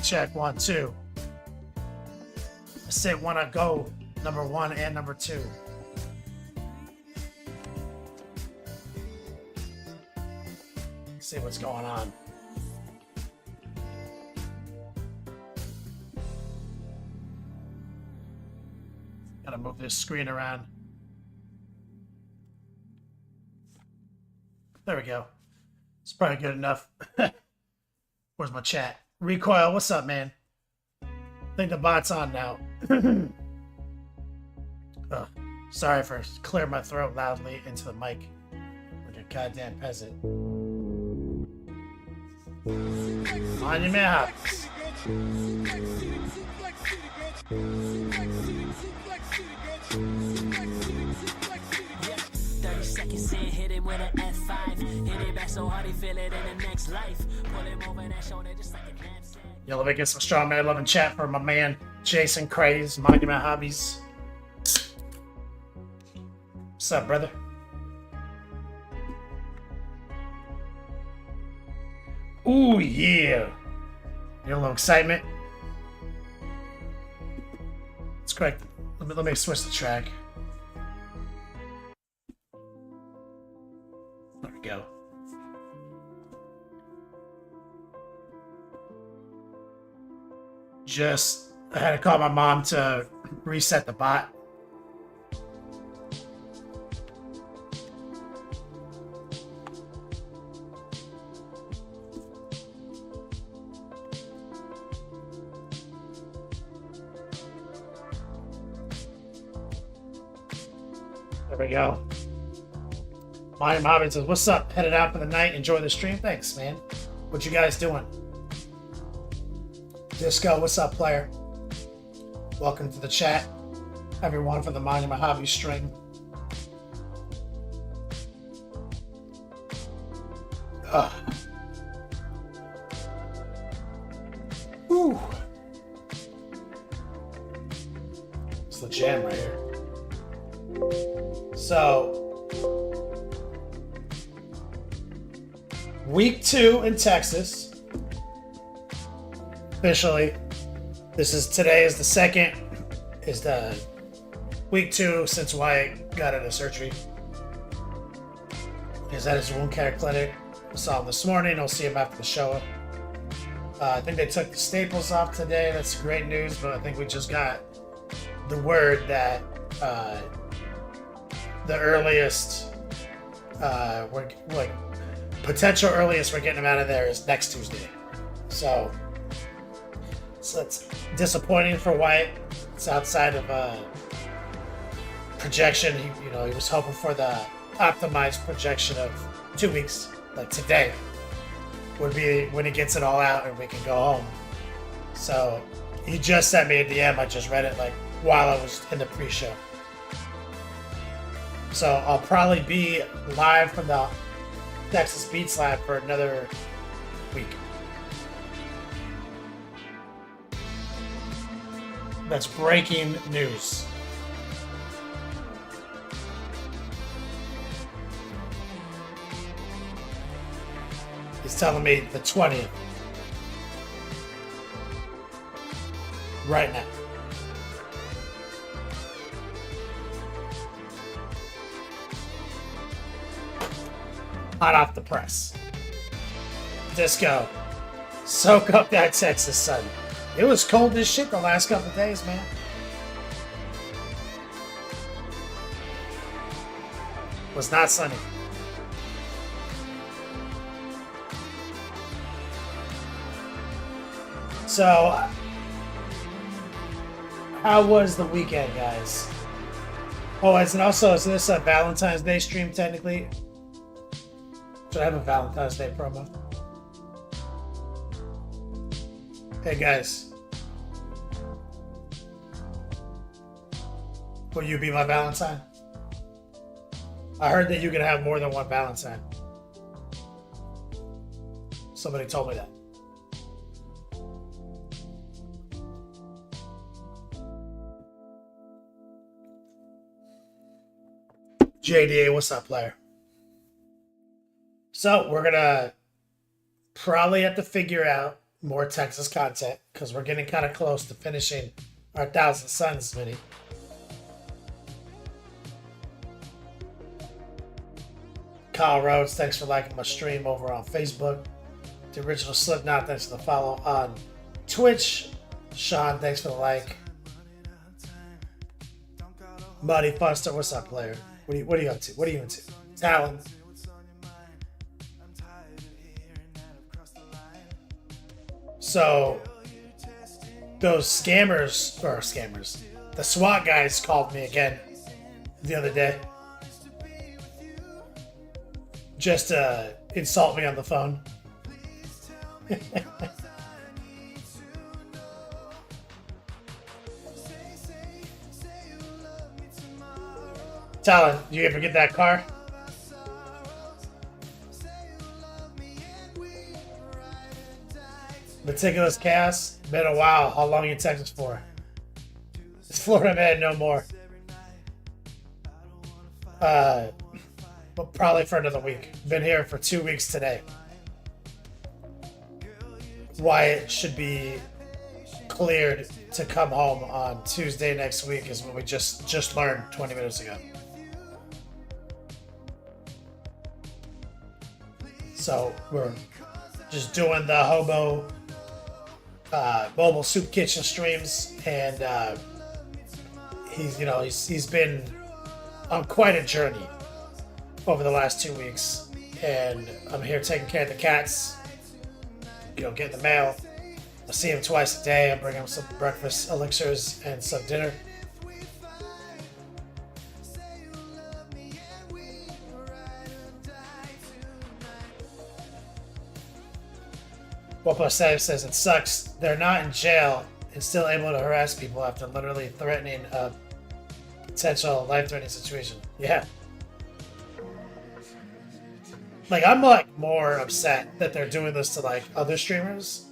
Check 1, 2. I said wanna go number 1 and number 2. Let's see what's going on. Gotta move this screen around. There we go. It's probably good enough. Where's my chat? Recoil, what's up, man? I think the bot's on now. Oh, sorry for clearing my throat loudly into the mic like a goddamn peasant. On your man hops. 30 seconds in, hit him with an F5. Hit it back so hard he feel it in the next life. Pull him over that shoulder just like a knapsack. Yo, let me get some strong man love and chat for my man Jason Craze, Monument Hobbies. What's up, brother? Ooh, yeah. Need a little excitement. Let's correct. Let me switch the track. There we go. I had to call my mom to reset the bot. There we go. My mom says, "What's up? Headed out for the night. Enjoy the stream." Thanks, man. What you guys doing? Disco, what's up, player? Welcome to the chat. Everyone for the Monument Hobby stream. Whew. It's the jam right here. So, week 2 in Texas. Officially, today is the second, is the week 2 since Wyatt got out of surgery. He's at his wound care clinic. I saw him this morning. I'll see him after the show. I think they took the staples off today. That's great news, but I think we just got the word that the earliest, potential earliest we're getting him out of there is next Tuesday. So it's disappointing for Wyatt. It's outside of projection. He was hoping for the optimized projection of 2 weeks, like today would be when he gets it all out and we can go home. So he just sent me a DM. I just read it like while I was in the pre-show. So I'll probably be live from the Texas Beats Lab for another week. That's breaking news. He's telling me the 20th. Right now. Hot off the press. Disco. Soak up that Texas sun. It was cold as shit the last couple of days, man. It was not sunny. So, how was the weekend, guys? Oh, is this a Valentine's Day stream technically? Should I have a Valentine's Day promo? Hey guys, will you be my Valentine? I heard that you can have more than one Valentine. Somebody told me that. JDA, what's up, player? So we're gonna probably have to figure out more Texas content because we're getting kind of close to finishing our Thousand Suns mini. Kyle Rhodes, thanks for liking my stream over on Facebook. The original Slipknot, thanks for the follow on Twitch. Sean, thanks for the like. Muddy Buster, what's up, player? What are you up to? What are you into? Talon. So, those scammers, the SWAT guys called me again the other day. Just to insult me on the phone. Talon, you ever get that car? Meticulous Chaos, been a while. How long you in Texas for? It's Florida man, no more. But probably for another week. Been here for 2 weeks today. Wyatt should be cleared to come home on Tuesday next week is what we just learned 20 minutes ago. So we're just doing the hobo mobile soup kitchen streams, and he's been on quite a journey over the last 2 weeks, and I'm here taking care of the cats. Getting the mail. I see him twice a day. I bring him some breakfast elixirs and some dinner. Wapo says it sucks. They're not in jail and still able to harass people after literally threatening a potential life-threatening situation. Yeah. Like, I'm like more upset that they're doing this to like other streamers.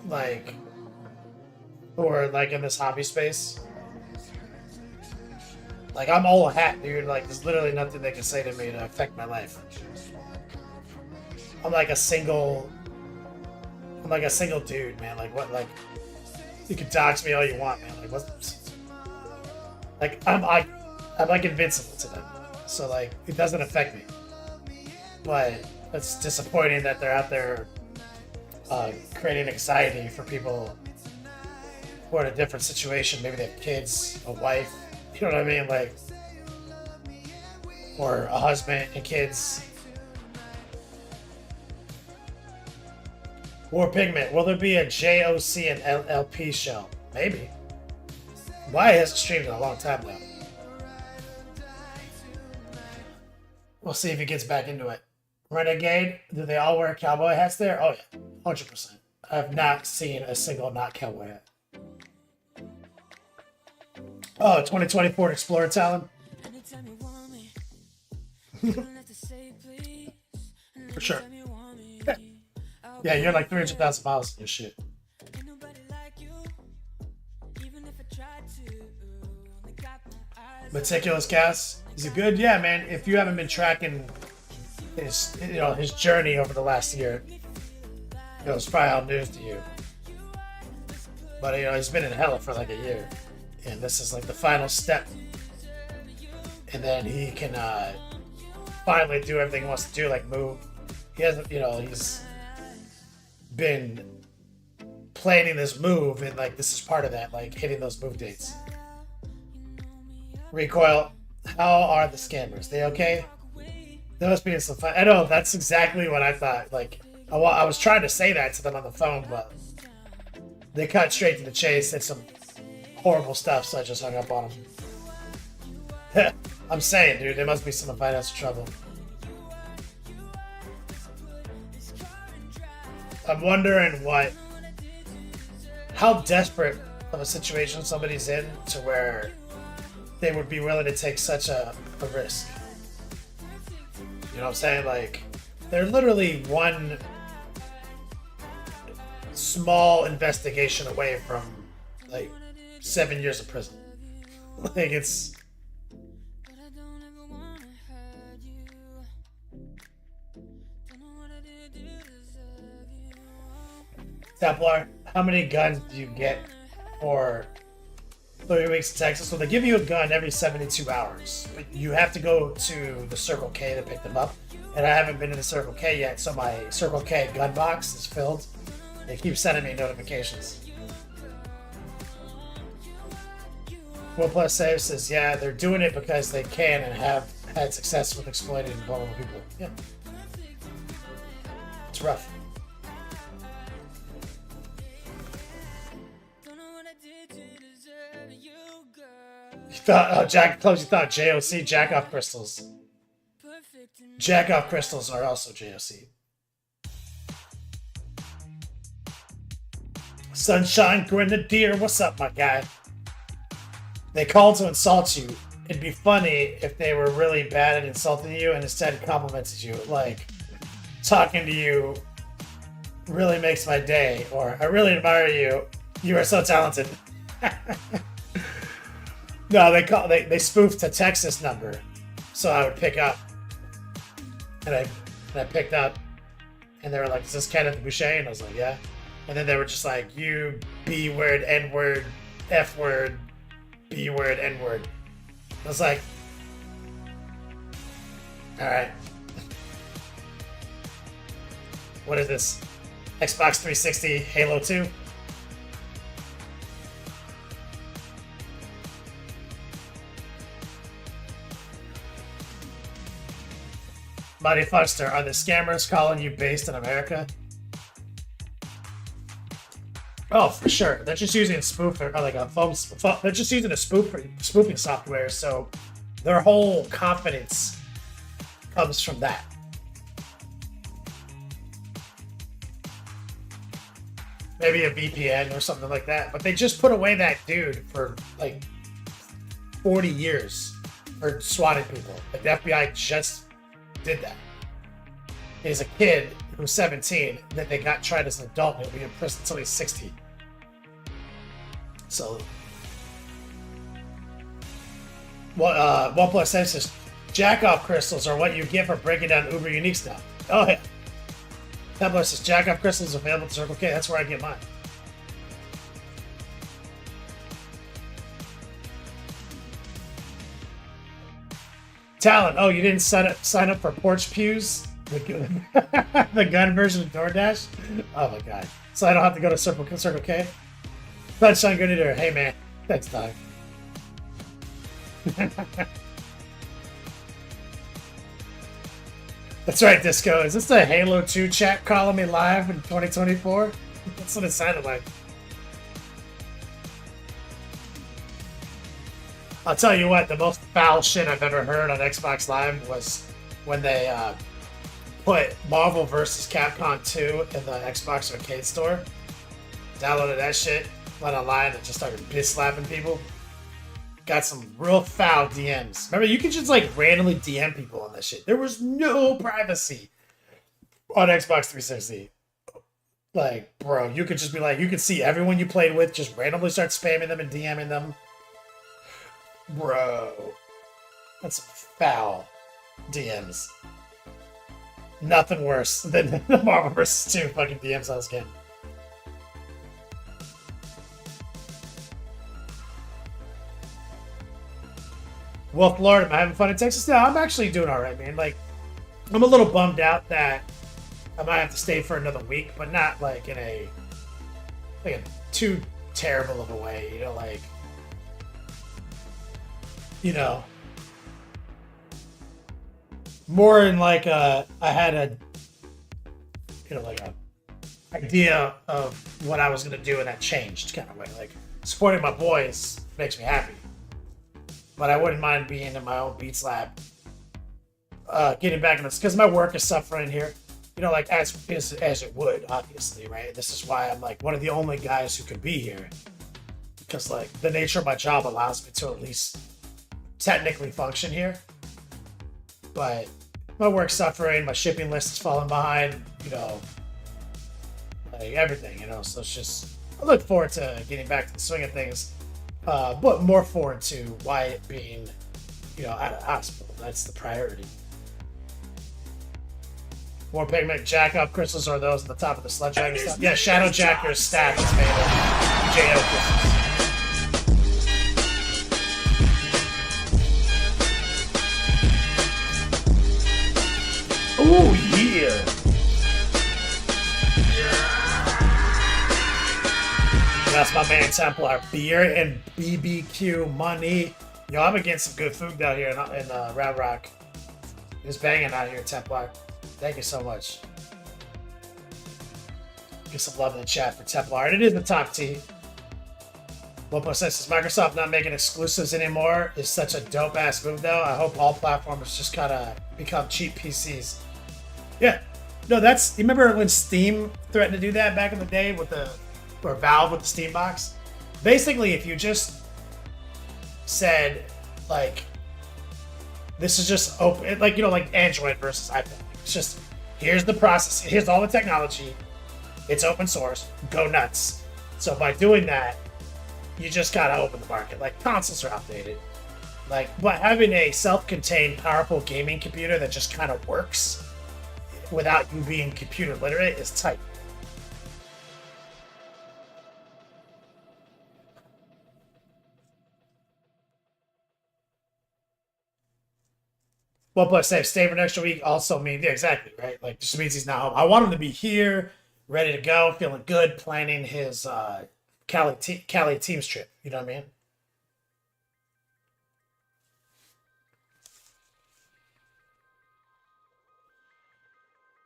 Like, who are like in this hobby space. Like, I'm old hat, dude. Like, there's literally nothing they can say to me to affect my life. I'm like a single dude, man. Like, what? Like, you can dox me all you want, man. Like, what? Like, I'm like invincible to them. So, like, it doesn't affect me. But it's disappointing that they're out there creating anxiety for people who are in a different situation. Maybe they have kids, a wife, you know what I mean? Like, or a husband and kids. War Pigment, will there be a JOC and LP show? Maybe. Why hasn't streamed in a long time now? We'll see if he gets back into it. Renegade, do they all wear cowboy hats there? Oh yeah, 100%. I have not seen a single not cowboy hat. Oh, 2020 Ford Explorer Talon? For sure. Yeah, you're like 300,000 miles in your shit. Meticulous Cast, is it good? Yeah, man. If you haven't been tracking his journey over the last year, it's probably all news to you. But he's been in hell for like a year, and this is like the final step, and then he can finally do everything he wants to do, like move. He hasn't, he's been planning this move, and like this is part of that, like hitting those move dates. Recoil, how are the scammers? They okay? There must be some fun. I know, that's exactly what I thought. Like, I was trying to say that to them on the phone, but they cut straight to the chase and some horrible stuff, so I just hung up on them. I'm saying, dude, there must be some financial trouble. I'm wondering how desperate of a situation somebody's in to where they would be willing to take such a risk. You know what I'm saying? Like, they're literally one small investigation away from like 7 years of prison. Like, it's Templar, how many guns do you get for 3 weeks in Texas? Well, they give you a gun every 72 hours. But you have to go to the Circle K to pick them up. And I haven't been to the Circle K yet, so my Circle K gun box is filled. They keep sending me notifications. OnePlus Save says, yeah, they're doing it because they can and have had success with exploiting vulnerable people. Yeah. It's rough. You thought, Jack Close, you thought JOC, jack off crystals. Jack off crystals are also JOC. Sunshine Grenadier, what's up, my guy? They called to insult you. It'd be funny if they were really bad at insulting you and instead complimented you. Like, talking to you really makes my day. Or, I really admire you. You are so talented. No, they spoofed a Texas number. So I would pick up. And I picked up. And they were like, is this Kenneth Boucher? And I was like, yeah. And then they were just like, you B word, N word, F word, B word, N word. I was like, all right. What is this? Xbox 360 Halo 2? Mighty Fuckster, are the scammers calling you based in America? Oh, for sure. They're just using spoofer, or like a phone. They're just using a spoofing software, so their whole confidence comes from that. Maybe a VPN or something like that. But they just put away that dude for like 40 years for swatting people. Like the FBI just did that. He's a kid who's 17 that they got tried as an adult and he'll be in prison until he's 60. So, OnePlus says, jack-off crystals are what you get for breaking down Uber unique stuff. Oh, yeah. Templar says, jack-off crystals available at Circle K. That's where I get mine. Talon, oh, you didn't sign up for Porch Pews? The gun version of DoorDash? Oh, my God. So I don't have to go to Circle K? Sunshine Grenadier, hey man, thanks, dog. That's right, Disco. Is this the Halo 2 chat calling me live in 2024? That's what it sounded like. I'll tell you what, the most foul shit I've ever heard on Xbox Live was when they put Marvel vs. Capcom 2 in the Xbox Arcade Store. Downloaded that shit. Went online and just started bitch slapping people. Got some real foul DMs. Remember, you could just like randomly DM people on that shit. There was no privacy on Xbox 360. Like, bro, you could just be like, you could see everyone you played with, just randomly start spamming them and DMing them. Bro, that's some foul DMs. Nothing worse than the Marvel vs. 2 fucking DMs I was getting. Wolf Lord, am I having fun in Texas? No, I'm actually doing alright, man. Like, I'm a little bummed out that I might have to stay for another week, but not like in a too terrible of a way, you know, like, you know, more in like I had a, you know, like a idea of what I was gonna do, and that changed kind of way. Like, supporting my boys makes me happy. But I wouldn't mind being in my own Beats lab, getting back in this, because my work is suffering here. You know, like as it would, obviously, right? This is why I'm like one of the only guys who could be here, because like the nature of my job allows me to at least technically function here. But my work's suffering, my shipping list is falling behind, you know, like everything, you know. So it's just, I look forward to getting back to the swing of things. But more forward to Wyatt being, you know, out of hospital. That's the priority. More pigment, jack up crystals are those at the top of the sludge dragon stuff. Yeah, Shadow Jacker's staff is made of JO crystals. Oh yeah! That's my man Templar. Beer and BBQ money. Yo, I'm getting some good food down here in Round Rock. It's banging out here, Templar. Thank you so much. Get some love in the chat for Templar. And it is the top T. 1+6 says Microsoft not making exclusives anymore is such a dope ass move though. I hope all platforms just kind of become cheap PCs. Yeah. No, that's, you remember when Steam threatened to do that back in the day with or Valve with the Steam box? Basically, if you just said, like, this is just open, like, you know, like Android versus iPhone. It's just, here's the process, here's all the technology, it's open source, go nuts. So by doing that, you just gotta open the market. Like, consoles are outdated. Like, but having a self-contained, powerful gaming computer that just kind of works without you being computer literate is tight. OnePlus safe, stay for an extra week also means, yeah, exactly, right? Like, just means he's not home. I want him to be here, ready to go, feeling good, planning his Cali Teams trip. You know what I mean?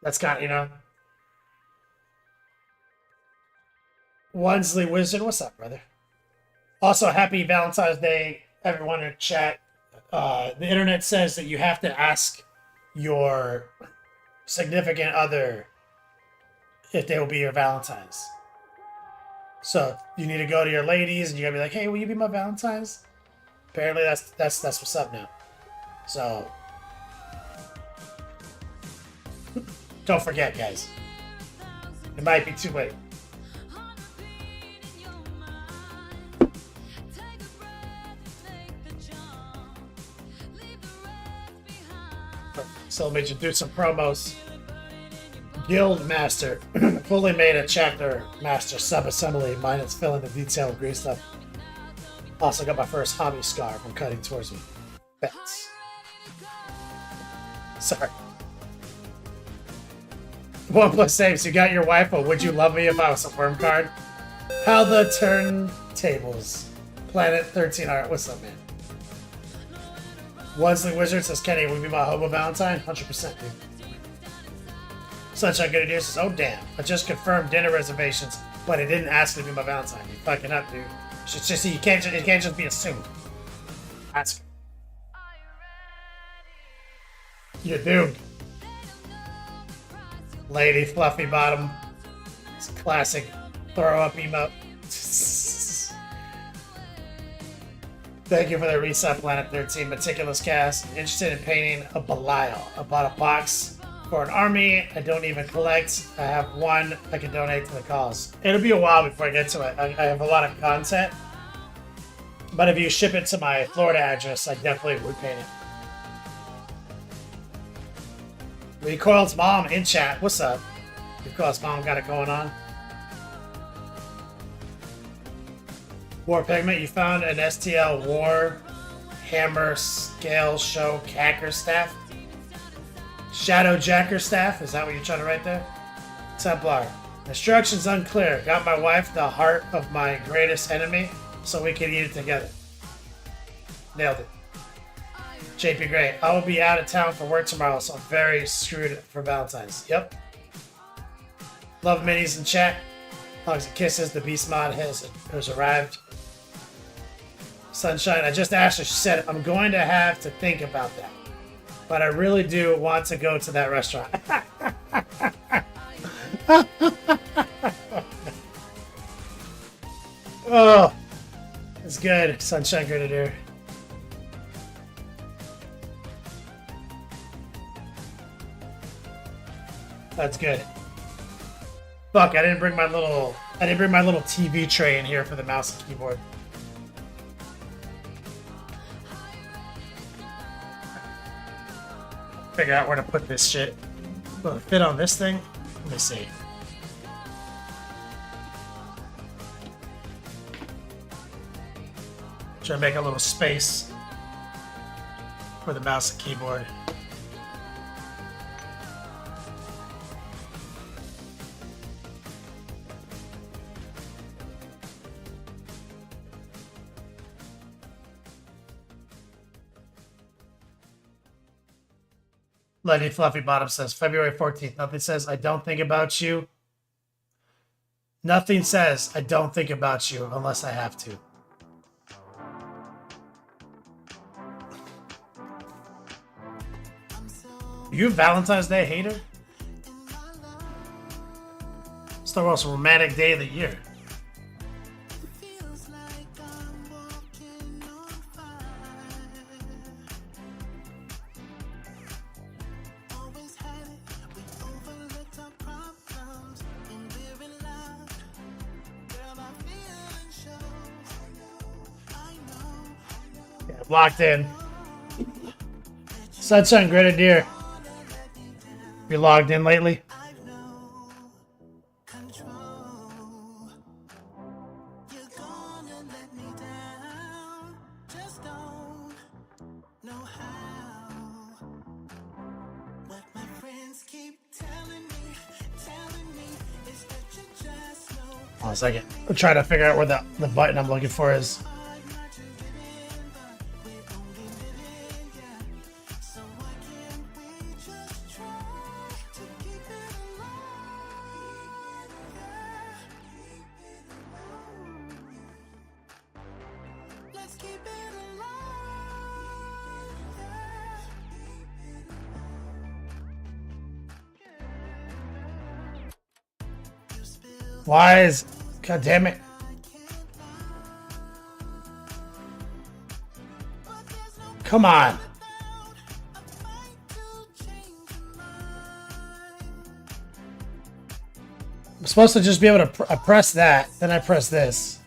That's kind of, you know. Wensley Wizard, what's up, brother? Also, happy Valentine's Day, everyone in chat. The internet says that you have to ask your significant other if they will be your Valentines. So you need to go to your ladies and you're gonna be like, hey, will you be my Valentines? Apparently that's what's up now. So don't forget, guys. It might be too late. So let me just do some promos. Guild Master. Fully made a chapter master sub-assembly. Mine is filling the detail of green stuff. Also got my first hobby scar from cutting towards me. Bets. Sorry. OnePlus saves. You got your wife, but would you love me if I was a worm card? How the turntables. Planet 13. Alright, what's up, man? Wensley Wizard says, Kenny, will you be my hobo Valentine? 100%, dude. Sunshine Good Idea says, oh damn, I just confirmed dinner reservations, but it didn't ask me to be my Valentine. You fucking up, dude. It's just, it can't just be assumed. Ask. You're doomed. Lady Fluffy Bottom. It's a classic throw up emote. Thank you for the reset, Planet 13. Meticulous cast. Interested in painting a Belial. I bought a box for an army. I don't even collect. I have one I can donate to the cause. It'll be a while before I get to it. I have a lot of content. But if you ship it to my Florida address, I definitely would paint it. Recoil's mom in chat. What's up? Recoil's mom got it going on. War Pigment, you found an STL War Hammer Scale Show Cacker Staff? Shadow Jacker Staff? Is that what you're trying to write there? Templar. Instructions unclear. Got my wife the heart of my greatest enemy so we can eat it together. Nailed it. JP Gray. I will be out of town for work tomorrow, so I'm very screwed for Valentine's. Yep. Love minis in chat. Hugs and kisses. The Beast mod has arrived. Sunshine, I just asked her, she said, I'm going to have to think about that. But I really do want to go to that restaurant. Oh, it's good. Sunshine Grenadier. That's good. Fuck, I didn't bring my little TV tray in here for the mouse and keyboard. Figure out where to put this shit. Will it fit on this thing? Let me see. Try to make a little space for the mouse and keyboard. Lady Fluffy Bottom says February 14th. Nothing says I don't think about you. Nothing says I don't think about you unless I have to. You a Valentine's Day hater? It's the most romantic day of the year. Yeah, locked in. Sunshine Grenadier. You logged in lately? Hold on a second. I'm trying to figure out where the button I'm looking for is. Why is... God damn it. Come on. I'm supposed to just be able to press that, then I press this.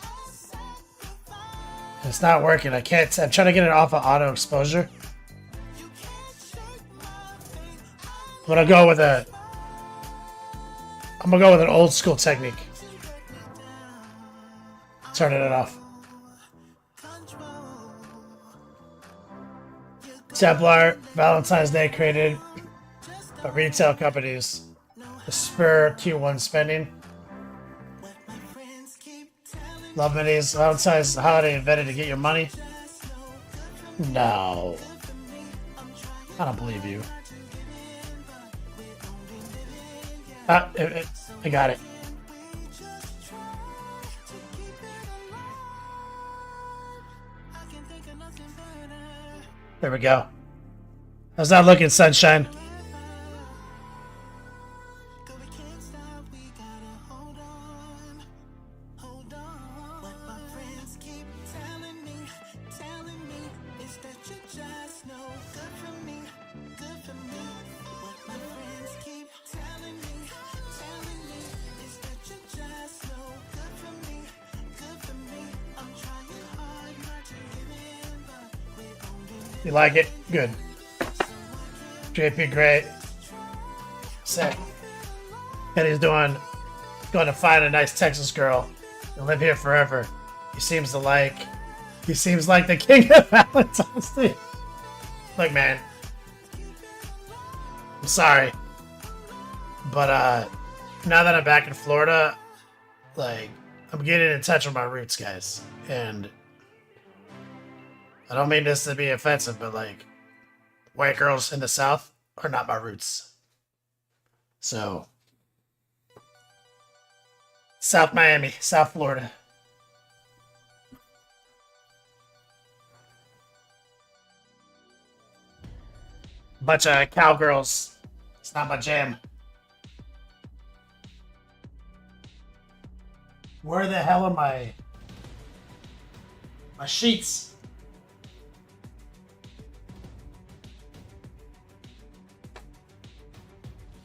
It's not working. I can't... I'm trying to get it off of auto exposure. I'm gonna go with an old school technique. Turning it off. Templar Valentine's Day created by retail companies to spur Q1 spending. Love minis. Valentine's holiday invented to get your money. No. I don't believe you. I got it. There we go. How's that looking, Sunshine? You like it? Good. JP, great. Sick. And he's going to find a nice Texas girl and live here forever. He seems like the king of Valentine's Day. Look, man. I'm sorry. But now that I'm back in Florida, like, I'm getting in touch with my roots, guys. And I don't mean this to be offensive, but like, white girls in the South are not my roots. So, South Miami, South Florida. Bunch of cowgirls. It's not my jam. Where the hell are my sheets?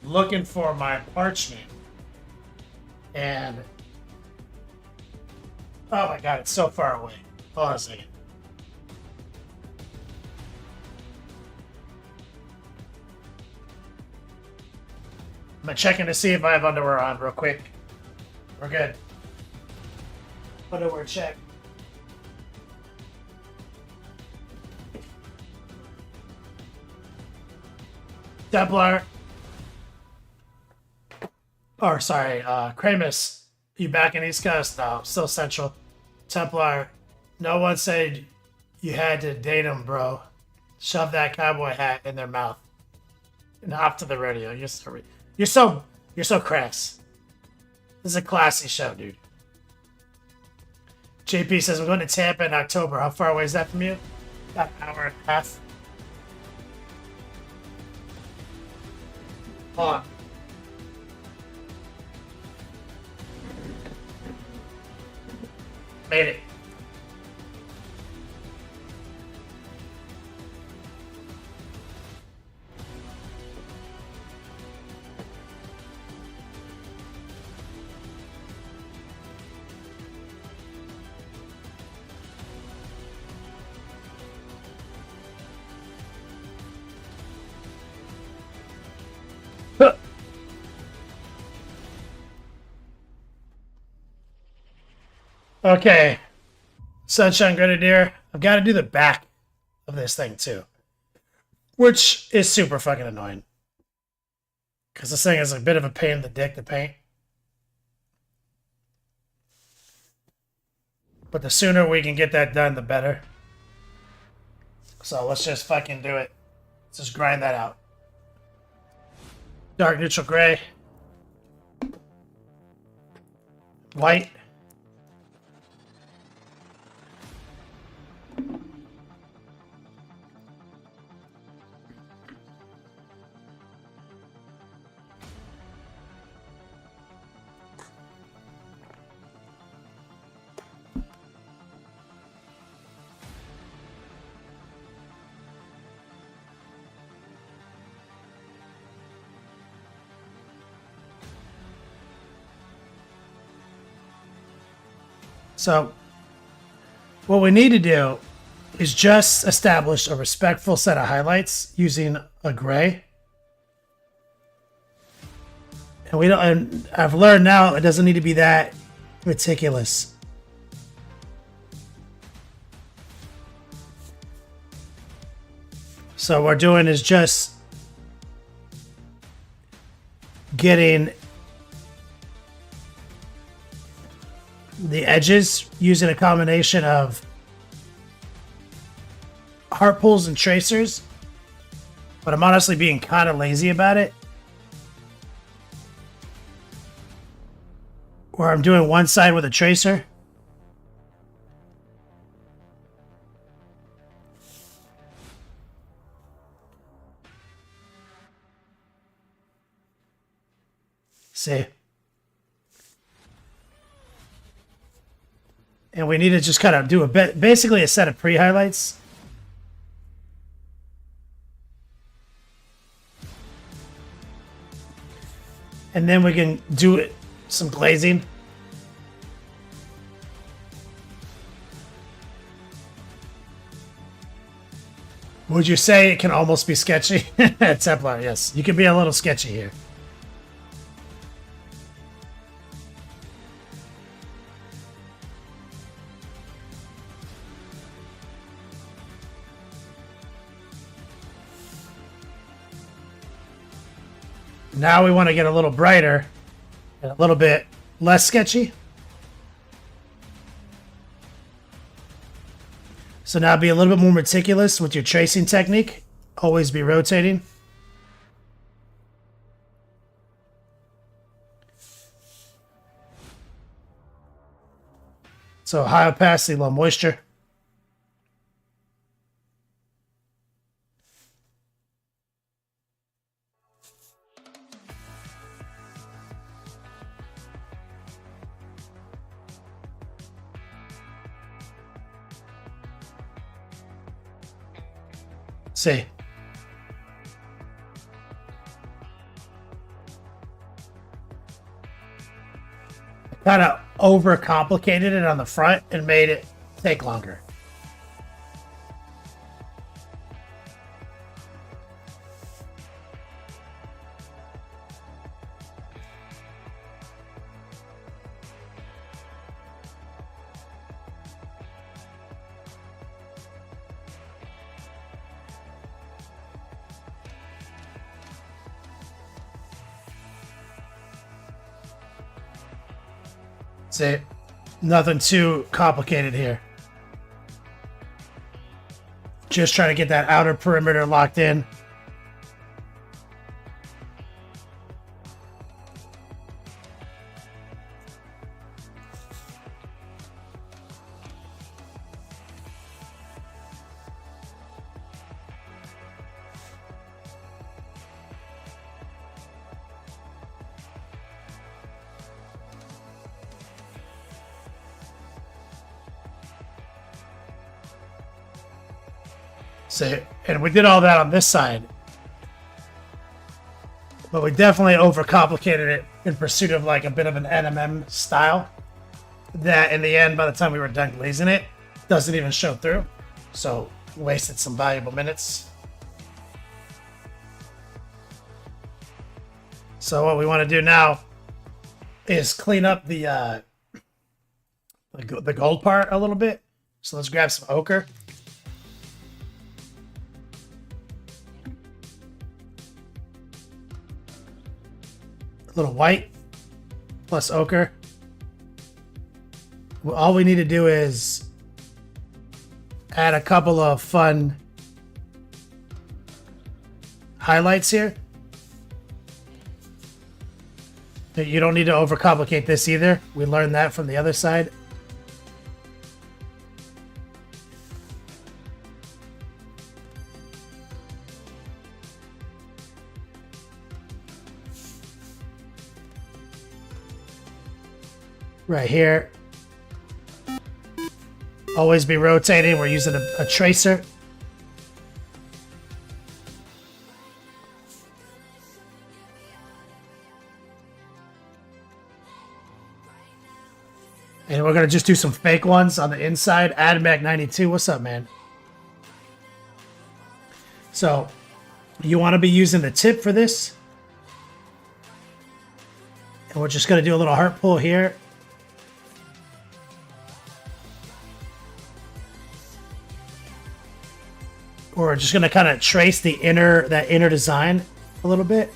Looking for my parchment, and oh my god, it's so far away. Hold on a second. I'm checking to see if I have underwear on real quick. We're good. Underwear check. Templar. Or sorry, Kramus. You back in East Coast? No, still Central. Templar. No one said you had to date him, bro. Shove that cowboy hat in their mouth. And off to the rodeo. You're so crass. This is a classy show, dude. JP says we're going to Tampa in October. How far away is that from you? About an hour and a half. Hold on. Made it. Okay. Sunshine Grenadier. I've got to do the back of this thing too. Which is super fucking annoying. Because this thing is a bit of a pain in the dick to paint. But the sooner we can get that done, the better. So let's just fucking do it. Let's just grind that out. Dark neutral gray. White. So, what we need to do is just establish a respectful set of highlights using a gray. And we don't. And I've learned now it doesn't need to be that meticulous. So what we're doing is just getting the edges using a combination of heart pulls and tracers, but I'm honestly being kind of lazy about it, where I'm doing one side with a tracer see. And we need to just kind of do a bit, basically a set of pre-highlights. And then we can do it, some glazing. Would you say it can almost be sketchy? Templar, yes. You can be a little sketchy here. Now we want to get a little brighter and a little bit less sketchy. So now be a little bit more meticulous with your tracing technique. Always be rotating. So high opacity, low moisture. See. Kind of overcomplicated it on the front and made it take longer. See, nothing too complicated here. Just trying to get that outer perimeter locked in. See, and we did all that on this side. But we definitely overcomplicated it in pursuit of like a bit of an NMM style. That in the end, by the time we were done glazing it, doesn't even show through. So wasted some valuable minutes. So what we want to do now is clean up the gold part a little bit. So let's grab some ochre. A little white plus ochre. Well, all we need to do is add a couple of fun highlights here. You don't need to overcomplicate this either. We learned that from the other side. Right here. Always be rotating. We're using a tracer. And we're going to just do some fake ones on the inside. AdMac92, what's up, man? So, you want to be using the tip for this. And we're just going to do a little heart pull here. We're just going to kind of trace that inner design a little bit.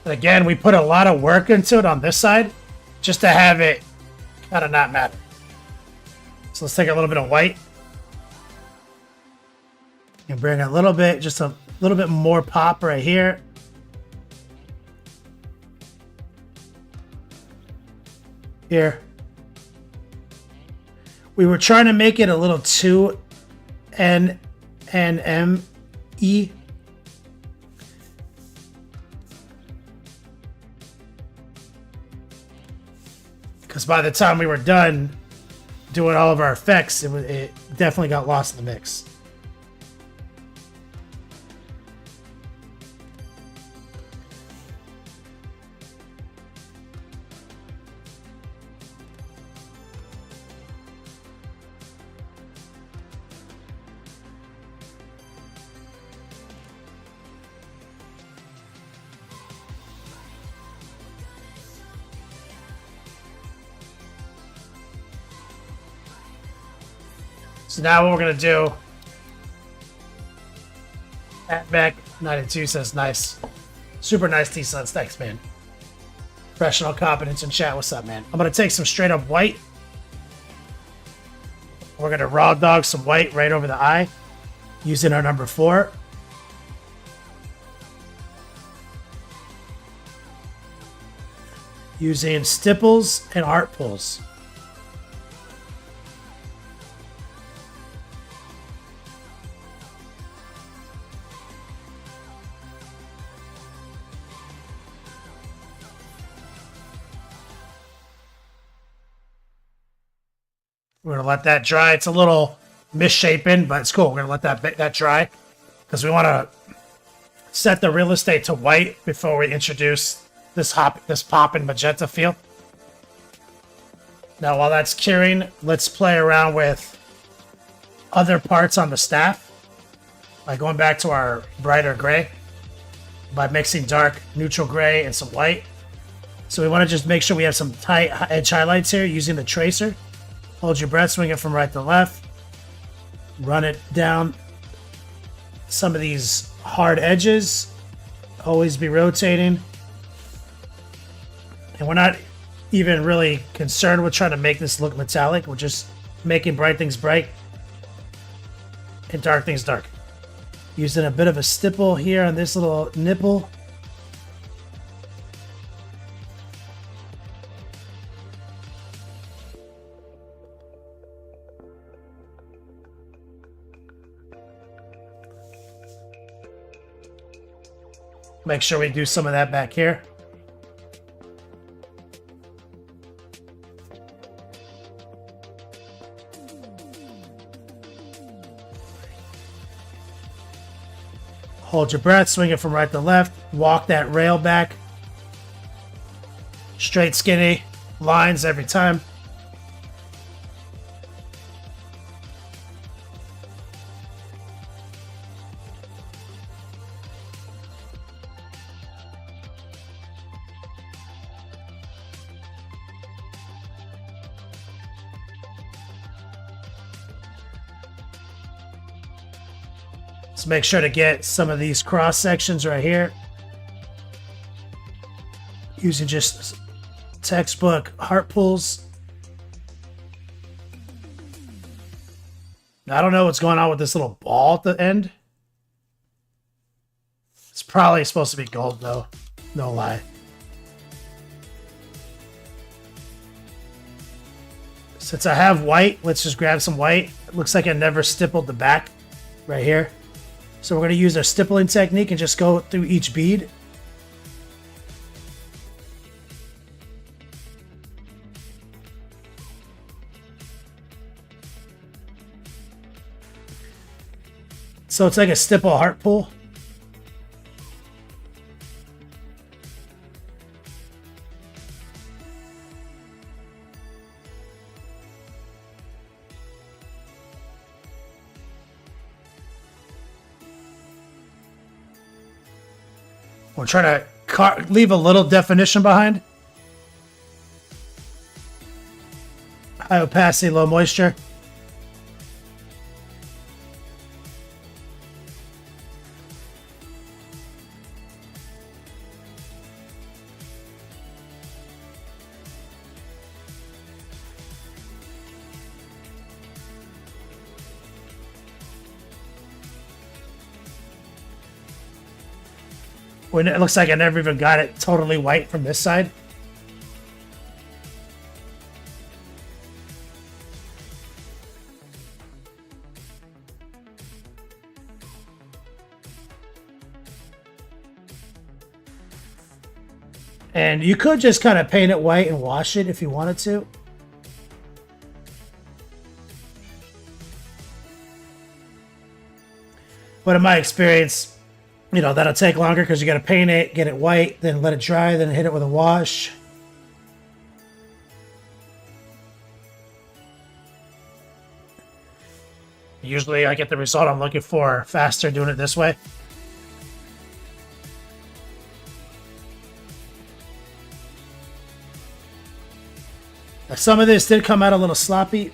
And again, we put a lot of work into it on this side just to have it kind of not matter. So let's take a little bit of white and bring a little bit, just a little bit more pop right here. Here. We were trying to make it a little too NME. Because by the time we were done doing all of our effects, it definitely got lost in the mix. So now what we're going to do, AtMac92 says nice. Super nice T-Suns. Thanks, man. Professional competence in chat. What's up, man? I'm going to take some straight up white. We're going to raw dog some white right over the eye using our number 4. Using stipples and art pulls. We're going to let that dry. It's a little misshapen, but it's cool. We're going to let that dry because we want to set the real estate to white before we introduce this pop and magenta feel. Now, while that's curing, let's play around with other parts on the staff by going back to our brighter gray by mixing dark neutral gray and some white. So we want to just make sure we have some tight edge highlights here using the tracer. Hold your breath, swing it from right to left. Run it down some of these hard edges. always be rotating. And we're not even really concerned with trying to make this look metallic. We're just making bright things bright and dark things dark. Using a bit of a stipple here on this little nipple. Make sure we do some of that back here. Hold your breath, swing it from right to left, walk that rail back. Straight, skinny lines every time. Let's make sure to get some of these cross sections right here. Using just textbook heart pulls. I don't know what's going on with this little ball at the end. It's probably supposed to be gold though. No lie. Since I have white, let's just grab some white. It looks like I never stippled the back right here. So we're going to use our stippling technique and just go through each bead. So it's like a stipple heart pull. We're trying to leave a little definition behind. High opacity, low moisture. When it looks like I never even got it totally white from this side. And you could just kind of paint it white and wash it if you wanted to. But in my experience, you know, that'll take longer because you got to paint it, get it white, then let it dry, then hit it with a wash. Usually I get the result I'm looking for faster doing it this way. Now, some of this did come out a little sloppy.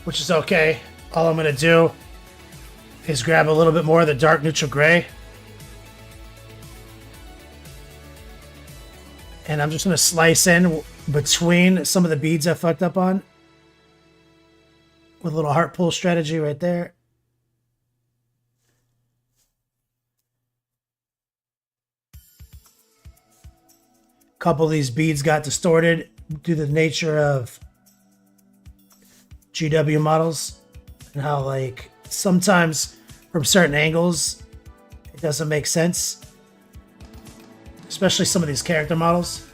Which is okay. All I'm going to do is grab a little bit more of the dark neutral gray. And I'm just going to slice in between some of the beads I fucked up on. With a little heart pull strategy right there. A couple of these beads got distorted due to the nature of GW models and how, like, sometimes from certain angles it doesn't make sense, especially some of these character models.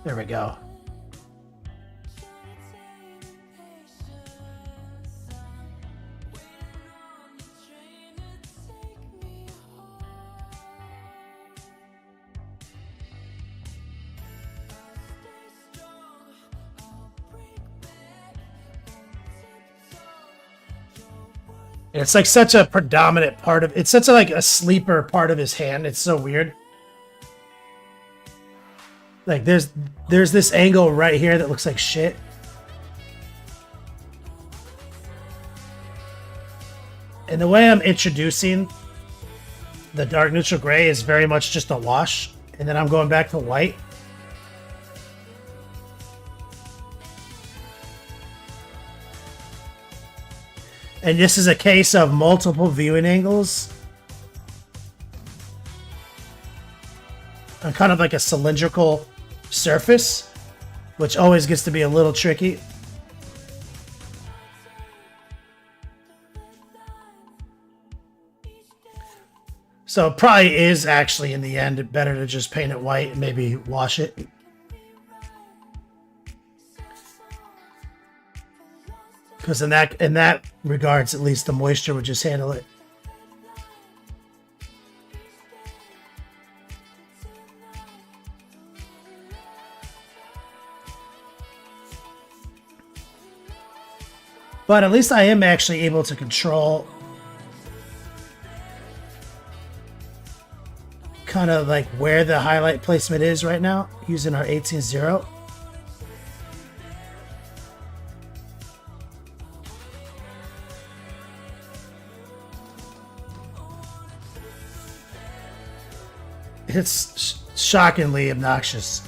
There we go. And it's like such a predominant part of it's such a like a sleeper part of his hand. It's so weird. Like there's this angle right here that looks like shit. And the way I'm introducing the dark neutral gray is very much just a wash, and then I'm going back to white. And this is a case of multiple viewing angles. On kind of like a cylindrical surface, which always gets to be a little tricky. So it probably is actually, in the end, better to just paint it white and maybe wash it. Because in that regards, at least the moisture would just handle it. But at least I am actually able to control kind of like where the highlight placement is right now using our 18-0. It's shockingly obnoxious.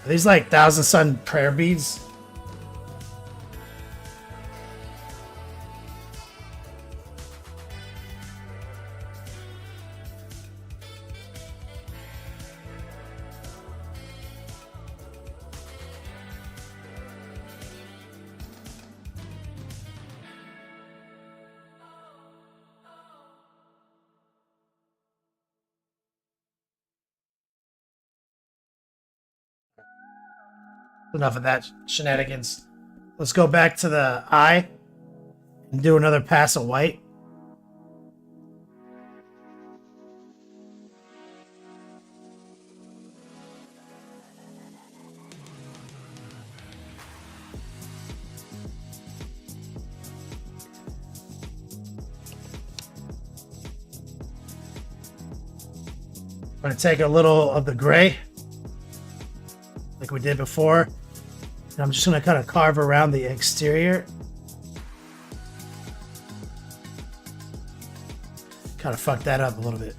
Are these like Thousand Sun prayer beads? Enough of that shenanigans. Let's go back to the eye and do another pass of white. I'm going to take a little of the gray like we did before. And I'm just going to kind of carve around the exterior. Kind of fuck that up a little bit.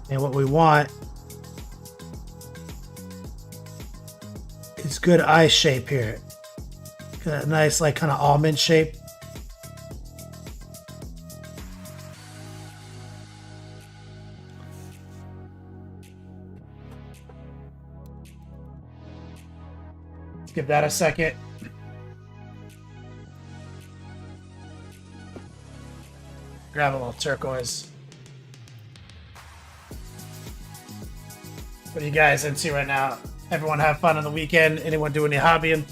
And what we want is good eye shape here. Got a nice, like, kind of almond shape. Let's give that a second. Grab a little turquoise. What are you guys into right now? Everyone have fun on the weekend? Anyone do any hobbying?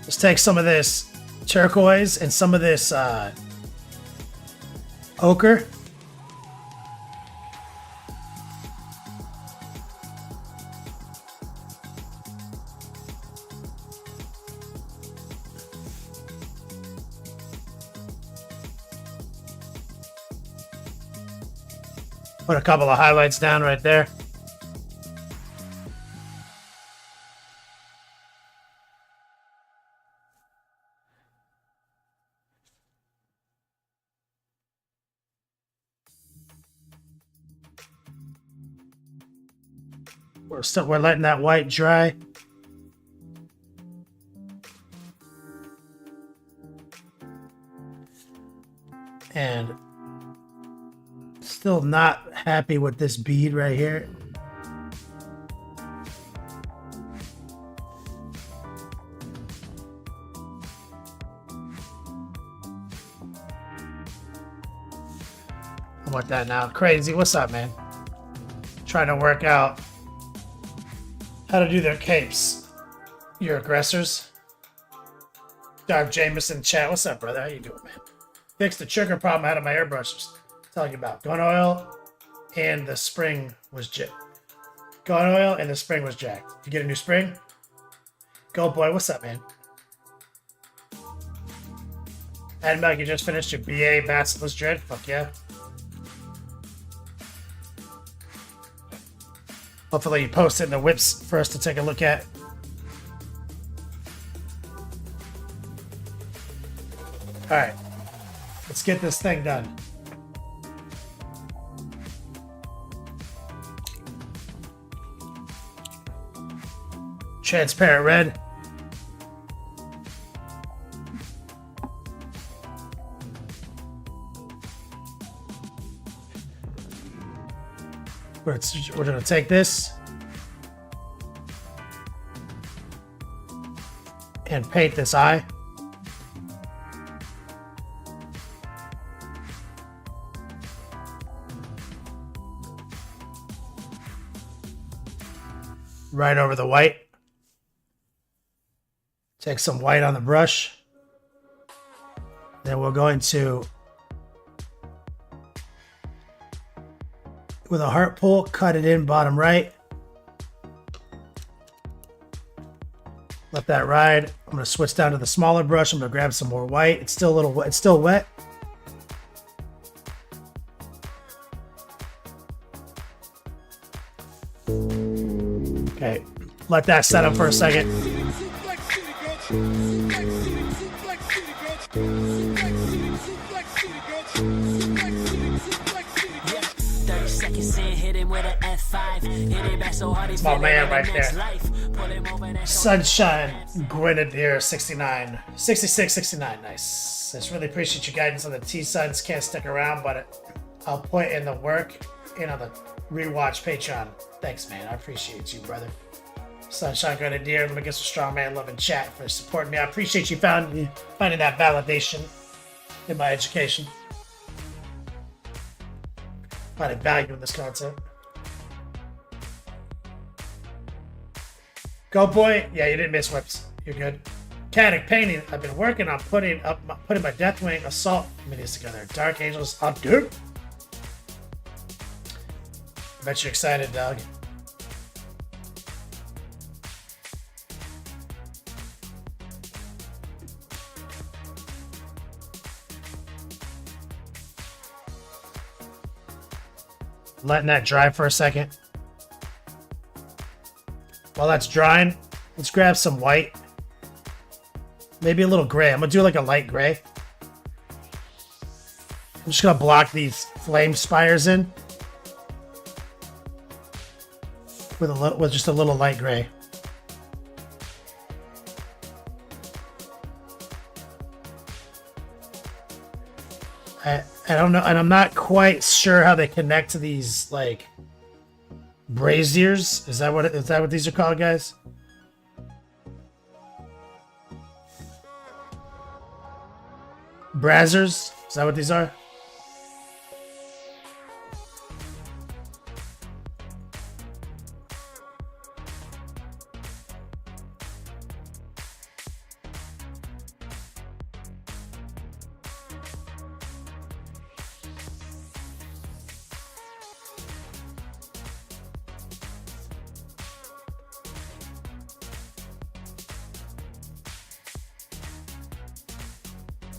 Let's take some of this turquoise and some of this ochre. Put a couple of highlights down right there. We're letting that white dry. And still not happy with this bead right here. I want that now. Crazy. What's up, man? Trying to work out how to do their capes. Your aggressors. Dark Jameson chat. What's up, brother? How you doing, man? Fixed the trigger problem I had on my airbrush. Just telling you about gun oil and the spring was jacked. Gun oil and the spring was jacked. You get a new spring? Go boy, what's up, man? Admel, you just finished your BA Bacillus Dread? Fuck yeah. Hopefully you post it in the whips for us to take a look at. Alright. Let's get this thing done. Transparent red. We're going to take this and paint this eye. Right over the white. Take some white on the brush. Then we're going to, with a heart pull, cut it in bottom right. Let that ride. I'm going to switch down to the smaller brush. I'm going to grab some more white. It's still a little wet. It's still wet. Okay. Let that set up for a second. It's my man right there. Sunshine Grenadier 69. 66, 69. Nice. I just really appreciate your guidance on the T-Suns. Can't stick around, but I'll put in the work in on the rewatch Patreon. Thanks, man. I appreciate you, brother. Sunshine Grenadier. Let me get some strong man love in chat for supporting me. I appreciate you finding that validation in my education. Finding value in this content. Go boy. Yeah, you didn't miss whips. You're good. Caddick painting. I've been working on putting my Deathwing Assault minis together. Dark Angels. I'm dude. I bet you're excited, Doug. Letting that dry for a second. While that's drying, let's grab some white. Maybe a little gray. I'm going to do like a light gray. I'm just going to block these flame spires in with just a little light gray. I don't know, and I'm not quite sure how they connect to these like braziers. Is that what these are called, guys? Brazzers? Is that what these are?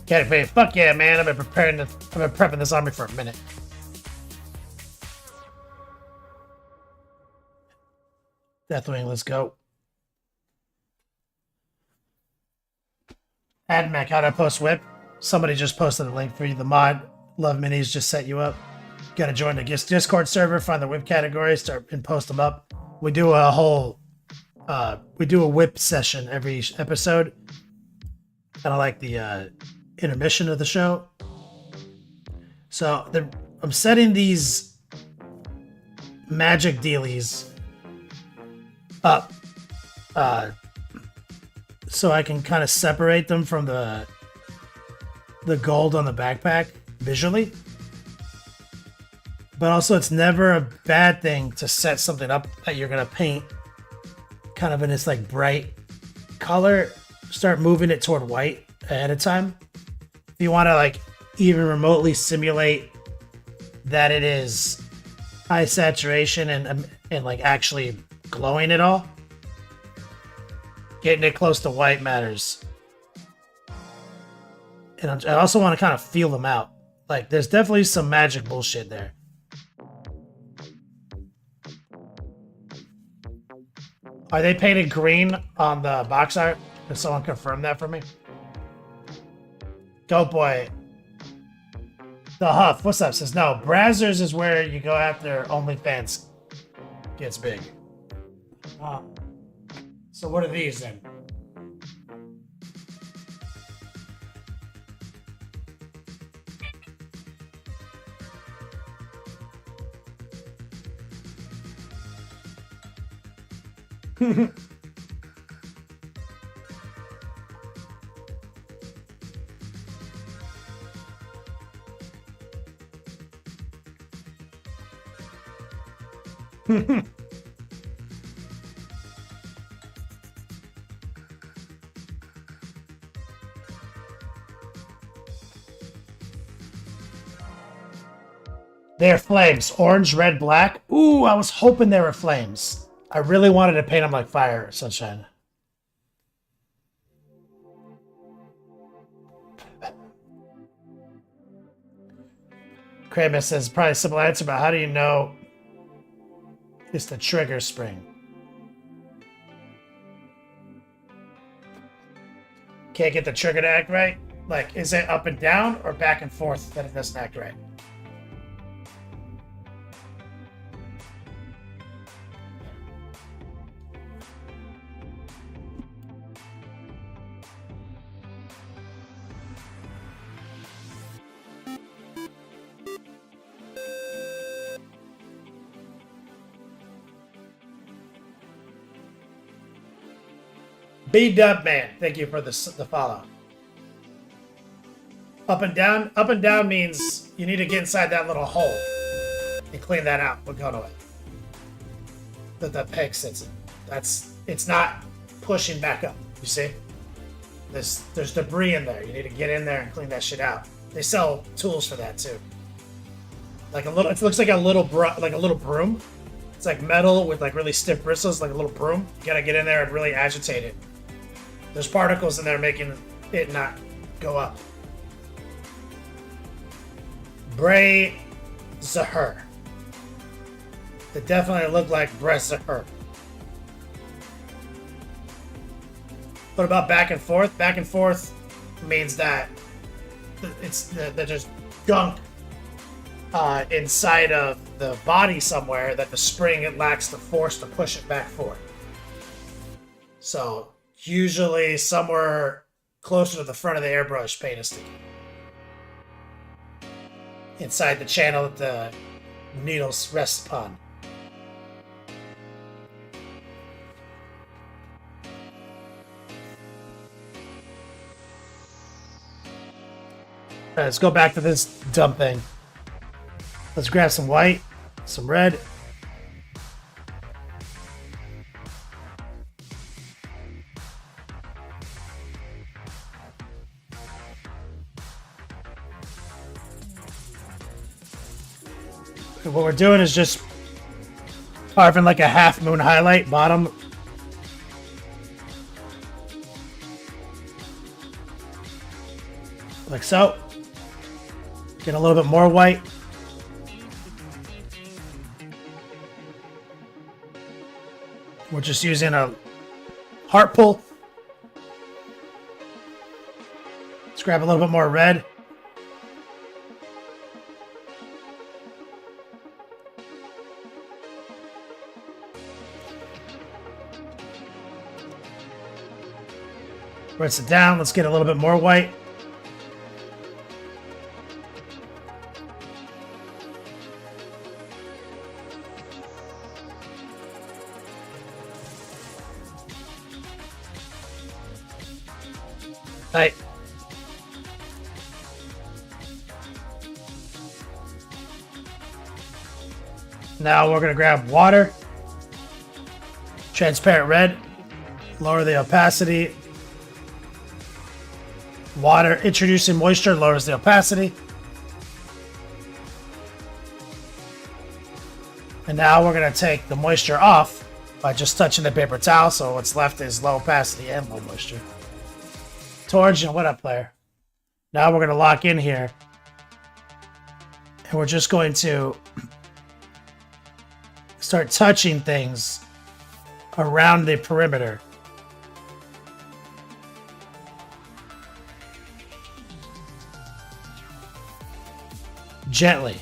Caddick painting. Fuck yeah, man. I've been prepping this army for a minute. Deathwing, let's go. AdMac, how'd I post whip? Somebody just posted a link for you. The mod Love Minis just set you up. Got to join the Discord server, find the whip categories, start and post them up. We do a whole, we do a whip session every episode. Kind of like the intermission of the show. So I'm setting these magic dealies up so I can kind of separate them from the gold on the backpack visually. But also, it's never a bad thing to set something up that you're gonna paint kind of in this like bright color. Start moving it toward white ahead of time. If you want to like even remotely simulate that it is high saturation and like actually glowing at all, getting it close to white matters. And I also want to kind of feel them out. Like, there's definitely some magic bullshit there. Are they painted green on the box art? Can someone confirm that for me? Dope Boy. The Huff, what's up? Says, no, Brazzers is where you go after OnlyFans gets big. So what are these then? They're flames. Orange, red, black. Ooh, I was hoping they were flames. I really wanted to paint them like fire, Sunshine. Kramer says, probably a simple answer, but how do you know it's the trigger spring? Can't get the trigger to act right? Like, is it up and down or back and forth that it doesn't act right? B-Dub Man, thank you for the follow. Up and down means you need to get inside that little hole and clean that out. We'll go to it. That the peg sits in. It's not pushing back up. You see? There's debris in there. You need to get in there and clean that shit out. They sell tools for that too. Like it looks like a little broom. It's like metal with like really stiff bristles, like a little broom. You gotta get in there and really agitate it. There's particles in there making it not go up. Bray Zahur. They definitely look like Bray Zahur. What about back and forth? Back and forth means that there's gunk inside of the body somewhere that the spring it lacks the force to push it back forward. So usually somewhere closer to the front of the airbrush paint is sticky. Inside the channel that the needles rest upon. Alright, let's go back to this dumb thing. Let's grab some white, some red. What we're doing is just carving like a half moon highlight bottom. Like so. Get a little bit more white. We're just using a heart pull. Let's grab a little bit more red. Rinse it down. Let's get a little bit more white. Tight. Now we're gonna grab water, transparent red, lower the opacity. Water introducing moisture lowers the opacity. And now we're gonna take the moisture off by just touching the paper towel, so what's left is low opacity and low moisture. Torch, what up, player? Now we're gonna lock in here, and we're just going to start touching things around the perimeter. Gently.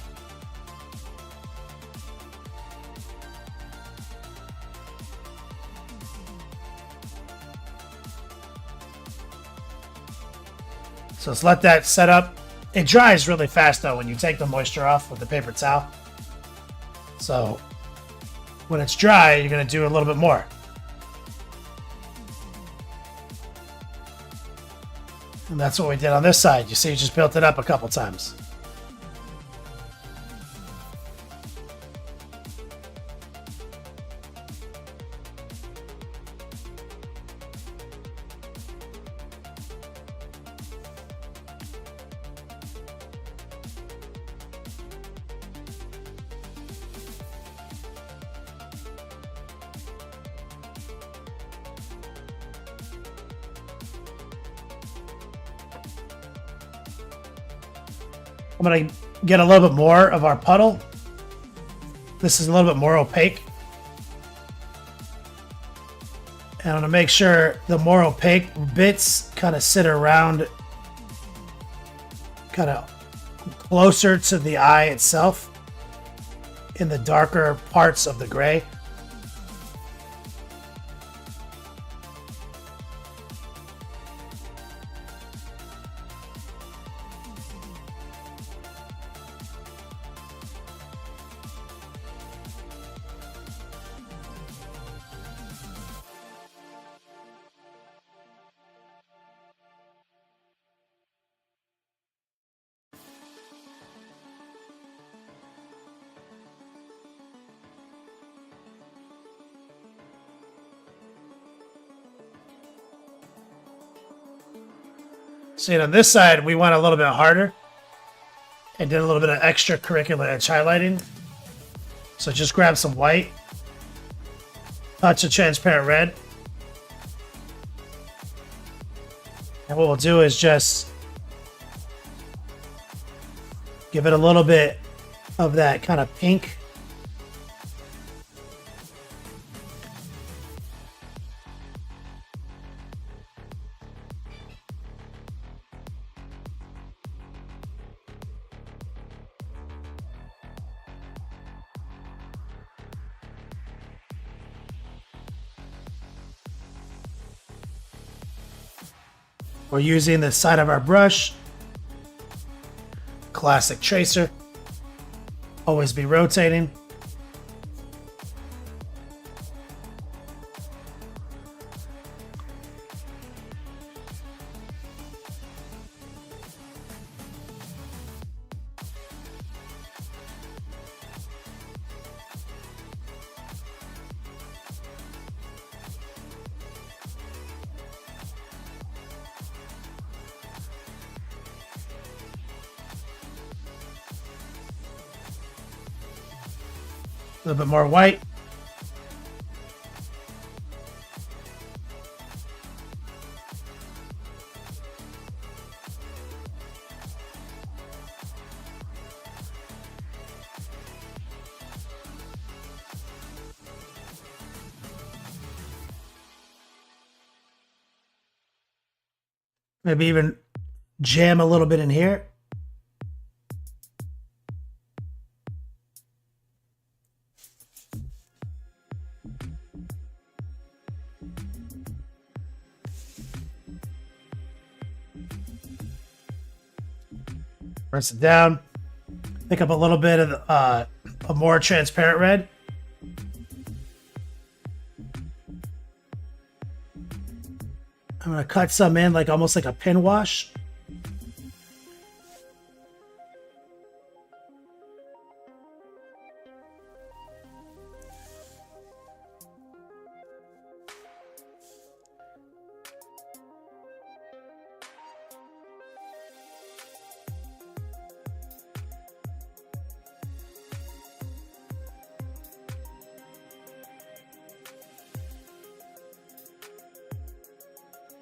So let's let that set up. It dries really fast though when you take the moisture off with the paper towel. So when it's dry, you're going to do a little bit more. And that's what we did on this side. You see, you just built it up a couple times. I'm going to get a little bit more of our puddle. This is a little bit more opaque. And I'm going to make sure the more opaque bits kind of sit around, kind of closer to the eye itself in the darker parts of the gray. See, on this side, we went a little bit harder and did a little bit of extracurricular edge highlighting. So just grab some white, touch of transparent red. And what we'll do is just give it a little bit of that kind of pink. We're using the side of our brush, classic tracer, always be rotating. A little bit more white. Maybe even jam a little bit in here. Press it down. Pick up a little bit of a more transparent red. And I'm gonna cut some in like almost like a pin wash.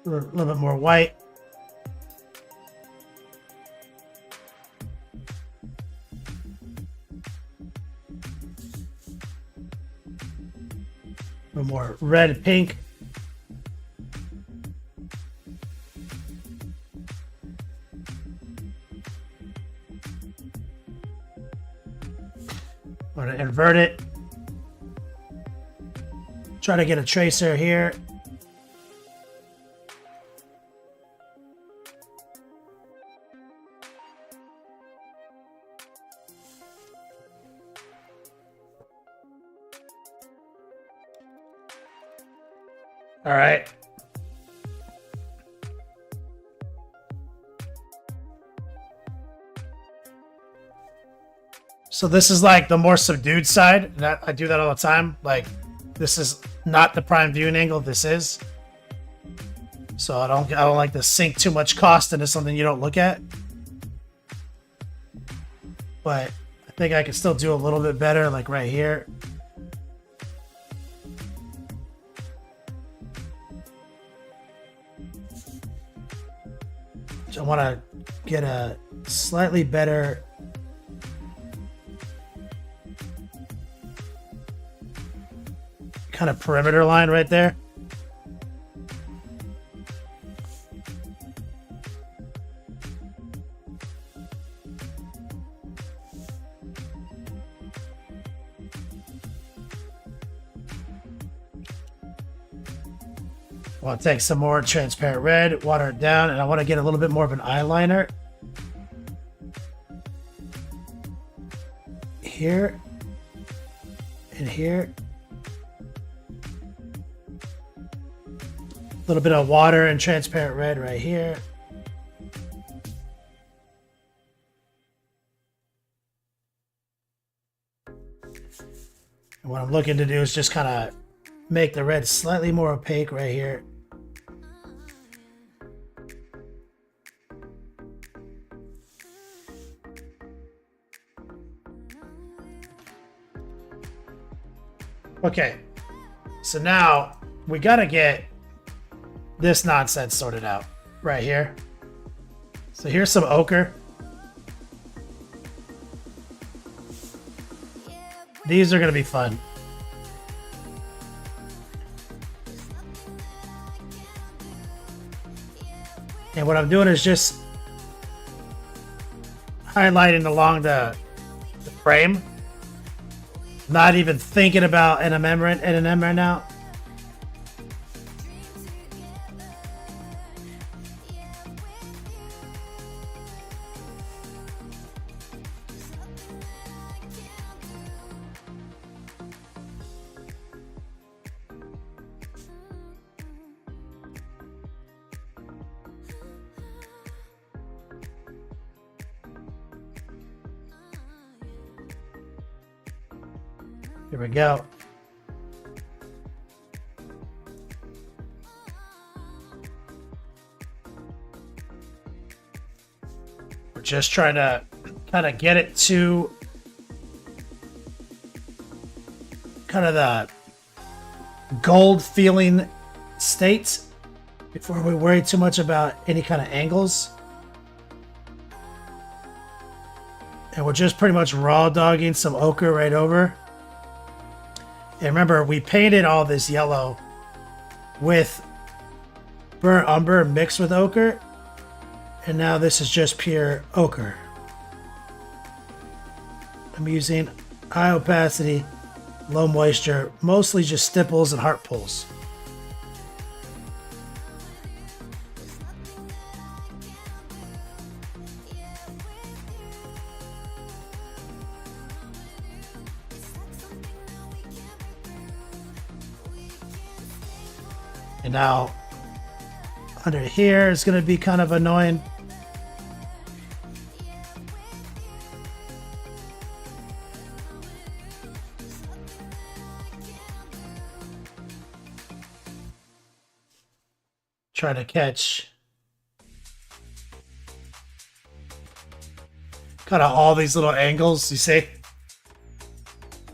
A little bit more white. A little more red and pink. I'm going to invert it. Try to get a tracer here. All right. So this is like the more subdued side. That I do that all the time. Like this is not the prime viewing angle. This is. So I don't like to sink too much cost into something you don't look at. But I think I can still do a little bit better, like right here. I want to get a slightly better kind of perimeter line right there. I want to take some more transparent red, water it down, and I want to get a little bit more of an eyeliner. Here. And here. A little bit of water and transparent red right here. And what I'm looking to do is just kind of make the red slightly more opaque right here. Okay, so now we gotta get this nonsense sorted out right here. So here's some ochre. These are gonna be fun. And what I'm doing is just highlighting along the frame. Not even thinking about NMM right now. Here we go. We're just trying to kind of get it to kind of the gold feeling state before we worry too much about any kind of angles. And we're just pretty much raw dogging some ochre right over. And remember, we painted all this yellow with burnt umber mixed with ochre. And now this is just pure ochre. I'm using high opacity, low moisture, mostly just stipples and heart pulls. And now Under here is going to be kind of annoying. Try to catch kind of all these little angles, you see?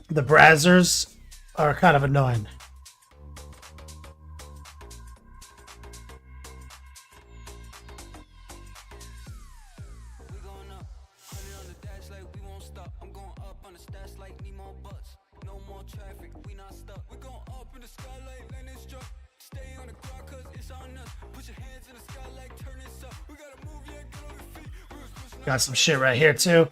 The brazzers are kind of annoying. Got some shit right here too.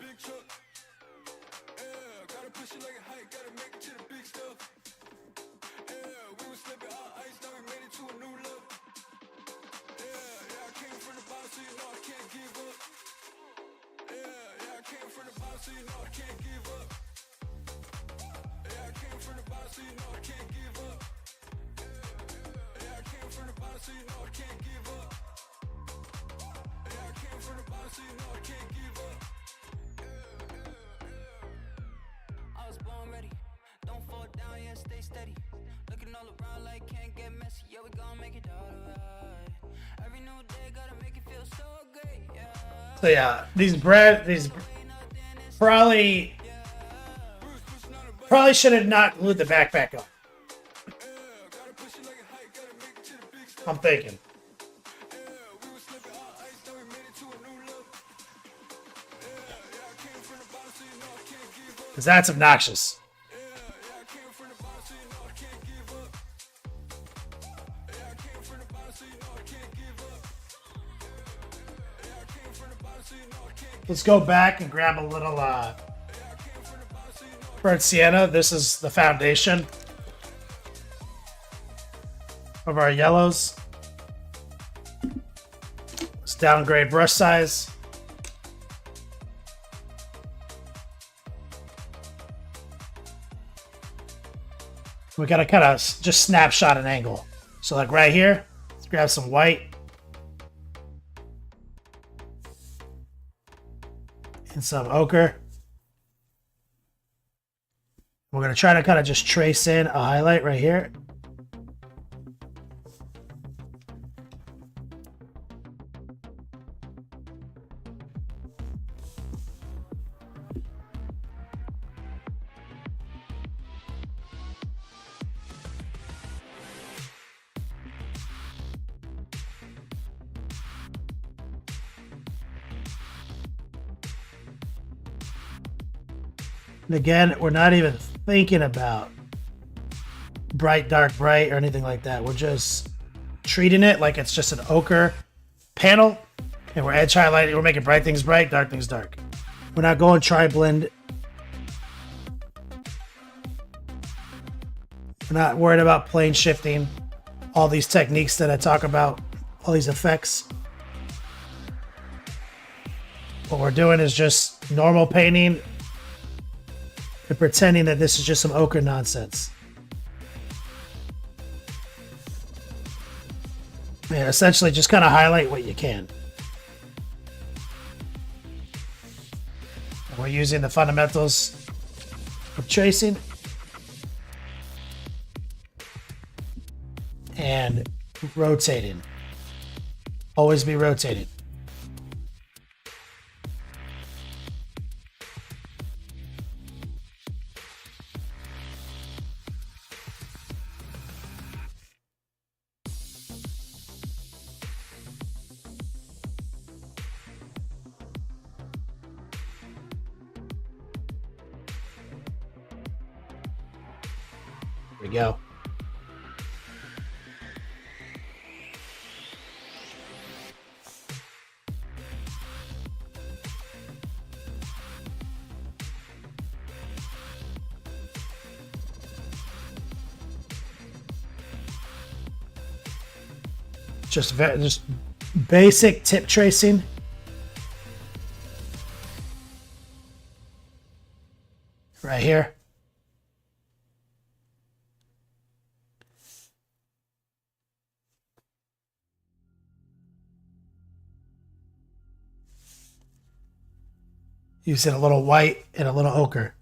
So yeah, these probably should have not glued the backpack on. I'm thinking. Because that's obnoxious. Let's go back and grab a little burnt sienna. This is the foundation of our yellows. Let's downgrade brush size. We gotta kind of just snapshot an angle. So like right here, let's grab some white. And some ochre. We're going to try to kind of just trace in a highlight right here. And again, we're not even thinking about bright, dark, bright, or anything like that. We're just treating it like it's just an ochre panel, and we're edge highlighting. We're making bright things bright, dark things dark. We're not going tri-blend. We're not worried about plane shifting. All these techniques that I talk about, all these effects. What we're doing is just normal painting and pretending that this is just some ochre nonsense. And essentially just kind of highlight what you can. And we're using the fundamentals of tracing and rotating. Always be rotating. There we go. Just basic tip tracing. Right here. Using a little white and a little ochre.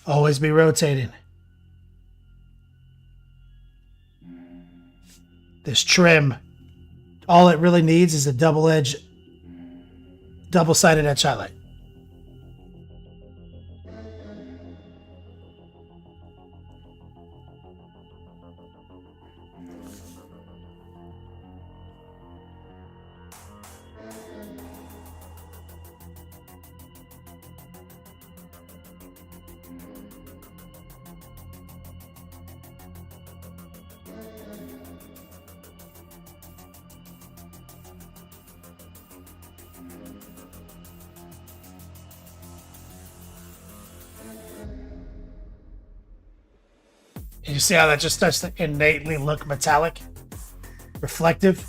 Always be rotating. This trim, all it really needs is a double-sided edge highlight. And you see how that just starts to innately look metallic, reflective?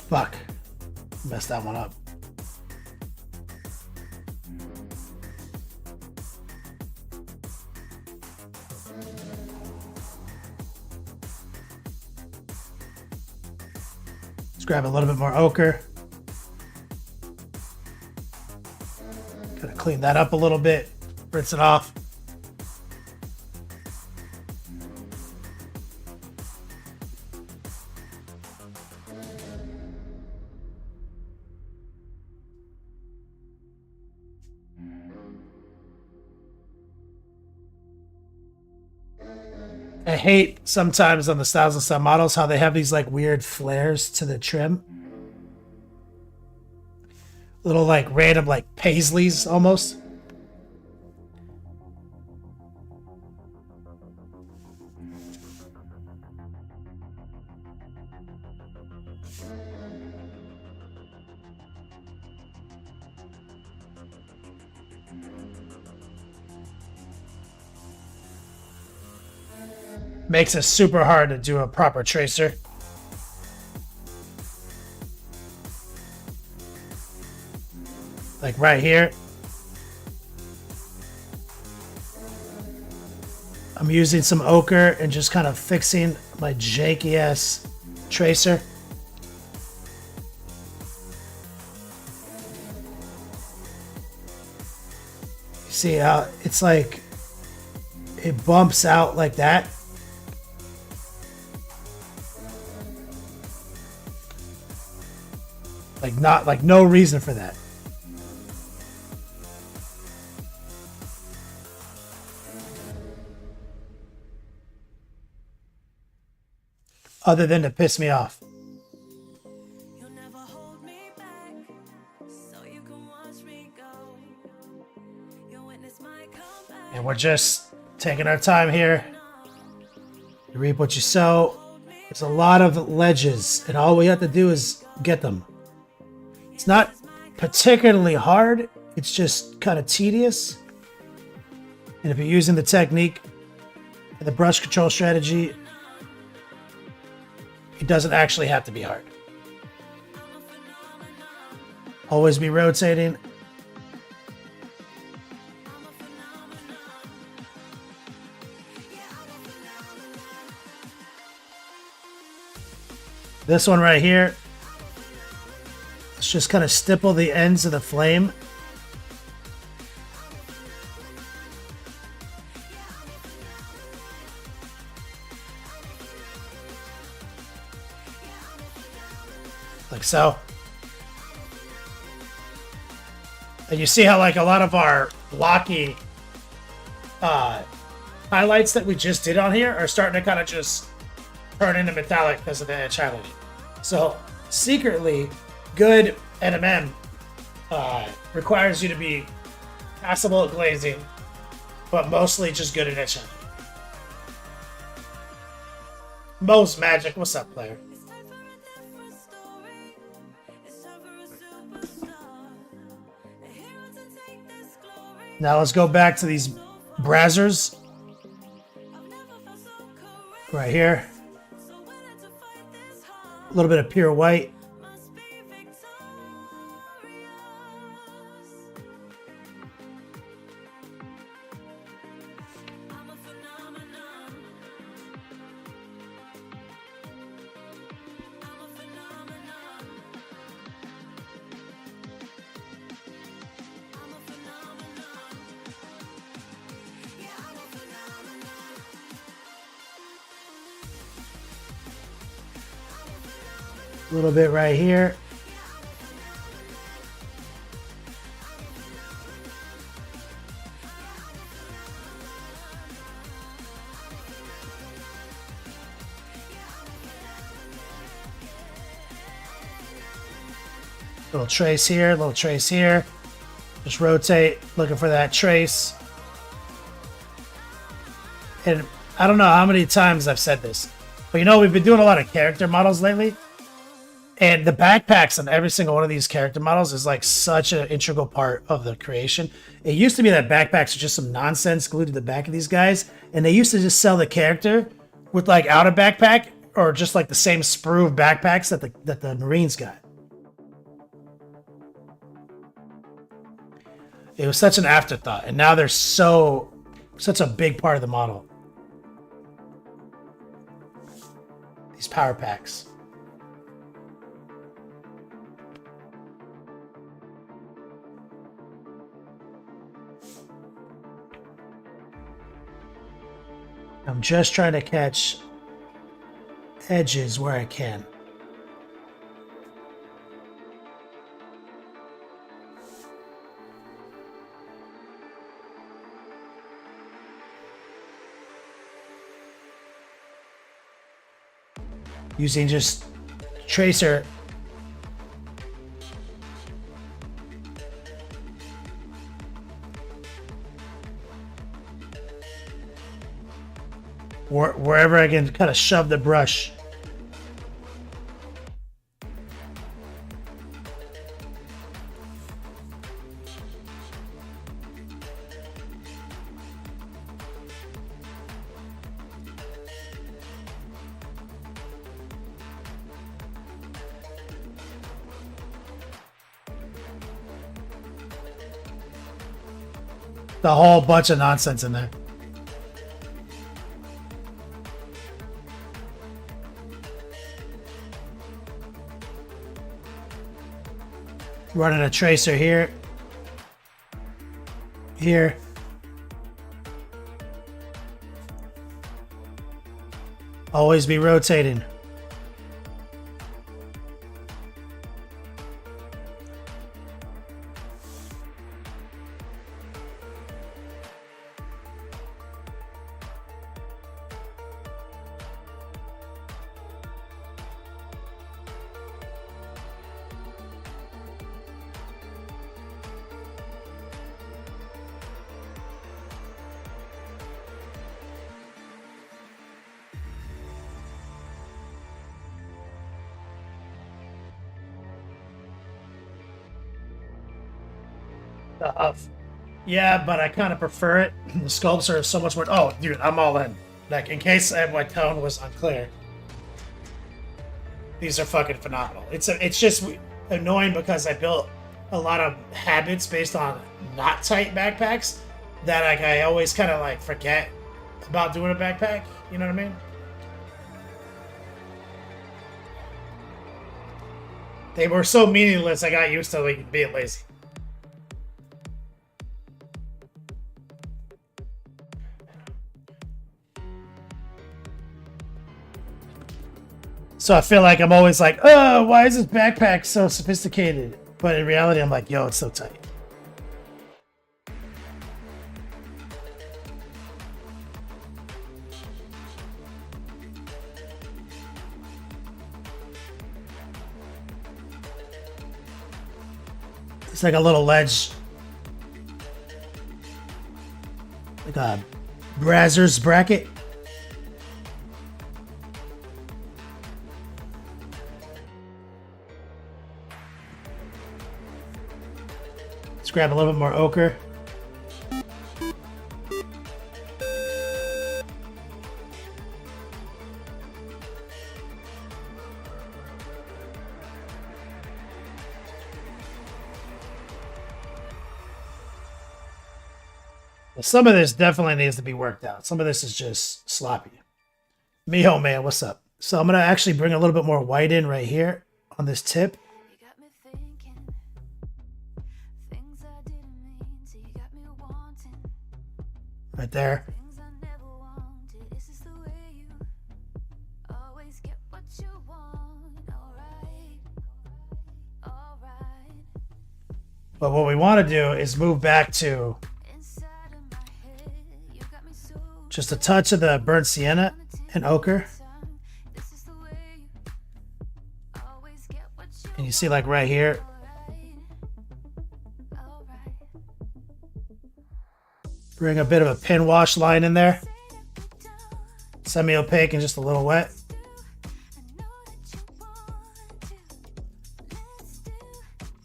Fuck. Messed that one up. Let's grab a little bit more ochre. Gotta clean that up a little bit, rinse it off. I hate sometimes on the Styles and Style models how they have these like weird flares to the trim. Little like random like paisleys almost. Makes it super hard to do a proper tracer. Like right here. I'm using some ochre and just kind of fixing my janky ass tracer. You see how it's like it bumps out like that. Like no reason for that. Other than to piss me off. You'll never hold me back, so you can watch me go. You'll witness my comeback. And we're just taking our time here. You reap what you sow. There's a lot of ledges, and all we have to do is get them. It's not particularly hard. It's just kind of tedious. And if you're using the technique and the brush control strategy, it doesn't actually have to be hard. Always be rotating. This one right here, let's just kind of stipple the ends of the flame. Like so. And you see how like a lot of our blocky highlights that we just did on here are starting to kind of just turn into metallic because of the edge highlighting. So secretly, good NMM requires you to be passable at glazing, but mostly just good at edge highlighting. Mo's Magic, what's up, player? It's time for a different story. It's time for a superstar. A hero to take this glory. Now let's go back to these brazzers I've never felt so courageous. right here. So willing to fight this hard. A little bit of pure white. Must be victorious. A little bit right here. Little trace here, little trace here. Just rotate, looking for that trace. And I don't know how many times I've said this, but you know, we've been doing a lot of character models lately. And the backpacks on every single one of these character models is like such an integral part of the creation. It used to be that backpacks were just some nonsense glued to the back of these guys. And they used to just sell the character with like out a backpack or just like the same sprue of backpacks that the Marines got. It was such an afterthought, and now they're such a big part of the model. These power packs. I'm just trying to catch edges where I can. Using just tracer. Wherever I can kind of shove the brush. The whole bunch of nonsense in there. Running a tracer here. Here. Always be rotating. Yeah, but I kind of prefer it. The sculpts are so much more. Oh, dude, I'm all in. Like, in case my tone was unclear, these are fucking phenomenal. It's just annoying because I built a lot of habits based on not tight backpacks that like I always kind of like forget about doing a backpack. You know what I mean? They were so meaningless. I got used to like being lazy. So I feel like I'm always like, oh, why is this backpack so sophisticated? But in reality, I'm like, yo, it's so tight. It's like a little ledge. Like a Brazzers bracket. Let's grab a little bit more ochre. Well, some of this definitely needs to be worked out. Some of this is just sloppy. Miho, man, what's up? So I'm going to actually bring a little bit more white in right here on this tip. You got me thinking things I didn't mean to. You got me wanting Right there. things I never wanted. Is this the way you always get what you want? Alright. But what we want to do is move back to just a touch of the burnt sienna and ochre. And you see, like right here, bring a bit of a pin wash line in there. Semi-opaque and just a little wet.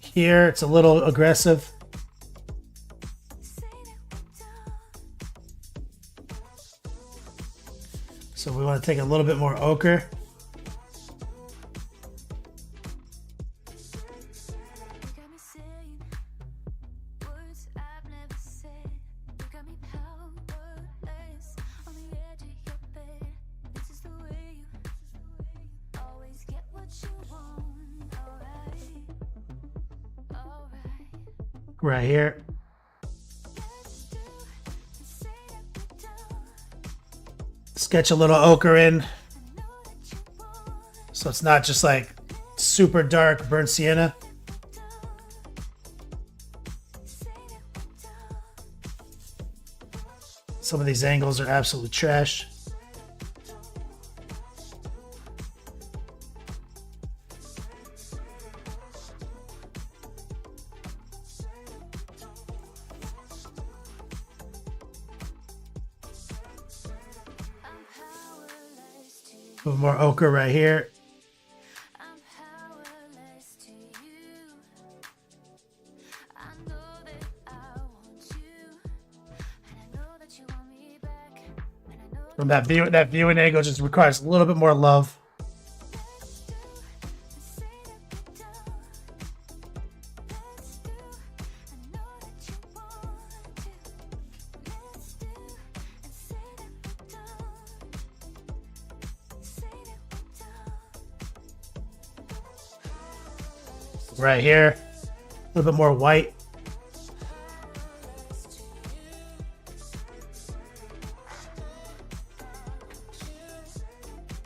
Here, it's a little aggressive. So we want to take a little bit more ochre. Right here. Sketch a little ochre in, so it's not just like super dark burnt sienna. Some of these angles are absolute trash. A little more ochre right here. From that viewing angle just requires a little bit more love. Right here, a little bit more white.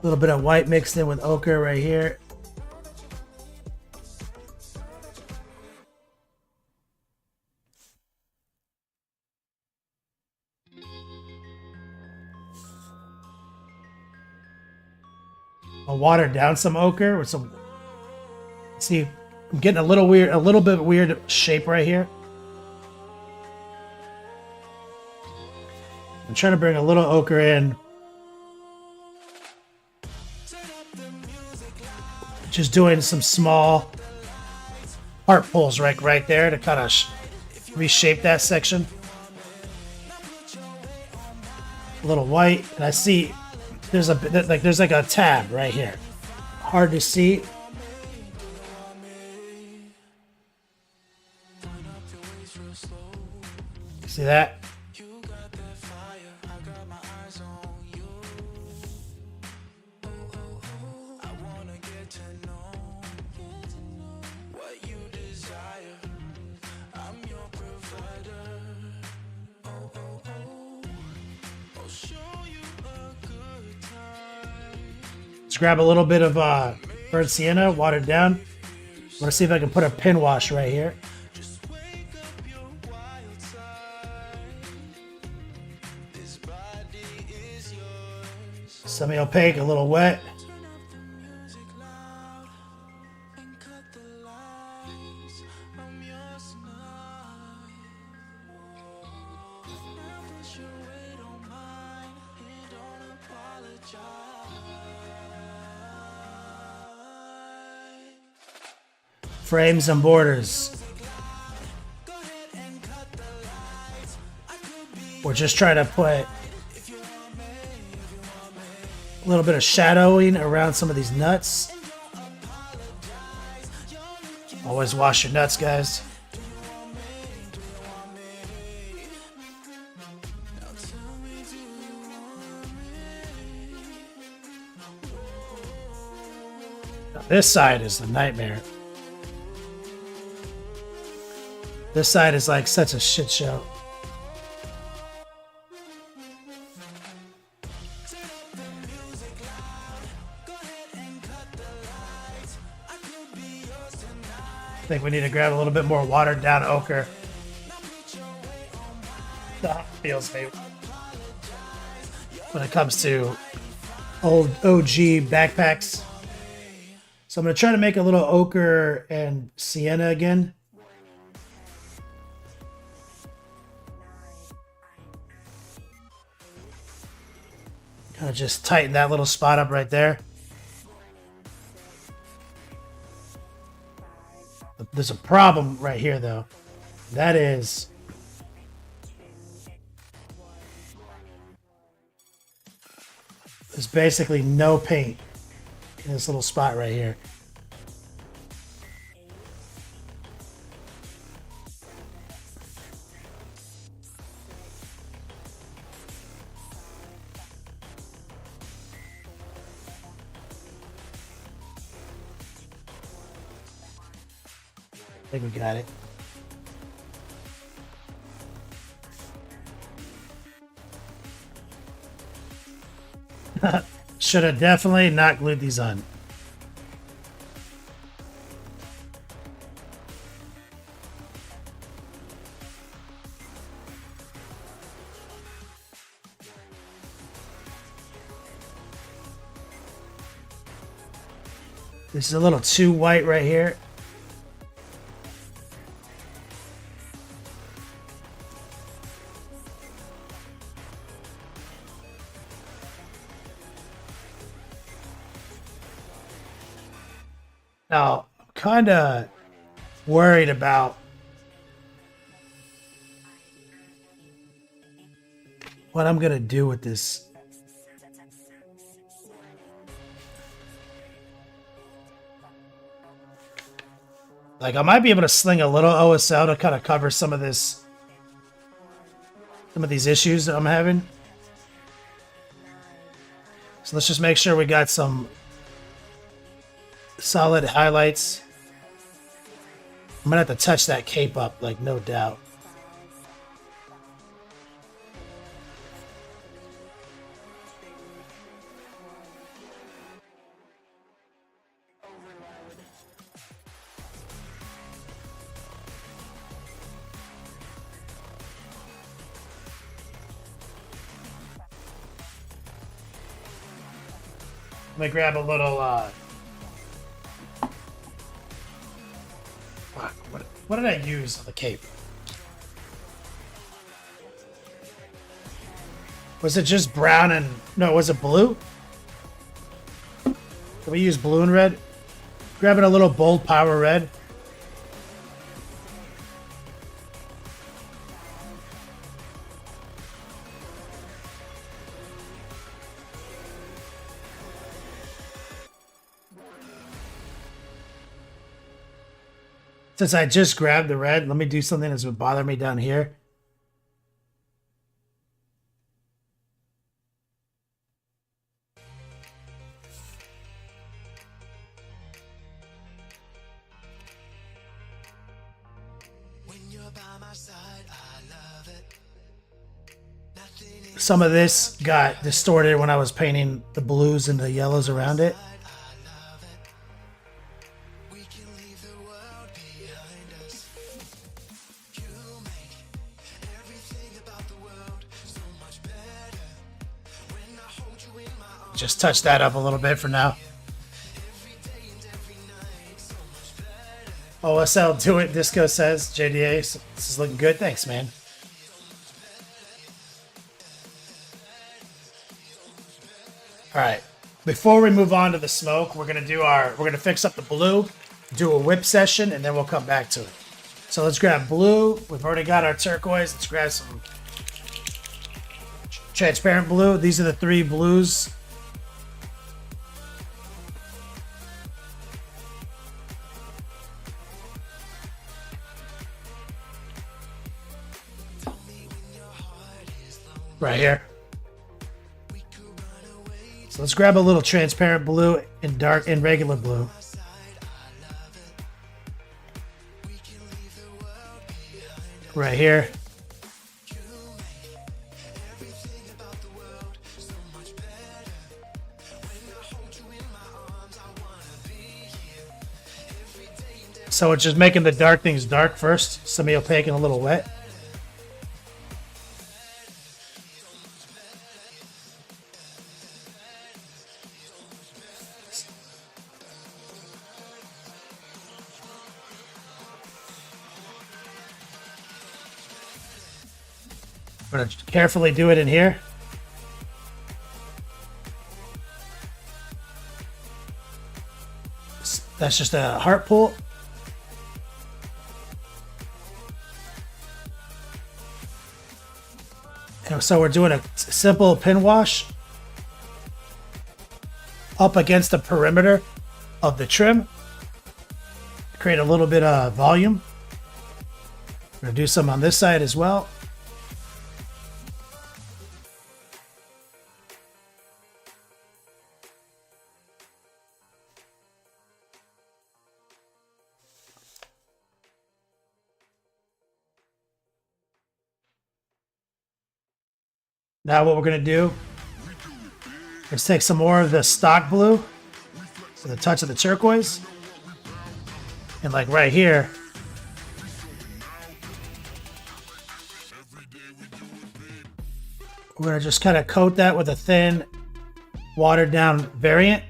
A little bit of white mixed in with ochre right here. I'll water down some ochre with some. See, I'm getting a little bit weird shape right here. I'm trying to bring a little ochre in. Just doing some small heart pulls right there to kind of reshape that section. A little white, and I see there's like a tab right here. Hard to see. See that? Let's grab a little bit of burnt sienna, watered down. I'm gonna see if I can put a pin wash right here. Semi-opaque, a little wet. Frames and borders. We're just trying to put a little bit of shadowing around some of these nuts. Always wash your nuts, guys. Now, this side is the nightmare. This side is like such a shit show. I think we need to grab a little bit more watered down ochre. That feels me when it comes to old OG backpacks. So I'm going to try to make a little ochre and sienna again. Kind of just tighten that little spot up right there. There's a problem right here, though. That is... there's basically no paint in this little spot right here. I think we got it. Should have definitely not glued these on. This is a little too white right here. Now, I'm kind of worried about what I'm going to do with this. Like, I might be able to sling a little OSL to kind of cover some of this, some of these issues that I'm having. So let's just make sure we got some solid highlights. I'm gonna have to touch that cape up, like, no doubt. Let me grab a little what did I use on the cape? Was it just brown and... no, was it blue? Can we use blue and red? Grabbing a little bold power red. Since I just grabbed the red, let me do something that's been bothering me down here. Some of this got distorted when I was painting the blues and the yellows around it. Just touch that up a little bit for now. OSL, do it, Disco says. JDA, this is looking good. Thanks, man. All right. Before we move on to the smoke, we're gonna fix up the blue, do a whip session, and then we'll come back to it. So let's grab blue. We've already got our turquoise. Let's grab some transparent blue. These are the three blues. Right here. So let's grab a little transparent blue and dark and regular blue. Right here. So it's just making the dark things dark first, semi-opaque and a little wet. I'm going to carefully do it in here. That's just a heart pull. And so we're doing a simple pin wash up against the perimeter of the trim. Create a little bit of volume. We're going to do some on this side as well. Now what we're going to do is take some more of the stock blue with a touch of the turquoise. And like right here, we're going to just kind of coat that with a thin, watered down variant.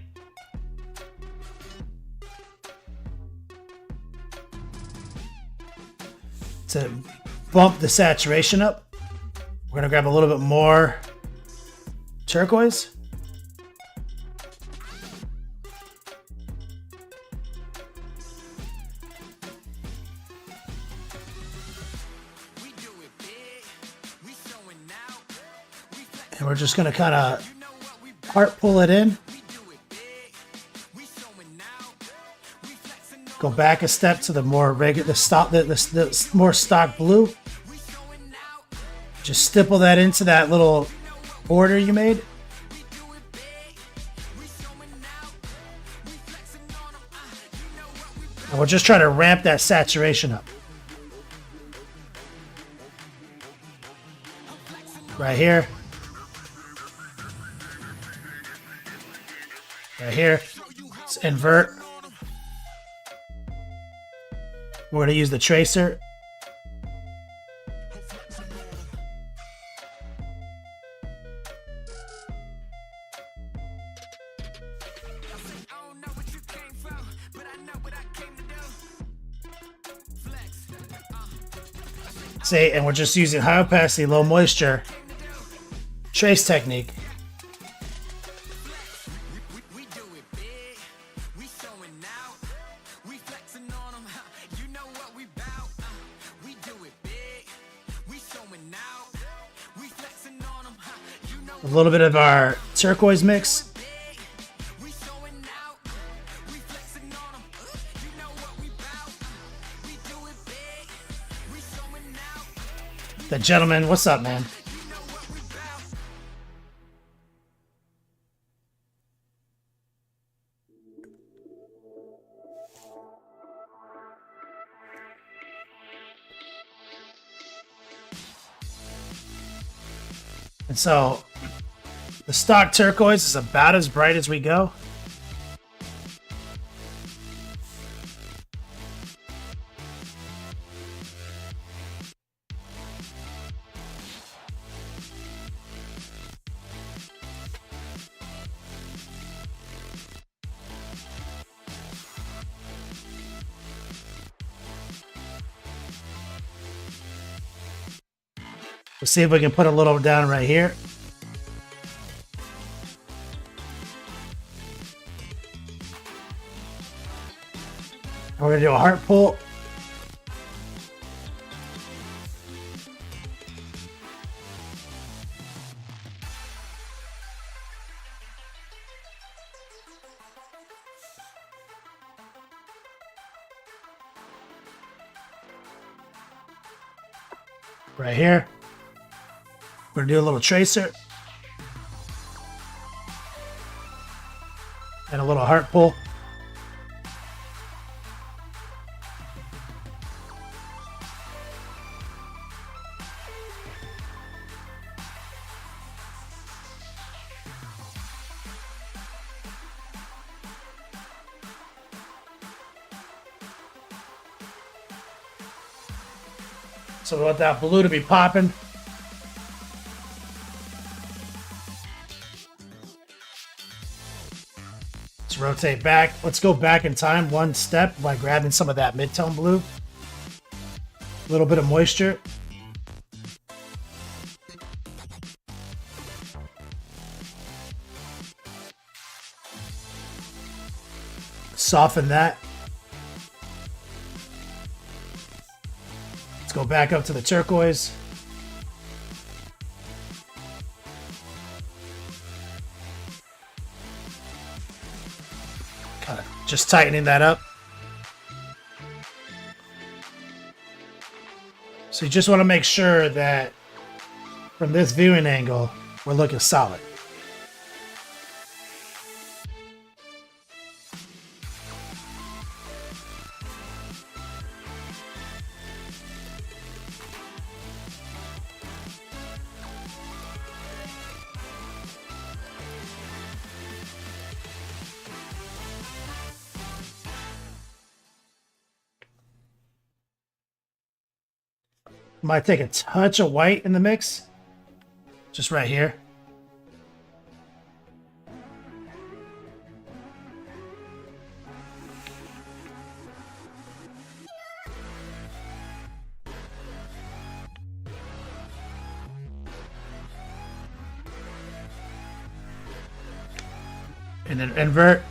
To bump the saturation up. We're going to grab a little bit more turquoise. And we're just going to kind of heart pull it in. Go back a step to the more regular, the more stock blue. Just stipple that into that little border you made. And we're just trying to ramp that saturation up. Right here. Right here. Let's invert. We're going to use the tracer. See, and we're just using high opacity, low moisture trace technique. A little bit of our turquoise mix. The gentleman, what's up, man? And so the stock turquoise is about as bright as we go. We'll see if we can put a little down right here. And we're going to do a heart pull. Right here. We're going to do a little tracer. And a little heart pull. So we want that blue to be popping. Let's rotate back. Let's go back in time one step by grabbing some of that mid-tone blue. A little bit of moisture. Soften that. Let's go back up to the turquoise. Kind of just tightening that up. So you just want to make sure that from this viewing angle, we're looking solid. Might take a touch of white in the mix. Just right here. And then invert.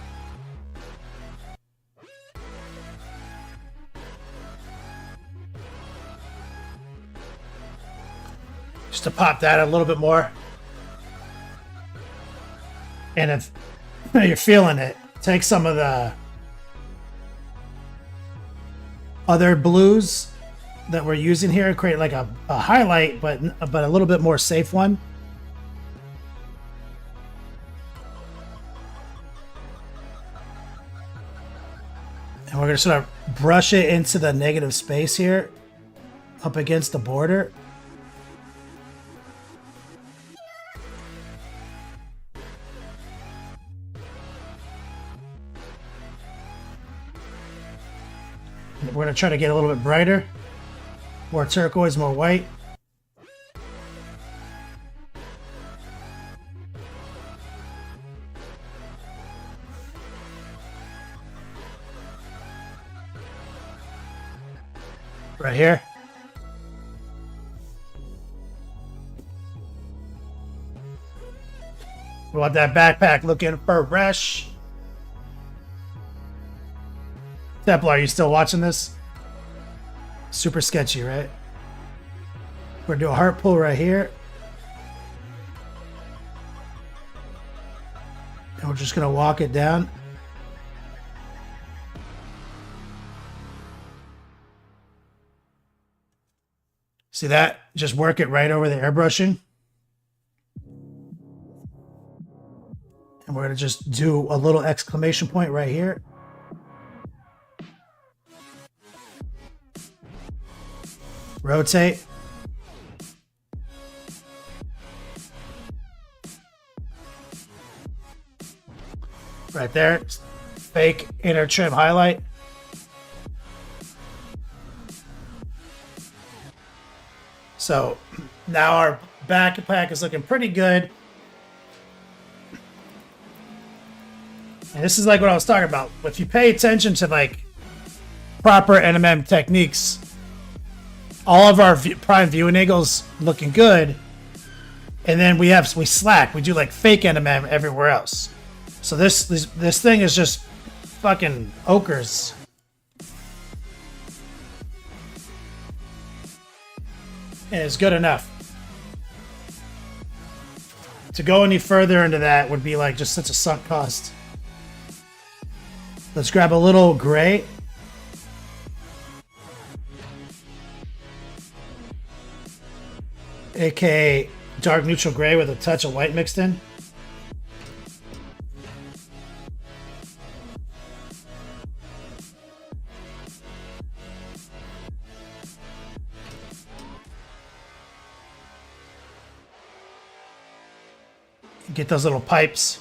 Just to pop that a little bit more. And if you're feeling it, take some of the other blues that we're using here, create like a highlight, but a little bit more safe one. And we're going to sort of brush it into the negative space here, up against the border. We're going to try to get a little bit brighter. More turquoise, more white. Right here. We want that backpack looking fresh. Templar, are you still watching this? Super sketchy, right? We're gonna do a heart pull right here. And we're just gonna walk it down. See that? Just work it right over the airbrushing. And we're gonna just do a little exclamation point right here. Rotate. Right there. Fake inner trim highlight. So now our backpack is looking pretty good. And this is like what I was talking about. If you pay attention to like proper NMM techniques, all of our prime viewing angles looking good, and then we slack. We do like fake NMM everywhere else. So this thing is just fucking ochres. And it's good enough. To go any further into that would be like just such a sunk cost. Let's grab a little gray. AKA dark neutral gray with a touch of white mixed in. Get those little pipes.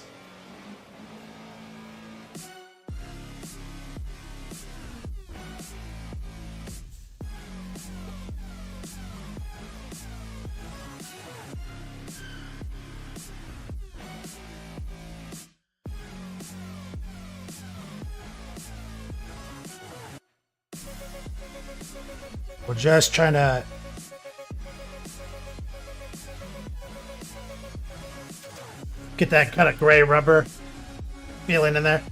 We're just trying to get that kind of gray rubber feeling in there.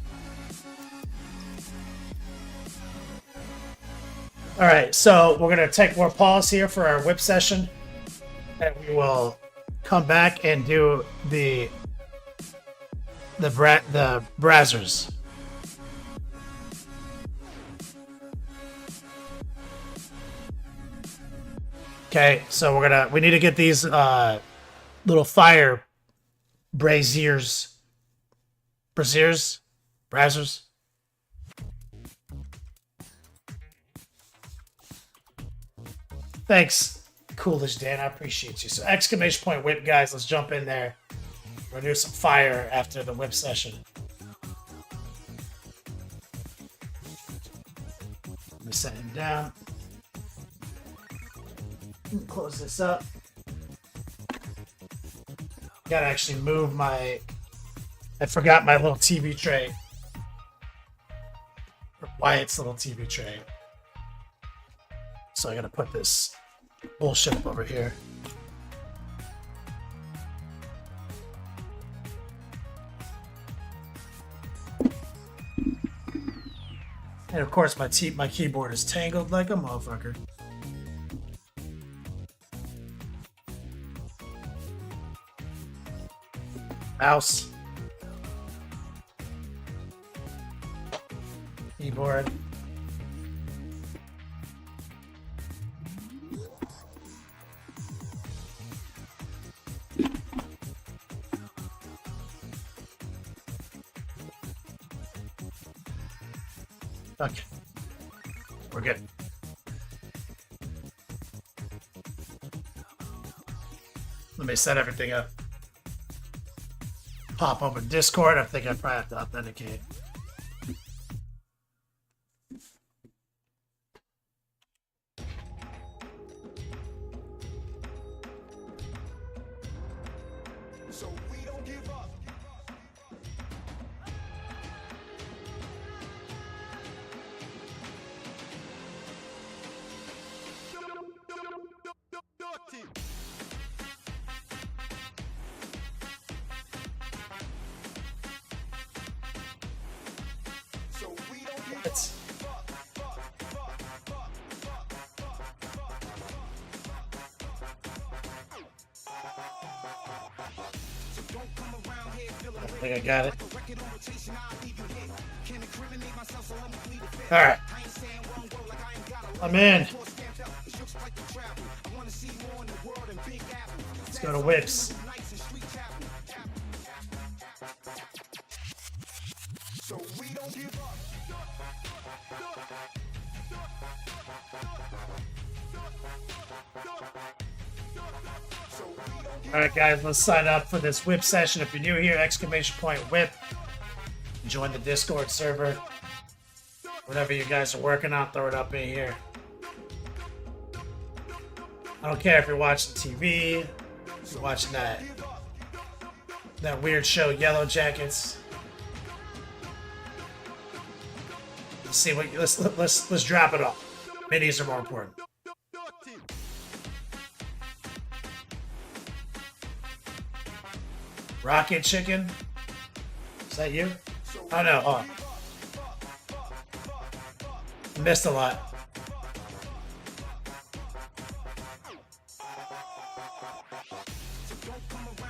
All right, so we're gonna take more pause here for our whip session, and we will come back and do the brazzers. Okay, so we need to get these little fire braziers, brazzers. Thanks, Coolish Dan. I appreciate you. So exclamation point whip, guys. Let's jump in there. We're gonna do some fire after the whip session. Let me set him down. Close this up. Gotta actually move my. I forgot my little TV tray. Or Wyatt's little TV tray. So I gotta put this bullshit up over here. And of course my keyboard is tangled like a motherfucker. Mouse. Keyboard. Okay. We're good. Let me set everything up. Pop open Discord. I think I probably have to authenticate. So we don't give up. So we don't give It's I think I got it. All right. I'm in. Let's go to whips. So we don't give up. All right, guys, let's sign up for this whip session. If you're new here, exclamation point whip. Join the Discord server. Whatever you guys are working on, throw it up in here. I don't care if you're watching TV, if you're watching that weird show, Yellow Jackets. Let's see what let's drop it off. Minis are more important. Rocket Chicken? Is that you? Oh no, oh. Missed a lot.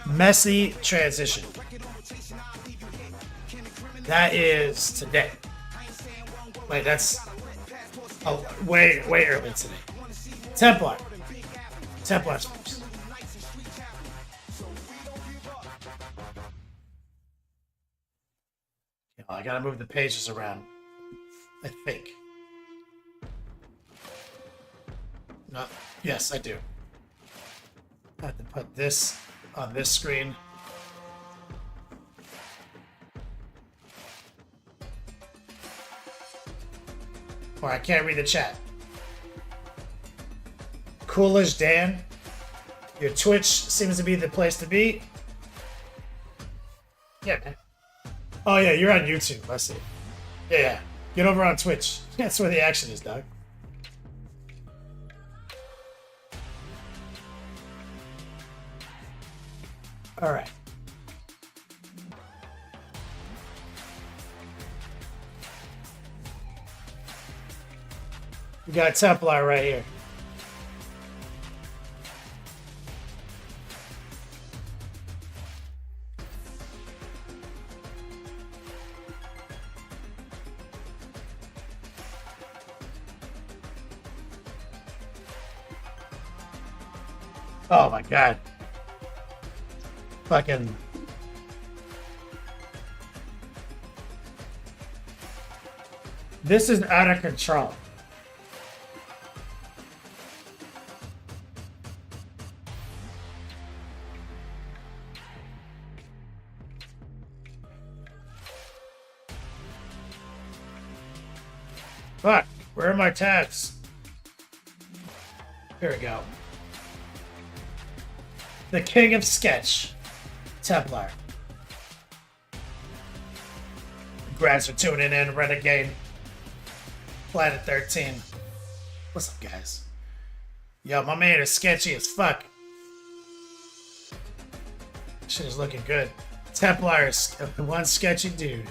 Messy transition. That is today. Wait, that's way early today. Templar. Templar's first. I gotta move the pages around. I think. No, yes, I do. I have to put this on this screen. Or I can't read the chat. Coolish Dan, your Twitch seems to be the place to be. Yeah, man. Oh yeah, you're on YouTube. I see. Yeah. Get over on Twitch. That's where the action is, dog. All right. We got Templar right here. Oh my god. Fucking. This is out of control. Fuck, where are my tabs? Here we go. The King of Sketch, Templar. Congrats for tuning in, Renegade. Planet 13. What's up, guys? Yo, my man is sketchy as fuck. Shit is looking good. Templar is one sketchy dude.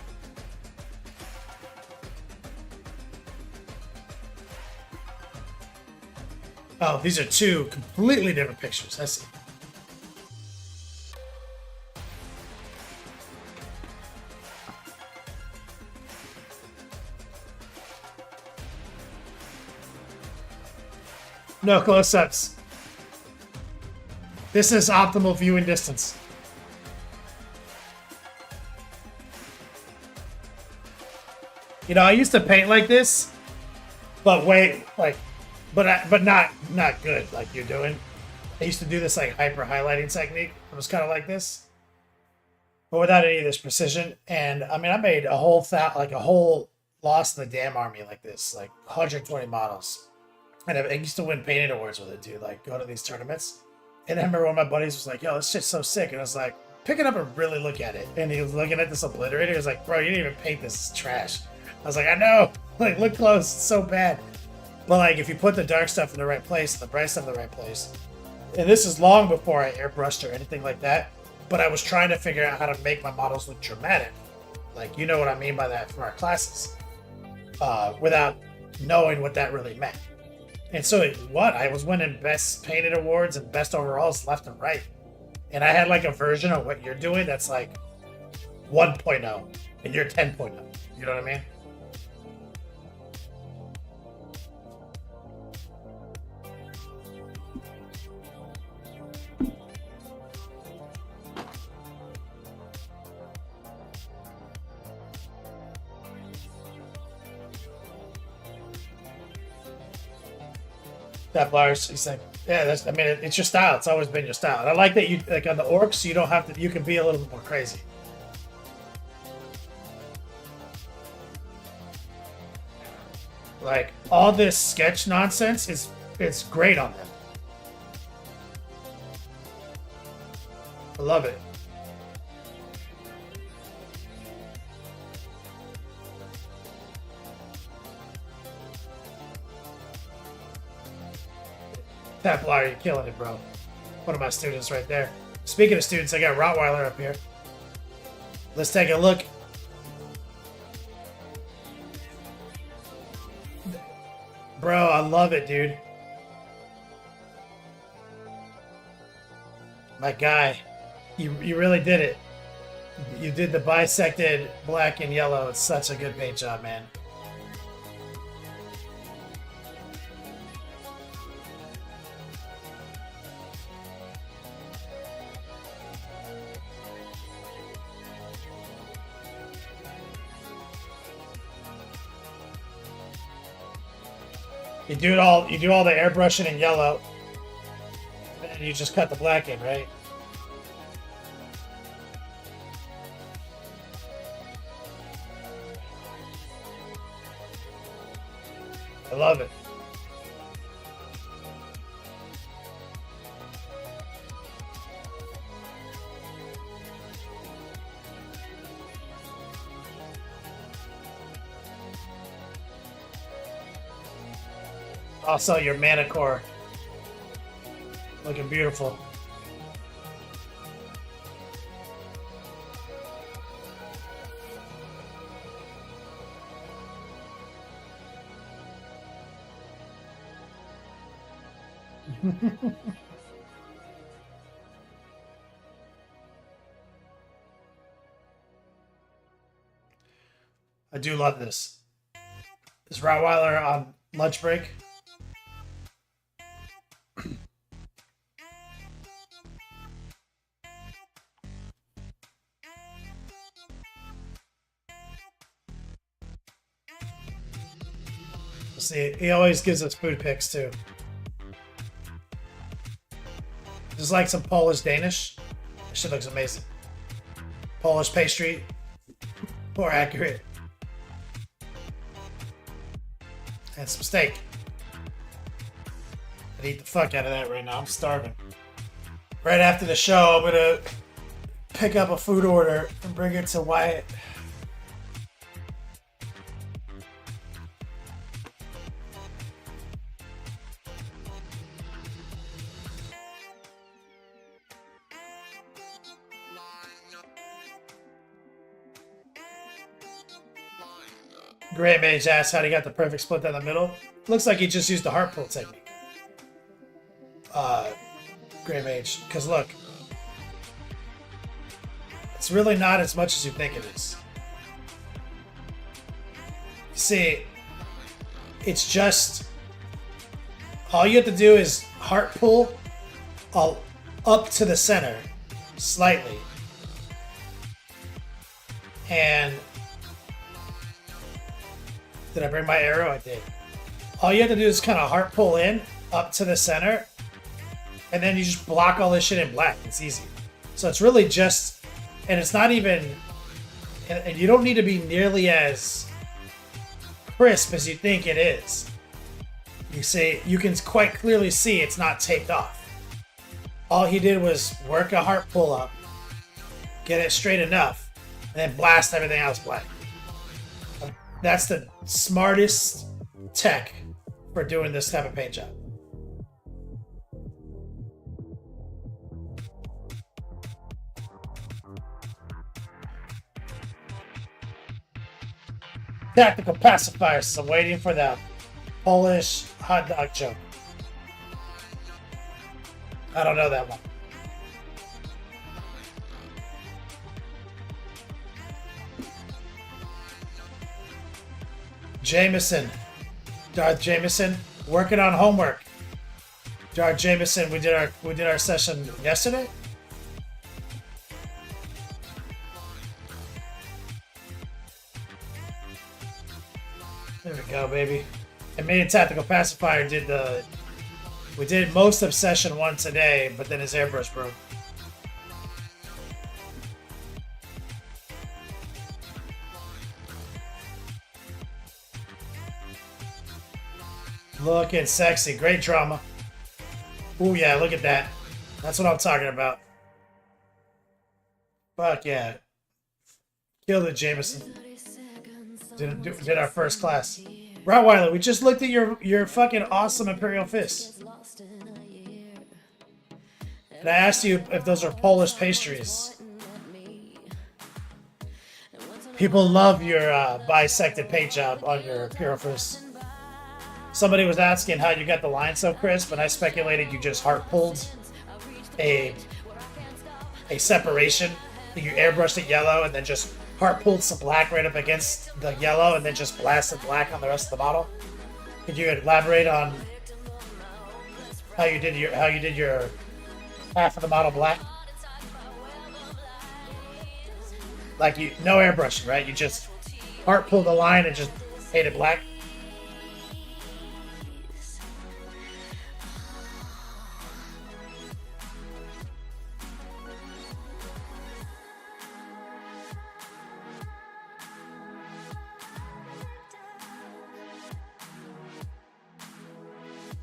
Oh, these are two completely different pictures. I see. No close-ups. This is optimal viewing distance. You know, I used to paint like this, but but not good like you're doing. I used to do this like hyper highlighting technique. It was kind of like this, but without any of this precision. And I mean, I made a whole Lost in the Damn Army like this, like 120 models. And I used to win painting awards with it, dude. Like, go to these tournaments. And I remember one of my buddies was like, yo, this shit's so sick. And I was like, pick it up and really look at it. And he was looking at this obliterator. He was like, bro, you didn't even paint this. It's trash. I was like, I know. Like, look close. It's so bad. But, like, if you put the dark stuff in the right place, the bright stuff in the right place. And this is long before I airbrushed or anything like that. But I was trying to figure out how to make my models look dramatic. Like, you know what I mean by that from our classes. Without knowing what that really meant. And so I was winning best painted awards and best overalls left and right. And I had like a version of what you're doing that's like 1.0 and you're 10.0. You know what I mean? That Lars, he's like, yeah, it's your style. It's always been your style. And I like that you, like on the orcs, you don't have to, you can be a little bit more crazy. Like, all this sketch nonsense it's great on them. I love it. Templar, you're killing it, bro. One of my students right there. Speaking of students, I got Rottweiler up here. Let's take a look. Bro, I love it, dude. My guy, you really did it. You did the bisected black and yellow. It's such a good paint job, man. You do all the airbrushing in yellow, and you just cut the black in, right? I love it. Also, your mana core looking beautiful. I do love this. Is Rottweiler on lunch break? See, he always gives us food pics too. Just like some Polish Danish. This shit looks amazing. Polish pastry. More accurate. And some steak. I'd eat the fuck out of that right now. I'm starving. Right after the show, I'm gonna pick up a food order and bring it to Wyatt. Great Mage asked how he got the perfect split down the middle. Looks like he just used the heart pull technique. Great Mage, because look, it's really not as much as you think it is. See, it's just all you have to do is heart pull all up to the center slightly, and did I bring my arrow? I did. All you have to do is kind of heart pull in up to the center, and then you just block all this shit in black. It's easy. So it's really just, and it's not even, and you don't need to be nearly as crisp as you think it is. You see, you can quite clearly see it's not taped off. All he did was work a heart pull up, get it straight enough, and then blast everything else black. That's the smartest tech for doing this type of paint job. Tactical pacifiers. I'm waiting for the Polish hot dog joke. I don't know that one. Jameson. Darth Jameson. Working on homework. Darth Jameson, we did our session yesterday. There we go, baby. And me and Tactical Pacifier we did most of session 1 today, but then his airbrush broke. Looking sexy. Great drama. Ooh, yeah, look at that. That's what I'm talking about. Fuck yeah. Killed it, Jameson. Did our first class. Rottweiler, we just looked at your fucking awesome Imperial Fist. And I asked you if those are Polish pastries. People love your bisected paint job on your Imperial Fist. Somebody was asking how you got the line so crisp, and I speculated you just heart pulled a separation. You airbrushed it yellow and then just heart pulled some black right up against the yellow and then just blasted black on the rest of the model. Could you elaborate on how you did your half of the model black? Like no airbrushing, right? You just heart pulled the line and just painted black.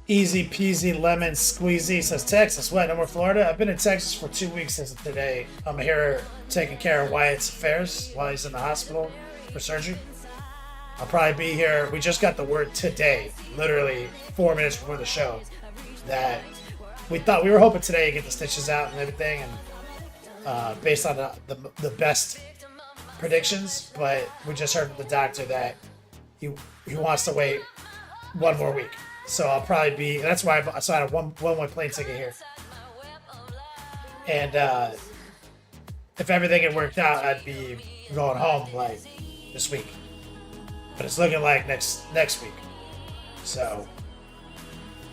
Easy peasy lemon squeezy, says Texas. What, no more Florida? I've been in Texas for 2 weeks since today. I'm here taking care of Wyatt's affairs while he's in the hospital for surgery. I'll probably be here. We just got the word today, literally 4 minutes before the show, that we were hoping today to get the stitches out and everything, and based on the best predictions, but we just heard from the doctor that he wants to wait 1 more week. So I'll probably be. That's why so I had a one-way plane ticket here. And if everything had worked out, I'd be going home like this week. But it's looking like next week. So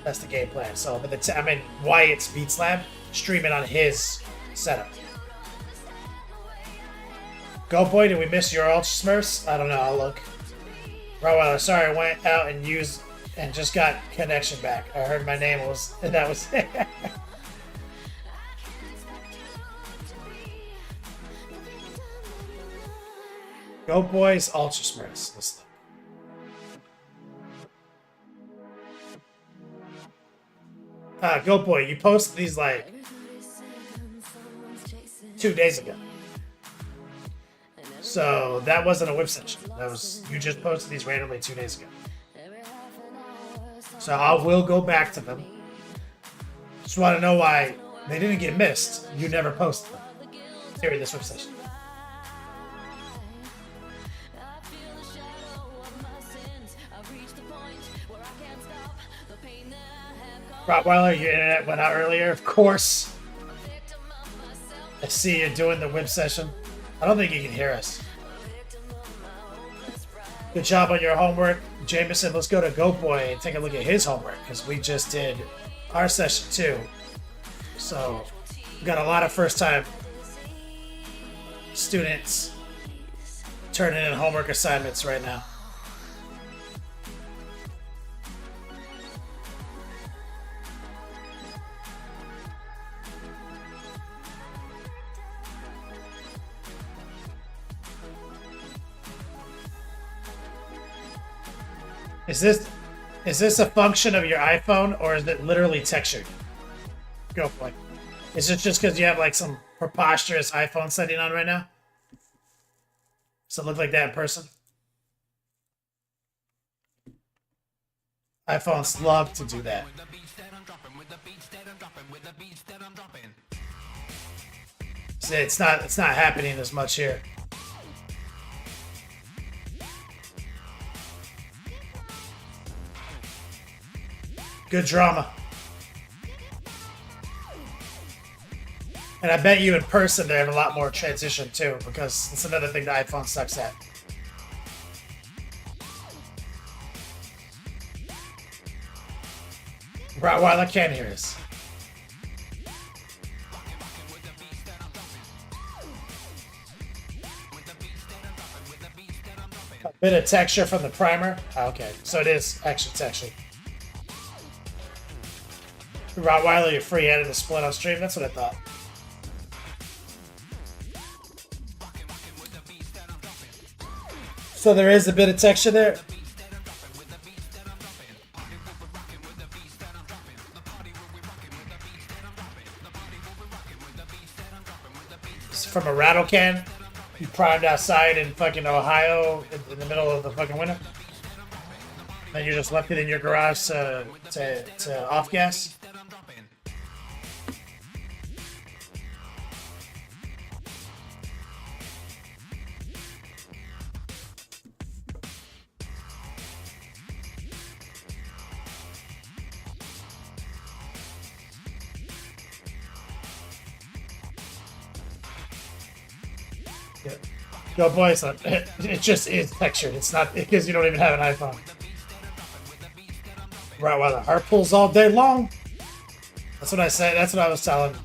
that's the game plan. So, but I'm in Wyatt's Beats Lab, streaming on his setup. Go boy, did we miss your Ultra Smurfs? I don't know. I'll look. Rottweiler, sorry, I went out and used and just got connection back. I heard my name was and that was. Go boys, Ultra Smurfs. Let's look. Go boy, you posted these like 2 days ago. So that wasn't a whip session. That was you just posted these randomly 2 days ago. So I will go back to them. Just want to know why they didn't get missed. You never posted them during this whip session. Rottweiler, your internet went out earlier. Of course. I see you doing the whip session. I don't think you can hear us. Good job on your homework. Jameson, let's go to Goat Boy and take a look at his homework because we just did our session too. So we got a lot of first-time students turning in homework assignments right now. Is this a function of your iPhone or is it literally textured? Go for it. Is it just because you have like some preposterous iPhone setting on right now? Does it look like that in person? iPhones love to do that. See, it's not happening as much here. Good drama. And I bet you in person they have a lot more transition too, because it's another thing the iPhone sucks at. Rottweiler can't hear us. A bit of texture from the primer. Okay, so it is extra texture. Rottweiler, you're free added a split on stream. That's what I thought. So there is a bit of texture there. It's from a rattle can. You primed outside in fucking Ohio in the middle of the fucking winter. And you just left it in your garage to off gas. Go boys, it just is textured. It's not because you don't even have an iPhone. Right, while the heart pulls all day long. That's what I said. That's what I was telling.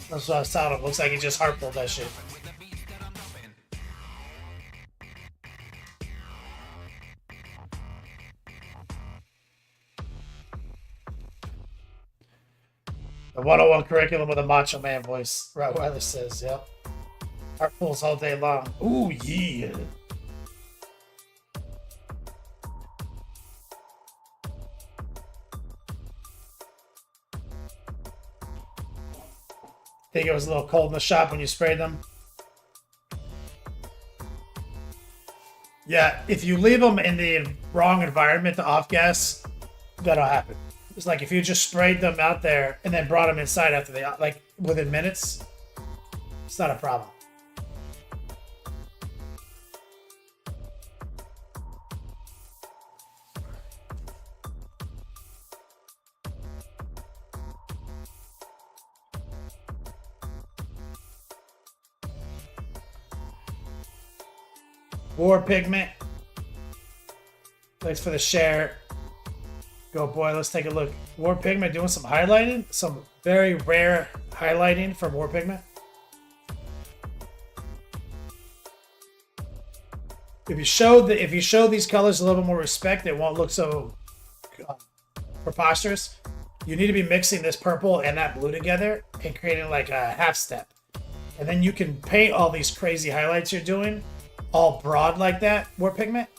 That's what I was telling him. Looks like he just heart pulled that shit. The 101 curriculum with a macho man voice. Rottweiler says, yep. Heart pulls all day long. Ooh, yeah. Think it was a little cold in the shop when you sprayed them? Yeah, if you leave them in the wrong environment to off gas, that'll happen. It's like if you just sprayed them out there and then brought them inside after they, like within minutes, it's not a problem. War Pigment. Thanks for the share. Go boy, let's take a look. War Pigment doing some highlighting. Some very rare highlighting from War Pigment. If you show these colors a little bit more respect, they won't look so preposterous. You need to be mixing this purple and that blue together and creating like a half step. And then you can paint all these crazy highlights you're doing all broad like that, War Pigment.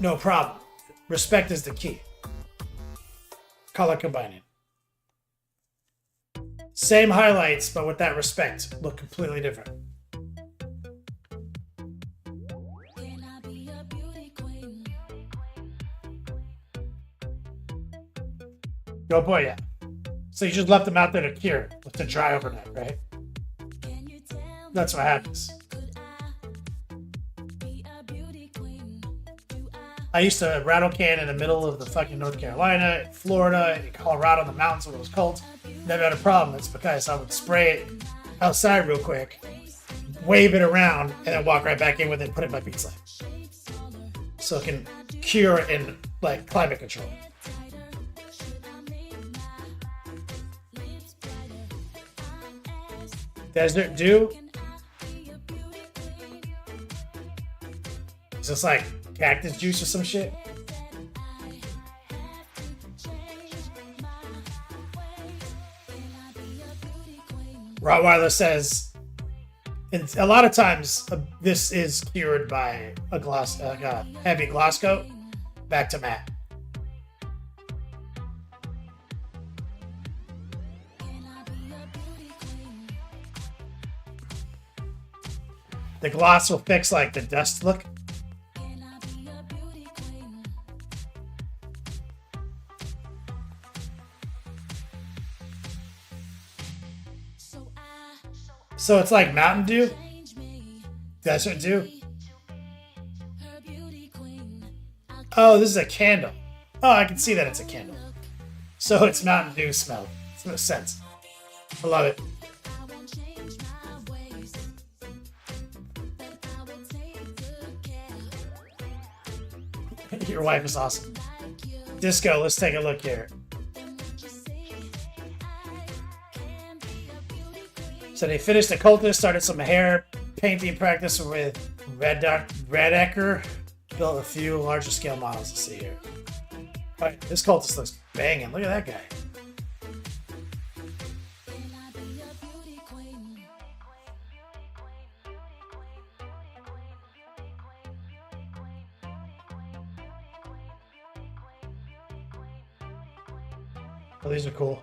No problem. Respect is the key. Color combining. Same highlights, but with that respect, look completely different. Can I be a beauty queen? Go boy, yeah. So you just left them out there to cure, to dry overnight, right? Can you tell me That's what happens. could I be a beauty queen? Do I I used to rattle can in the middle of the fucking North Carolina, Florida, and Colorado in the mountains when it was cold. Never had a problem. It's because I would spray it outside real quick, wave it around, and then walk right back in with it and put it in my pizza. So it can cure in like climate control. Desert Dew? Is this like cactus juice or some shit? Rottweiler says, and a lot of times this is cured by a heavy gloss coat back to matte. The gloss will fix like the dust look. So it's like Mountain Dew, Desert Dew. Oh, this is a candle. Oh, I can see that it's a candle. So it's Mountain Dew smell. It makes sense. I love it. Your wife is awesome. Disco, let's take a look here. So they finished the cultist, started some hair painting practice with Redecker, built a few larger scale models. Let's see here. All right, this cultist looks banging. Look at that guy. Oh, these are cool.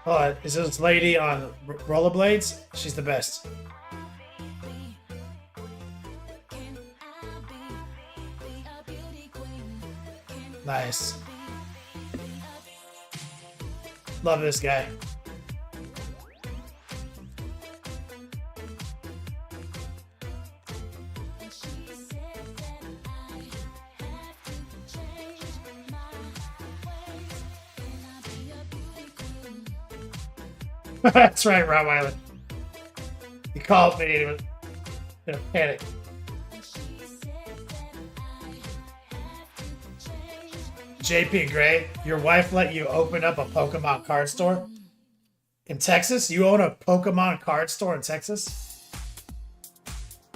Oh, is this lady on rollerblades? She's the best. Nice. Love this guy. That's right, Rottweiler. He called me and he was in a panic. JP Gray, your wife let you open up a Pokemon card store in Texas? You own a Pokemon card store in Texas?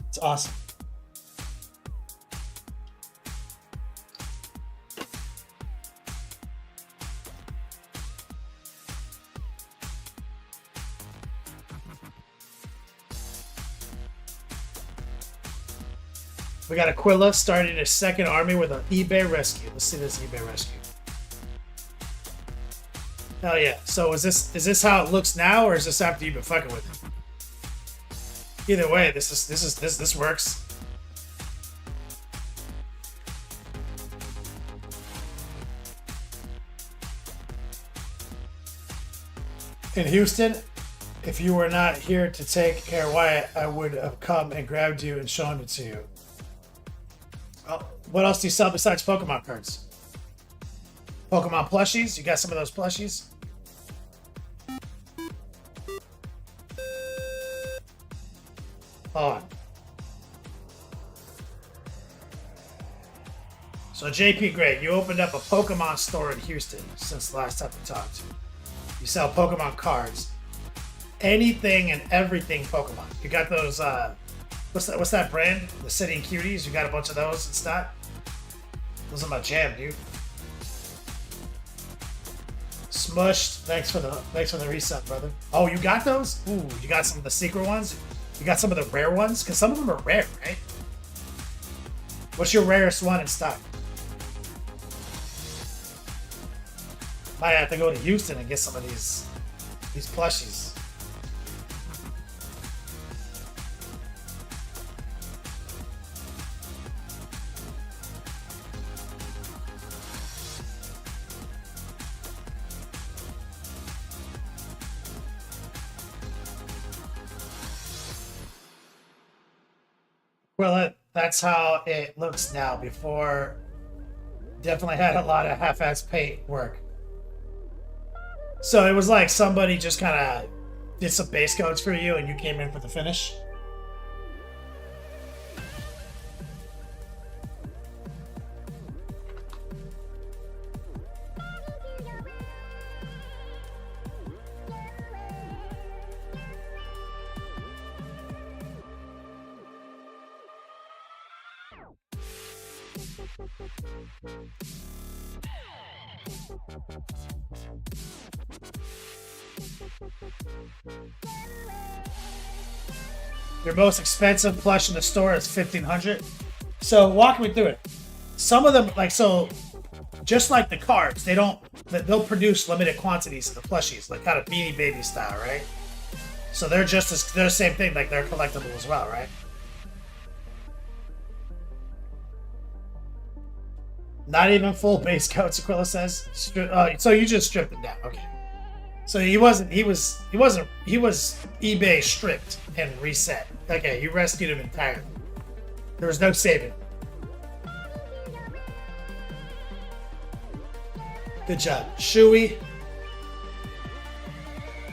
It's awesome. We got Aquila starting a second army with an eBay rescue. Let's see this eBay rescue. Hell yeah. So is this how it looks now, or is this after you've been fucking with it? Either way, this works. In Houston, if you were not here to take care of Wyatt, I would have come and grabbed you and shown it to you. What else do you sell besides Pokemon cards? Pokemon plushies? You got some of those plushies? on. So JP Gray, you opened up a Pokemon store in Houston since the last time we talked. You sell Pokemon cards. Anything and everything Pokemon. You got those what's that brand? The City and Cuties? You got a bunch of those in stock? Those are my jam, dude. Smushed, thanks for the reset, brother. Oh, you got those? Ooh, you got some of the secret ones? You got some of the rare ones? Because some of them are rare, right? What's your rarest one in stock? Might have to go to Houston and get some of these plushies. Well, that's how it looks now. Before, definitely had a lot of half-ass paint work. So it was like somebody just kind of did some base coats for you and you came in for the finish. Your most expensive plush in the store is $1,500. So walk me through it. Some of them, like, so just like the cards, they'll produce limited quantities of the plushies, like kind of Beanie Baby style, right? So they're the same thing, like they're collectible as well, right? Not even full base coats, Aquila says. So you just stripped it down, okay. So he was eBay stripped and reset. Okay, you rescued him entirely. There was no saving. Good job. Shuey.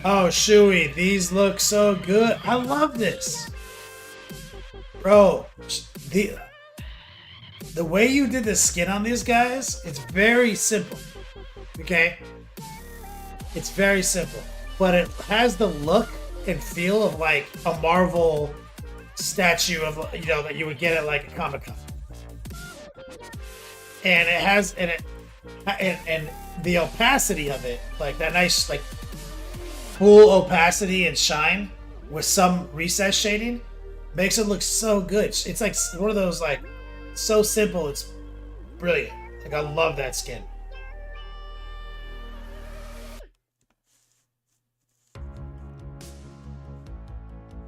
Oh, Shuey, these look so good. I love this. Bro, the way you did the skin on these guys, it's very simple. Okay? It's very simple, but it has the look and feel of like a Marvel statue of, that you would get at like a Comic-Con. And it has, and the opacity of it, like that nice, like full opacity and shine with some recess shading, makes it look so good. It's like one of those, like, so simple, it's brilliant. Like, I love that skin.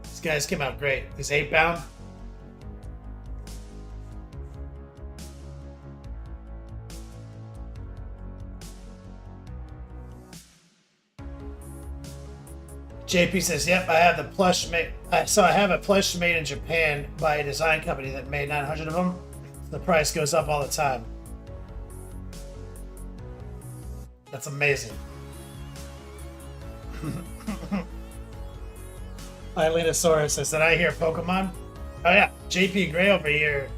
These guys came out great. These 8-pound. JP says, "Yep, I have the plush made. So I have a plush made in Japan by a design company that made 900 of them. The price goes up all the time. That's amazing." Ilenosaurus says, "Did I hear Pokemon?" Oh yeah, JP Gray over here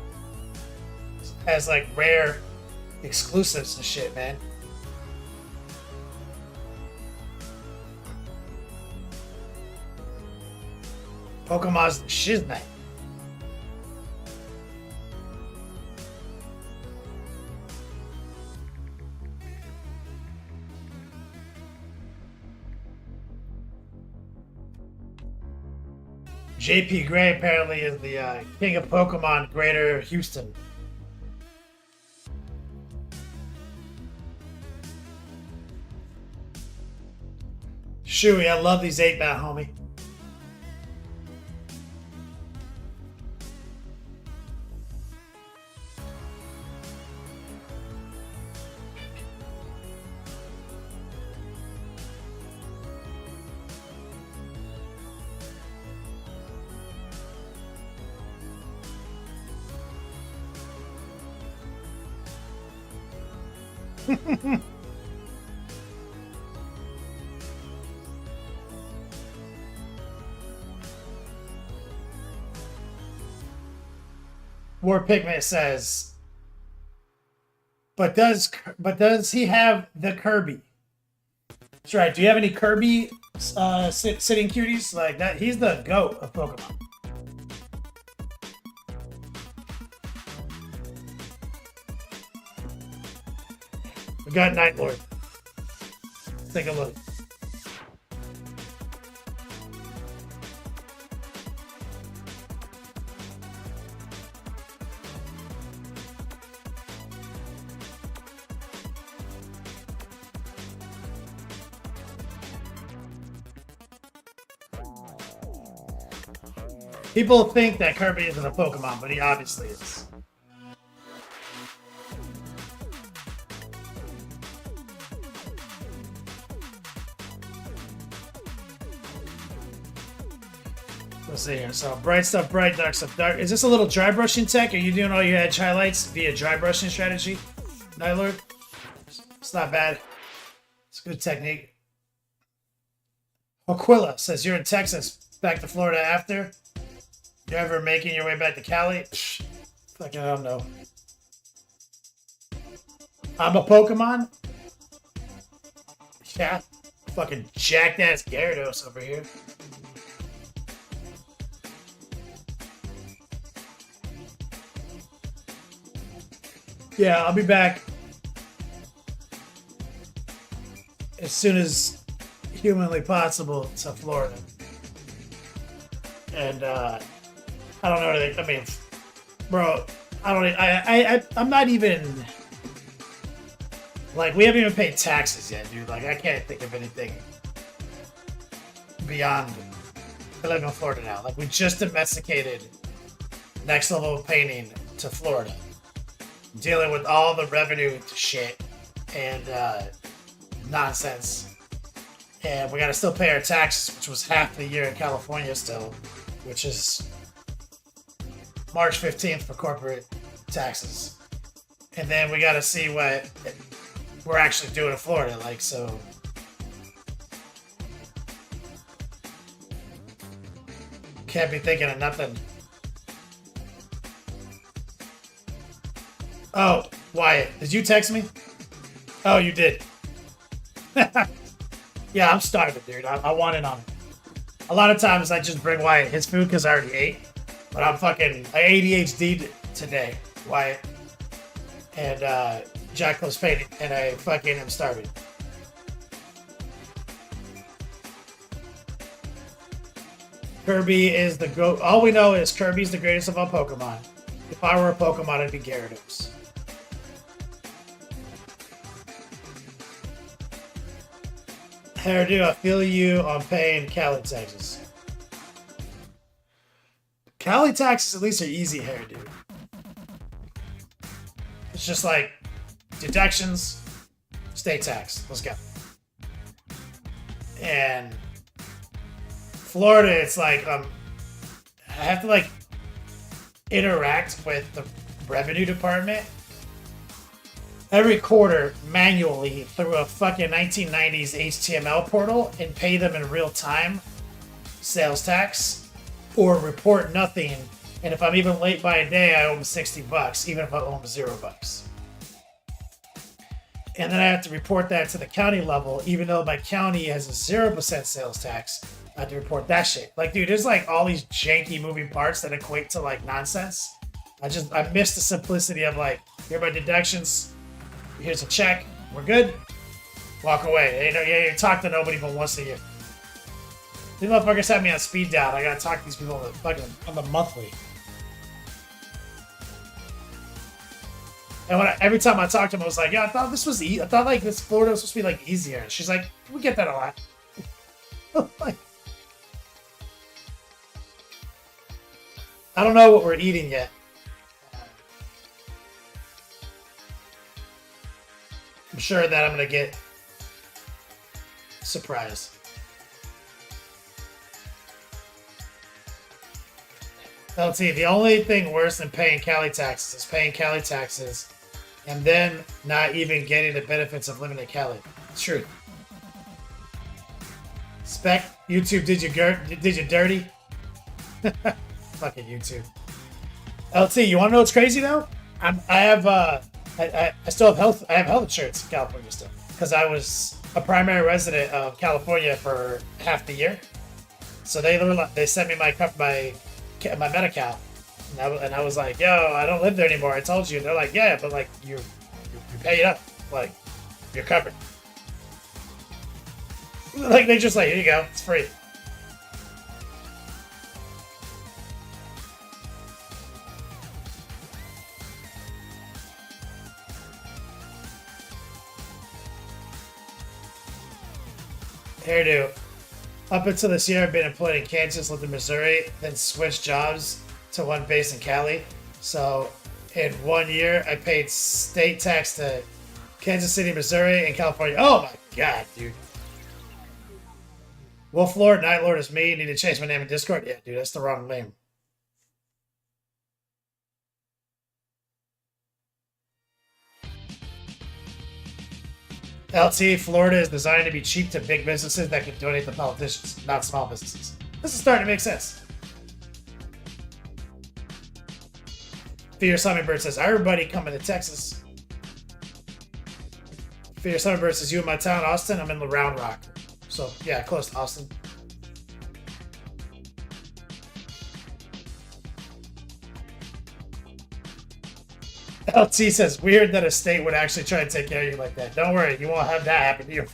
has like rare exclusives and shit, man. Pokemon's shiznit. JP Gray apparently is the king of Pokemon Greater Houston. Shuey, I love these 8-pound, homie. War Pigment says, but does he have the Kirby? That's right. Do you have any Kirby sitting cuties like that? He's the GOAT of Pokemon. We got Night Lord. Let's take a look. People think that Kirby isn't a Pokemon, but he obviously is. Let's see here. So bright stuff, bright, dark stuff, dark. Is this a little dry brushing tech? Are you doing all your edge highlights via dry brushing strategy, Nylord? It's not bad. It's a good technique. Aquila says you're in Texas, back to Florida after. You ever making your way back to Cali? Psh, fucking I don't know. I'm a Pokemon? Yeah. Fucking jacked ass Gyarados over here. Yeah, I'll be back as soon as humanly possible to Florida. And I don't know anything. I mean, bro, I don't. I'm not even like we haven't even paid taxes yet, dude. Like I can't think of anything beyond. I live in Florida now. Like we just domesticated next level of painting to Florida, dealing with all the revenue shit and nonsense, and we got to still pay our taxes, which was half the year in California still, which is March 15th for corporate taxes. And then we got to see what we're actually doing in Florida. Like, so. Can't be thinking of nothing. Oh, Wyatt, did you text me? Oh, you did. Yeah, I'm starving, dude. I want it on it. A lot of times I just bring Wyatt his food because I already ate. But I ADHD'd today, Wyatt. And Jack was painting, and I fucking am starving. Kirby is the GOAT. All we know is Kirby's the greatest of all Pokemon. If I were a Pokemon, I'd be Gyarados. Hairdo, I feel you on paying Cali taxes. Cali taxes at least are easy, Hairdo. It's just like deductions, state tax. Let's go. And Florida, it's like I have to like interact with the revenue department every quarter manually through a fucking 1990s HTML portal and pay them in real time sales tax or report nothing. And if I'm even late by a day, I owe them $60, even if I owe them $0. And then I have to report that to the county level, even though my county has a 0% sales tax. I have to report that shit. Like, dude, there's like all these janky moving parts that equate to like nonsense. I miss the simplicity of like, here are my deductions. Here's a check. We're good. Walk away. You talk to nobody but once a year. These motherfuckers have me on speed dial. I gotta talk to these people on the monthly. And every time I talked to him, I was like, "Yeah, I thought this was I thought like this Florida was supposed to be like easier." And she's like, "We get that a lot." Like, I don't know what we're eating yet. I'm sure that I'm gonna get surprised. LT, the only thing worse than paying Cali taxes is paying Cali taxes and then not even getting the benefits of living in Cali. It's true. Spec, YouTube did you dirty? Fucking YouTube. LT, you want to know what's crazy though? I still have health. I have health insurance in California still because I was a primary resident of California for half the year. So they sent me my Medi-Cal, and I was like, yo, I don't live there anymore. I told you. And they're like, yeah, but like you paid up, like you're covered. Like they just like, here you go, it's free. Hairdo. Up until this year, I've been employed in Kansas, lived in Missouri, then switched jobs to one based in Cali. So in 1 year, I paid state tax to Kansas City, Missouri, and California. Oh my god, dude. Wolf Lord, Night Lord is me. Need to change my name in Discord? Yeah, dude, that's the wrong name. LT, Florida is designed to be cheap to big businesses that can donate to politicians, not small businesses. This is starting to make sense. Fierce Hummingbird says, everybody coming to Texas. Fierce Hummingbird says, you in my town, Austin? I'm in the Round Rock. So, yeah, close to Austin. LT says, weird that a state would actually try to take care of you like that. Don't worry, you won't have that happen to you.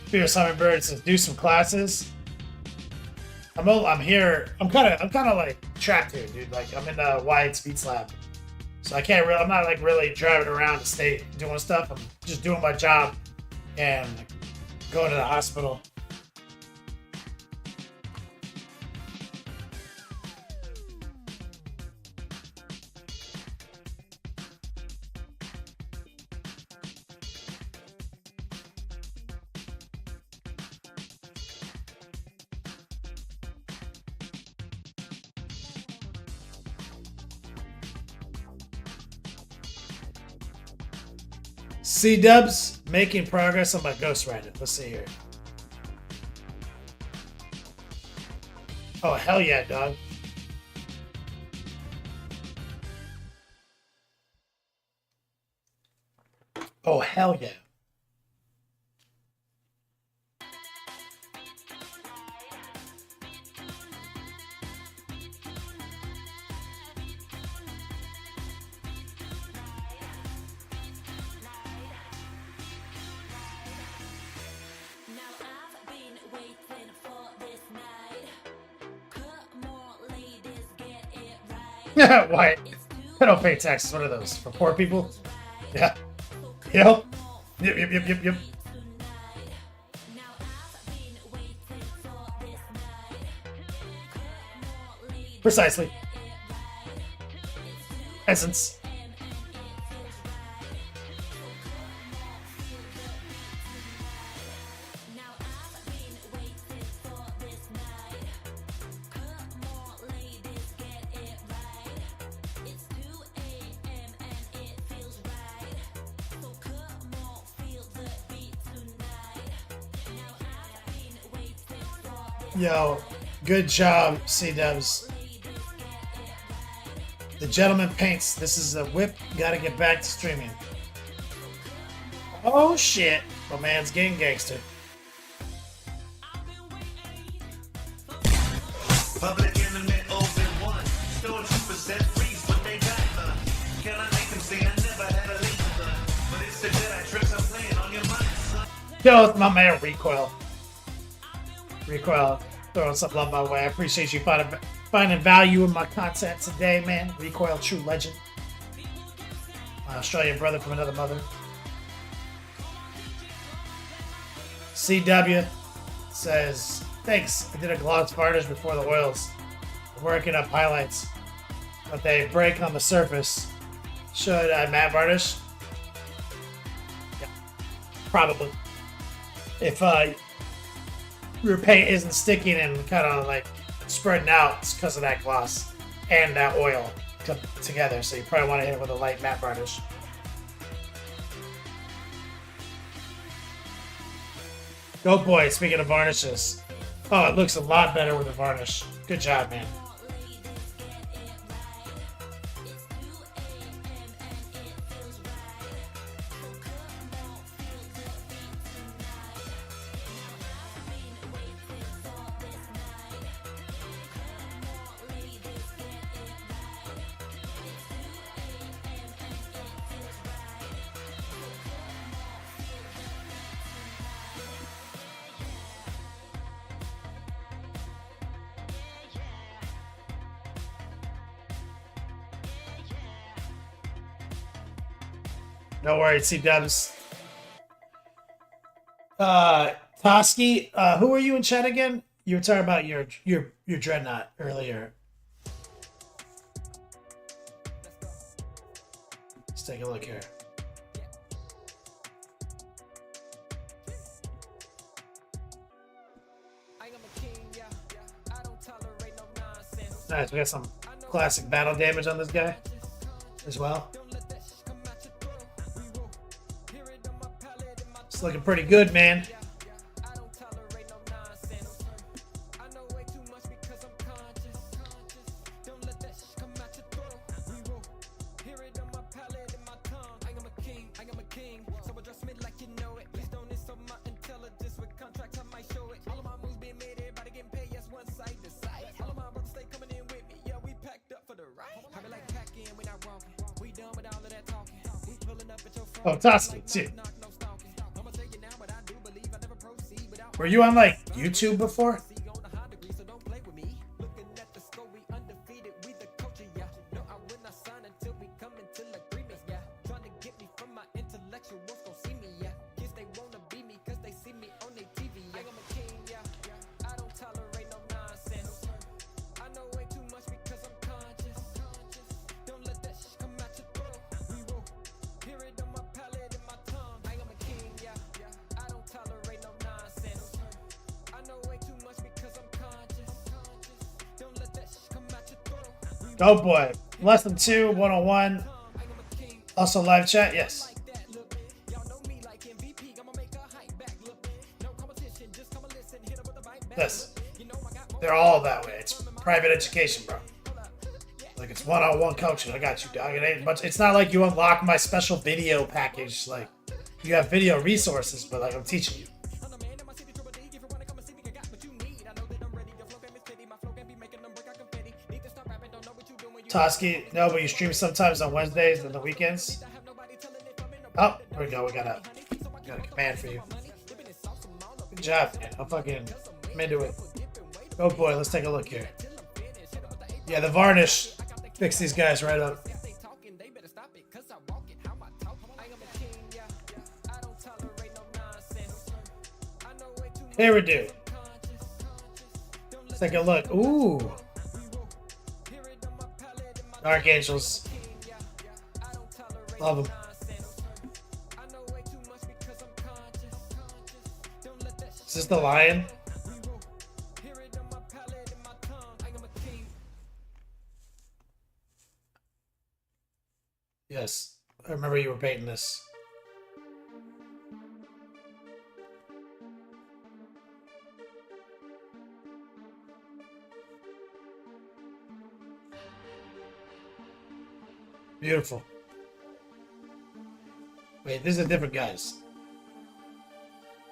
Fierce Hummingbird says, do some classes. I'm here. I'm kind of like trapped here, dude. Like I'm in the Wyatt Speeds Lab, so I can't really. I'm not like really driving around the state doing stuff. I'm just doing my job and going to the hospital. C-Dubs making progress on my Ghostwriter. Let's see here. Oh, hell yeah, dog. Oh, hell yeah. Why? I don't pay taxes. What are those? For poor people? Yeah. Yep. Yep. Precisely. Essence. Yo, good job, C-Dubs. The Gentleman Paints. This is a whip. Gotta get back to streaming. Oh shit. My man's getting gangster. Public internet open one. Stormtroopers set freeze what they got. Can I make them say I never had a link? But it's the Jedi tricks I'm playing on your mind, son. Yo, my man Recoil. Recoil, throwing something on my way. I appreciate you finding value in my content today, man. Recoil True Legend. My Australian brother from another mother. CW says, thanks. I did a gloss varnish before the oils. Working up highlights. But they break on the surface. Should I matte varnish? Yeah. Probably. If your paint isn't sticking and kind of like spreading out, it's because of that gloss and that oil together. So you probably want to hit it with a light matte varnish. Go boy, speaking of varnishes. Oh, it looks a lot better with a varnish. Good job, man. No worries, C-dubs. Toski, who are you in chat again? You were talking about your dreadnought earlier. Let's take a look here. Nice, we got some classic battle damage on this guy as well. It's looking pretty good, man. Oh, Toski, too. Were you on like YouTube before? Oh boy. Less than 2, 101. Also live chat, yes. This. They're all that way. It's private education, bro. Like it's one-on-one coaching. I got you, dog. It ain't much. It's not like you unlock my special video package. Like you have video resources, but like I'm teaching you. Toski, no, but you stream sometimes on Wednesdays and the weekends. Oh, there we go. We got a command for you. Good job, man. I'm into it. Oh boy, let's take a look here. Yeah, the varnish fixed these guys right up. Here we do. Let's take a look. Ooh. Dark Angels. Love them. Is this the lion? Yes. I remember you were painting this. Beautiful. Wait, these are different guys.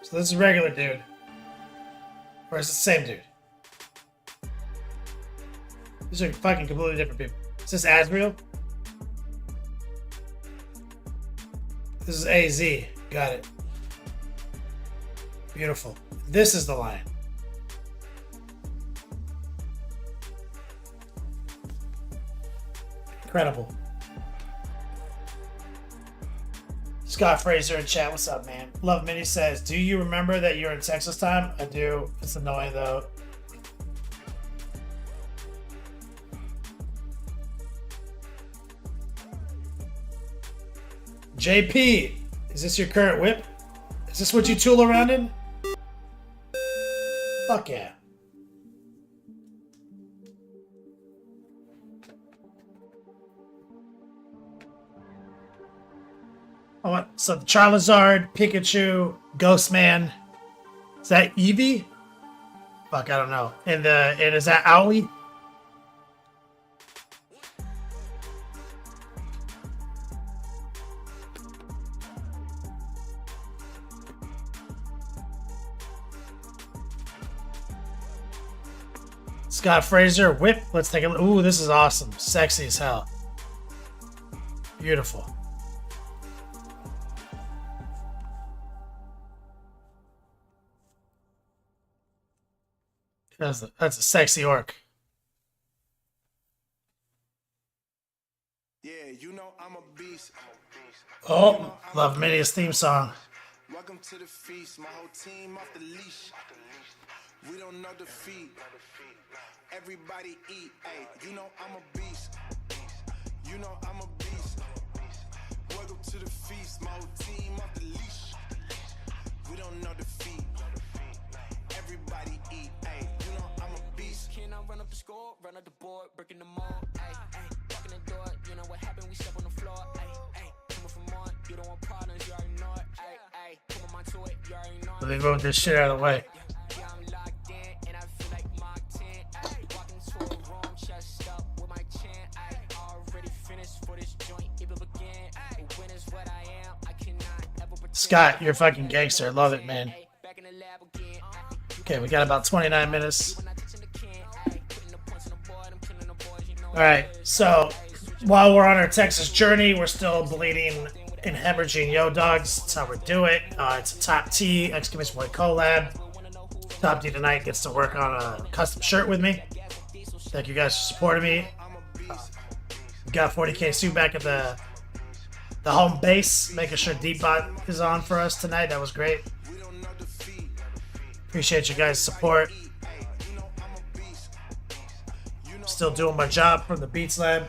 So this is a regular dude. Or is it the same dude? These are fucking completely different people. Is this Asriel? This is AZ. Got it. Beautiful. This is the lion. incredible. Scott Fraser in chat, what's up, man? Love Mini says, do you remember that you're in Texas time? I do. It's annoying though. JP, is this your current whip? Is this what you tool around in? Fuck yeah. So the Charizard, Pikachu, Ghostman. Is that Eevee? Fuck, I don't know. And is that Owlie? Scott Fraser, whip. Let's take a look. Ooh, this is awesome. Sexy as hell. Beautiful. That's a sexy orc. Yeah, you know I'm a beast. Oh, love Minia's theme song. Welcome to the feast. My whole team off the leash. We don't know defeat. Everybody eat. Hey, you know I'm a beast. You know I'm a beast. Welcome to the feast. My whole team off the leash. We don't know defeat. Everybody eat. Hey, you know I'm a beast. Can I run up the score, run up the board, breaking the mold? Ay, ay, walking the door, you know what happened? We step on the floor. Ay, ay, coming from on, you don't want problems, you already know it. Ay, ay, come on to it, you already know it. Let me move this shit out of the way. Yeah, I'm locked in, and I feel like Mark 10. Ay, walking to a room, chest up with my chin. Ay, already finished for this joint, it will begin. Ay, win is what I am, I cannot ever pretend. Scott, you're a fucking gangster. Love it, man. Ay, back in the lab again. Ay, Okay, we got about 29 minutes. Alright, so while we're on our Texas journey, we're still bleeding and hemorrhaging Yo Dogs. That's how we do it. It's a Top T Exclamation Point collab. Top T tonight gets to work on a custom shirt with me. Thank you guys for supporting me. We got 40K Sue back at the home base, making sure Deepbot is on for us tonight. That was great. Appreciate you guys' support. Still doing my job from the Beats Lab.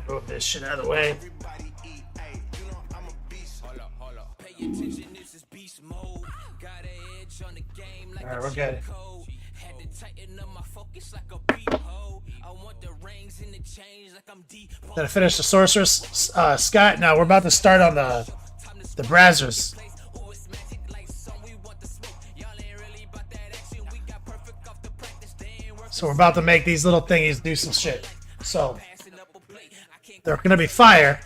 Move this shit out of the way. Alright, we're good. Did I finish the Sorceress? Scott, no, we're about to start on the Brazzers. So we're about to make these little thingies do some shit. So they're gonna be fire.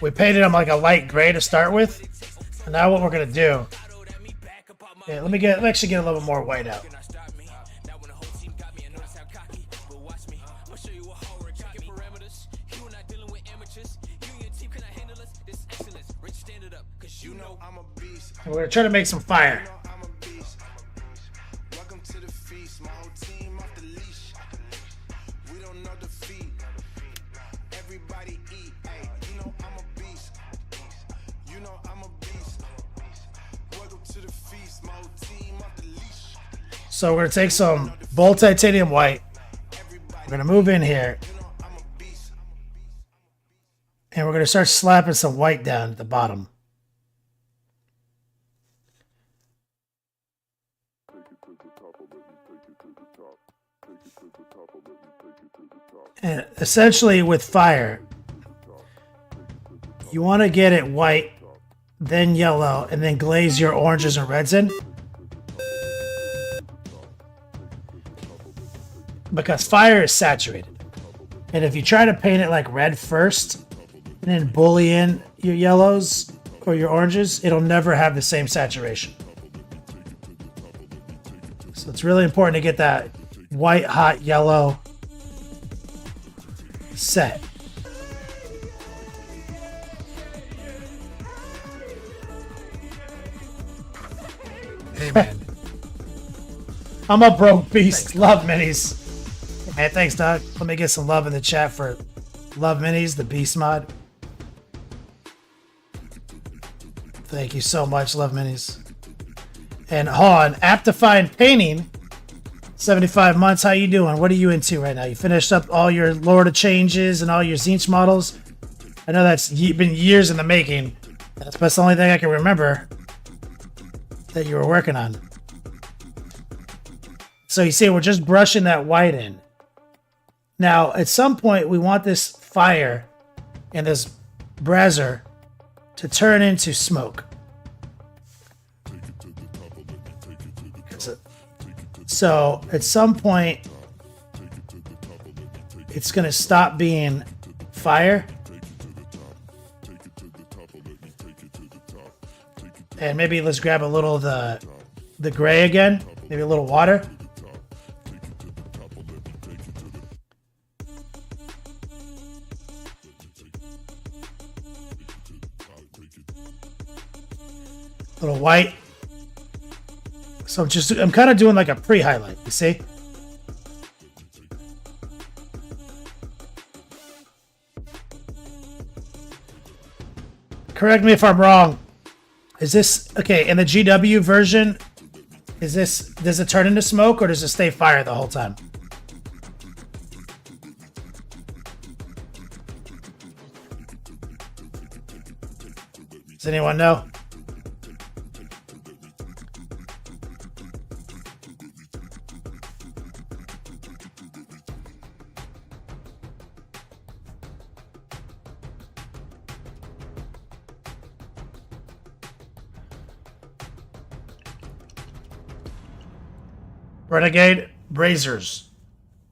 We painted them like a light gray to start with. And now what we're gonna do. Yeah, let me actually get a little more white out. And we're gonna try to make some fire. So we're gonna take some Bold Titanium White. We're gonna move in here. And we're gonna start slapping some white down at the bottom. And essentially with fire, you want to get it white, then yellow, and then glaze your oranges and reds in. Because fire is saturated. And if you try to paint it like red first, and then bully in your yellows or your oranges, it'll never have the same saturation. So it's really important to get that white, hot yellow set. Hey man, I'm a broke beast. Love minis. Man, thanks, Doug. Let me get some love in the chat for Love Minis, the beast mod. Thank you so much, Love Minis. And hold on, Aptifine Painting, 75 months. How you doing? What are you into right now? You finished up all your Lord of Changes and all your Zinch models? I know that's been years in the making. That's the only thing I can remember that you were working on. So you see, we're just brushing that white in. Now, at some point, we want this fire and this brazier to turn into smoke. So at some point, it's going to stop being fire. And maybe let's grab a little of the gray again. Maybe a little water. A little white. So I'm kind of doing like a pre-highlight, you see? Correct me if I'm wrong. Is this okay in the GW version? Does it turn into smoke or does it stay fire the whole time? Does anyone know? Renegade Braziers.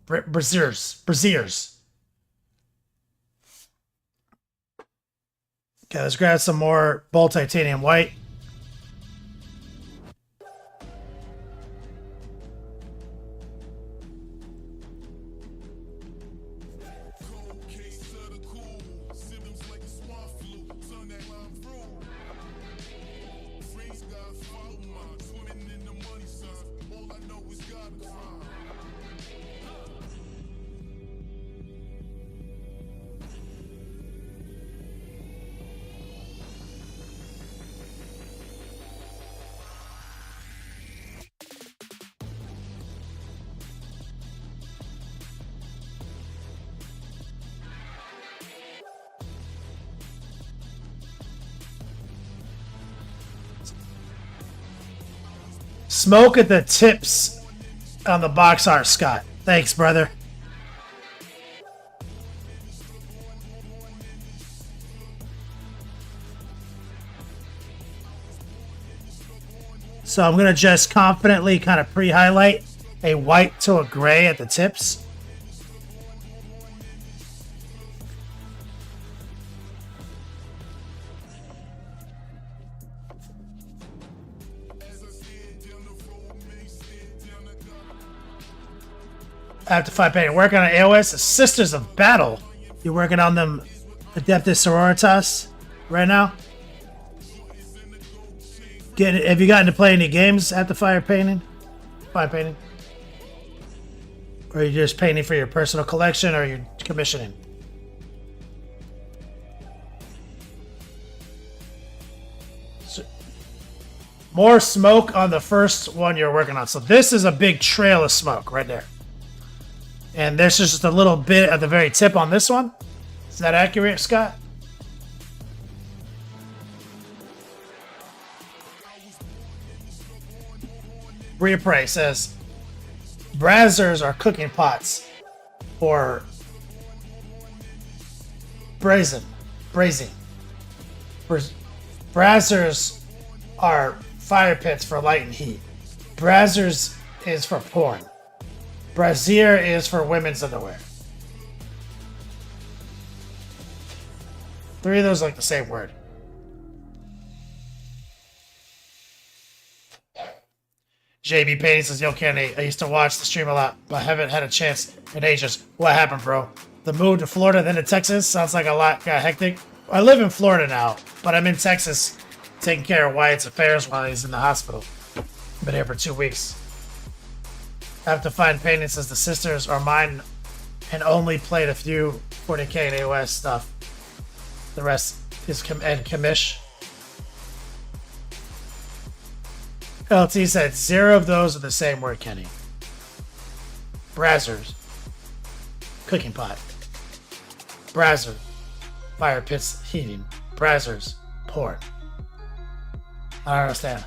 Braziers. Okay, let's grab some more Bold Titanium White. Smoke at the tips on the box art, Scott. Thanks, brother. So I'm going to just confidently kind of pre-highlight a white to a gray at the tips. Aptify Painting. Working on AOS Sisters of Battle. You're working on them Adeptus Sororitas right now? Have you gotten to play any games at the Fire Painting? Fire Painting? Or are you just painting for your personal collection or you're commissioning? So, more smoke on the first one you're working on. So this is a big trail of smoke right there. And there's just a little bit at the very tip on this one. Is that accurate, Scott? Bria Prey says, braziers are cooking pots or braising. Braziers are fire pits for light and heat. Braziers is for porn. Brazier is for women's underwear. Three of those are like the same word. JB Payne says, yo, Kenny, I used to watch the stream a lot, but I haven't had a chance in ages. What happened, bro? The move to Florida, then to Texas? Sounds like a lot got hectic. I live in Florida now, but I'm in Texas taking care of Wyatt's affairs while he's in the hospital. Been here for 2 weeks. I have to find paintings as the sisters are mine and only played a few 40k and AOS stuff. The rest is commish. LT said 0 of those are the same word, Kenny. Brazzers. Cooking pot. Brazzer. Fire pits heating. Brazzers. Porn. I don't understand.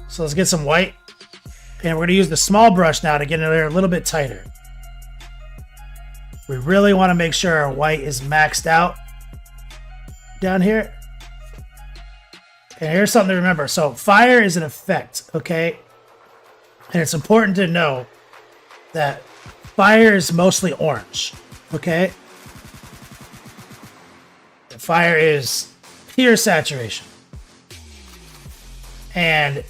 So let's get some white. And we're going to use the small brush now to get in there a little bit tighter. We really want to make sure our white is maxed out down here. And here's something to remember. So fire is an effect, okay? And it's important to know that fire is mostly orange, okay? The fire is pure saturation. And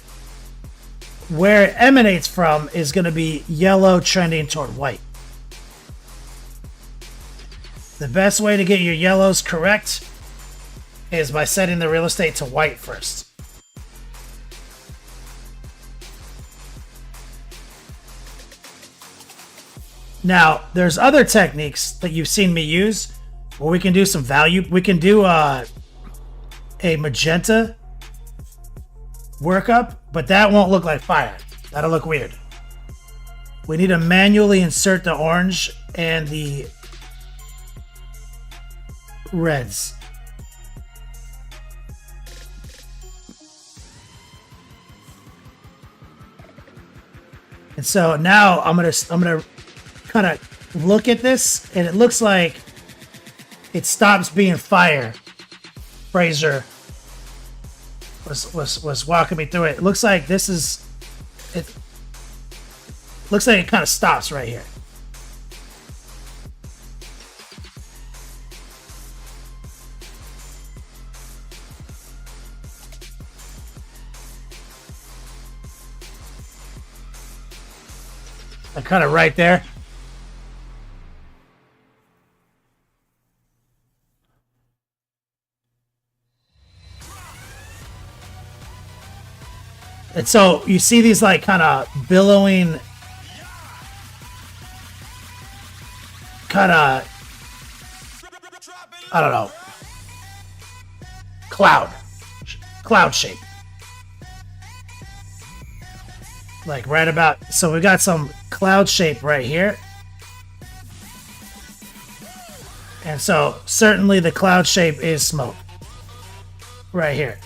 where it emanates from is going to be yellow trending toward white. The best way to get your yellows correct is by setting the real estate to white first. Now, there's other techniques that you've seen me use where we can do some value. We can do a magenta workup, but that won't look like fire. That'll look weird. We need to manually insert the orange and the reds. And so now I'm gonna kind of look at this, and it looks like it stops being fire. Fraser was walking me through it. It looks like this is it. Looks like it kind of stops right here. Like kind of right there. And so you see these like kind of billowing, kind of, I don't know, cloud shape. Like right about, so we got some cloud shape right here. And so certainly the cloud shape is smoke right here.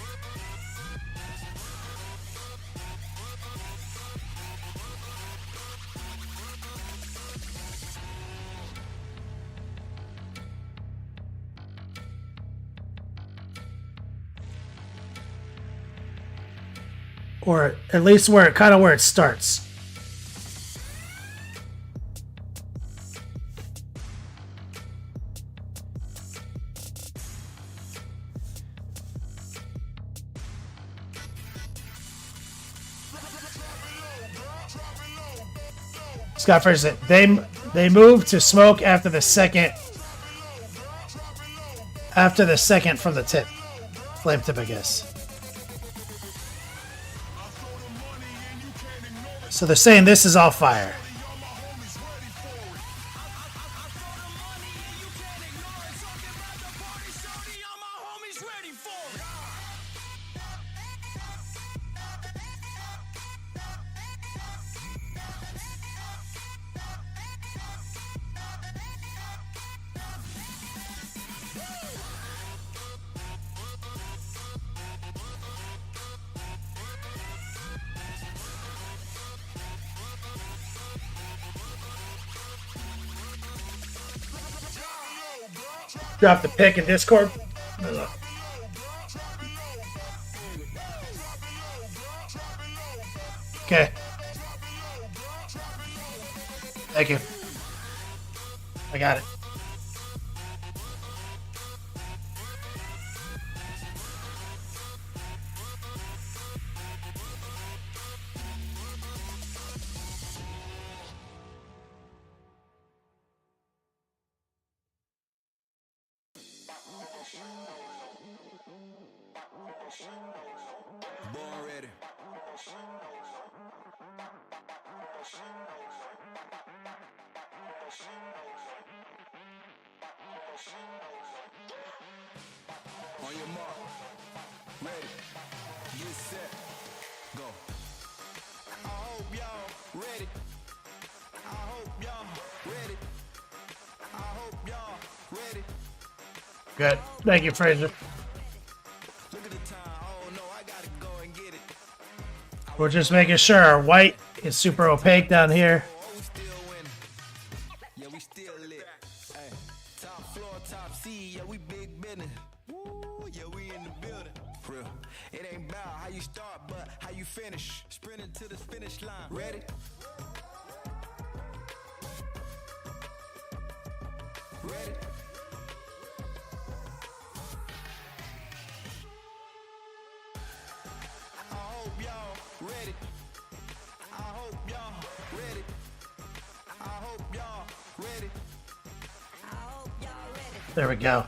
Or at least where it starts. Scott Fraser said they moved to smoke after the second from the tip. Flame tip, I guess. So they're saying this is all fire. Drop the pic in Discord. Okay. Thank you. I got it. Born ready. On your mark, ready, get set, go. I hope y'all ready. I hope y'all ready. I hope y'all ready. Good. Thank you, Fraser. Look at the time. Oh no, I gotta go and get it. We're just making sure our white is super opaque down here. Oh, we still winning. Yeah, we still lit. Hey, top floor, top C. Yeah, we big business. Woo, yeah, we in the building. Real. It ain't about how you start, but how you finish. Sprinting to the finish line. Ready? Ready? I hope y'all ready. I hope y'all ready. I hope y'all ready. I hope y'all ready. There we go.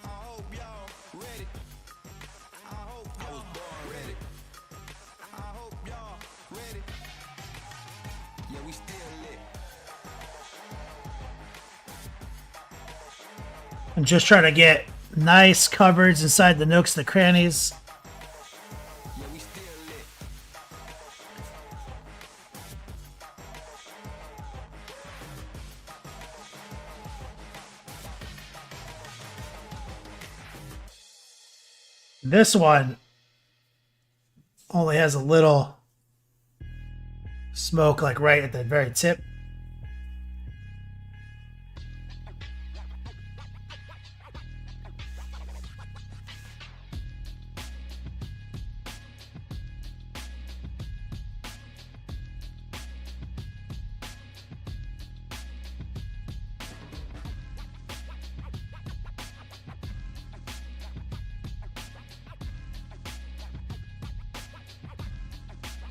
I hope y'all ready. I hope I was born ready. I hope y'all ready. Yeah, we still lit. I'm just trying to get nice cupboards inside the nooks, the crannies. Yeah, we still lit. This one only has a little smoke, like right at the very tip.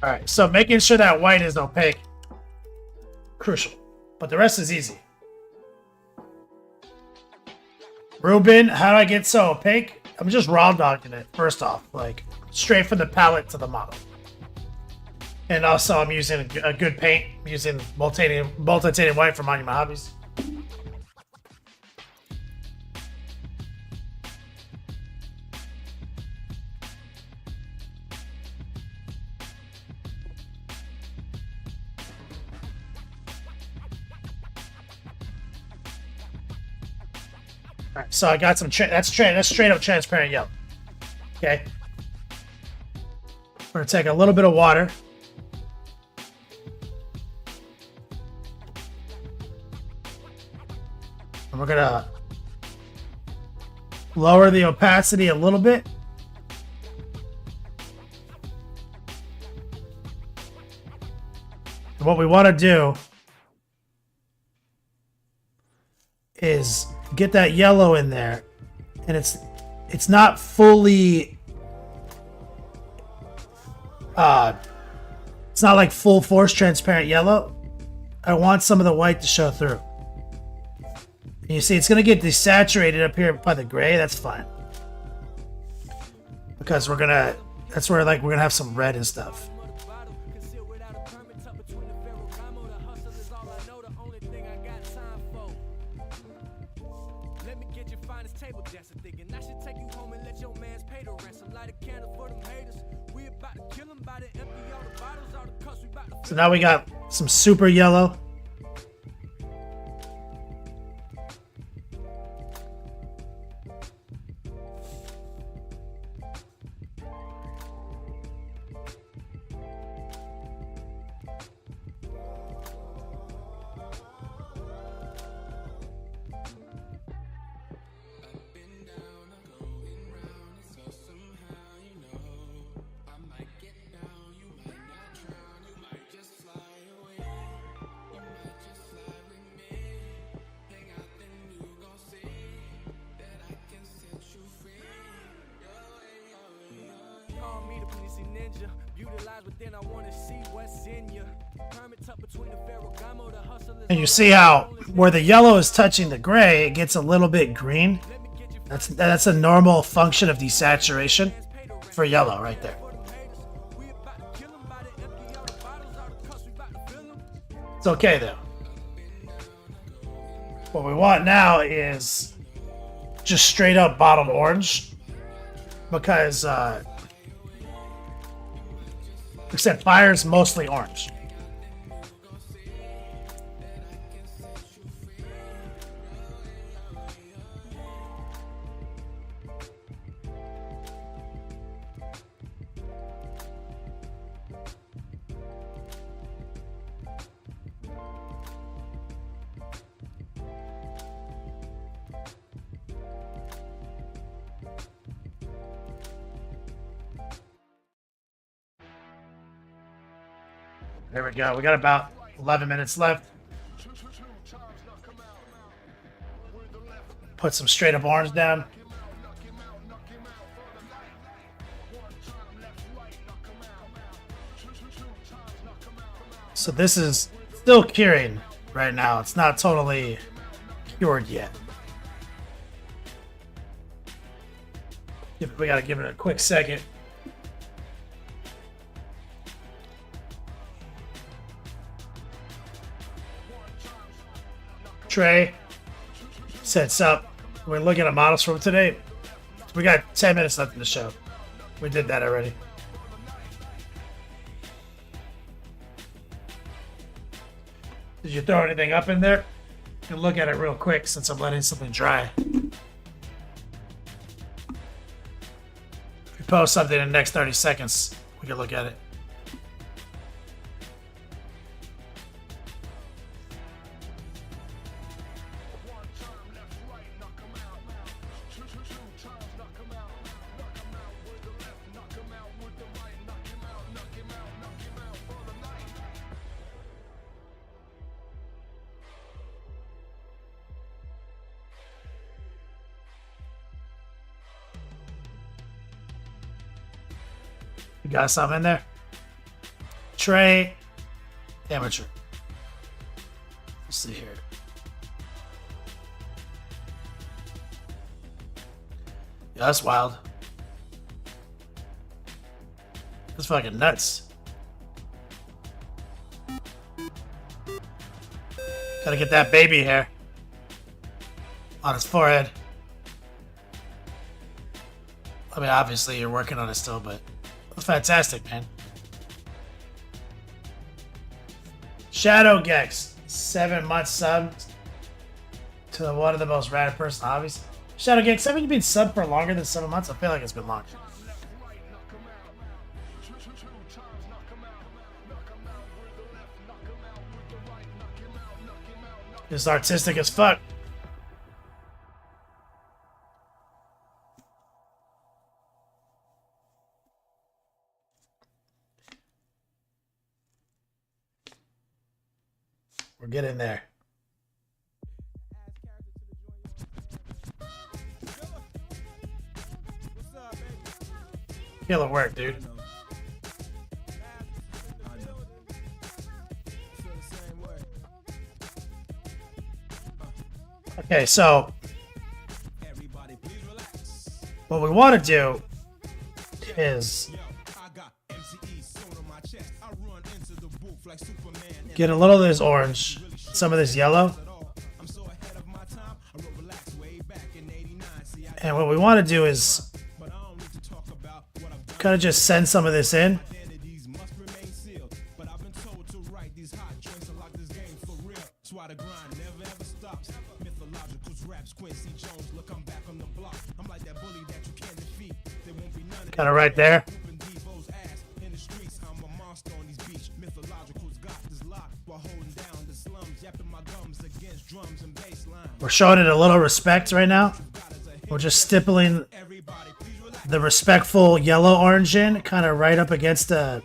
All right, so making sure that white is opaque, crucial, but the rest is easy. Ruben, how do I get so opaque? I'm just raw dogging it first off, like straight from the palette to the model. And also I'm using a good paint, I'm using multitanium white from Monument Hobbies. All right, so I got some. That's straight up transparent yellow. Okay. We're gonna take a little bit of water. And we're gonna lower the opacity a little bit. And what we want to do is get that yellow in there, and it's not fully it's not like full force transparent yellow. I want some of the white to show through. And you see it's gonna get desaturated up here by the gray. That's fine, because that's where like we're gonna have some red and stuff. So now we got some super yellow. And you see how where the yellow is touching the gray, it gets a little bit green. That's a normal function of desaturation for yellow right there. It's okay though. What we want now is just straight up bottled orange, because except fire's mostly orange. There we go. We got about 11 minutes left. Put some straight up orange down. So this is still curing right now. It's not totally cured yet. We gotta give it a quick second. Trey sets up. We're looking at models from today. We got 10 minutes left in the show. We did that already. Did you throw anything up in there? You can look at it real quick since I'm letting something dry. If you post something in the next 30 seconds, we can look at it. You got something in there? Trey, amateur. Let's see here. Yeah, that's wild. That's fucking nuts. Gotta get that baby hair on his forehead. I mean, obviously you're working on it still, but that's fantastic, man. Shadow Gex, 7 months subbed to one of the most rad personal hobbies. Shadow Gex, haven't you been subbed for longer than 7 months? I feel like it's been longer. It's artistic as fuck. We're getting there. Killer work, dude. Okay, so what we want to do is get a little of this orange, some of this yellow, and what we want to do is kind of just send some of this in. Kind of right there. We're showing it a little respect right now. We're just stippling the respectful yellow orange in, kind of right up against the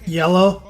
yellow.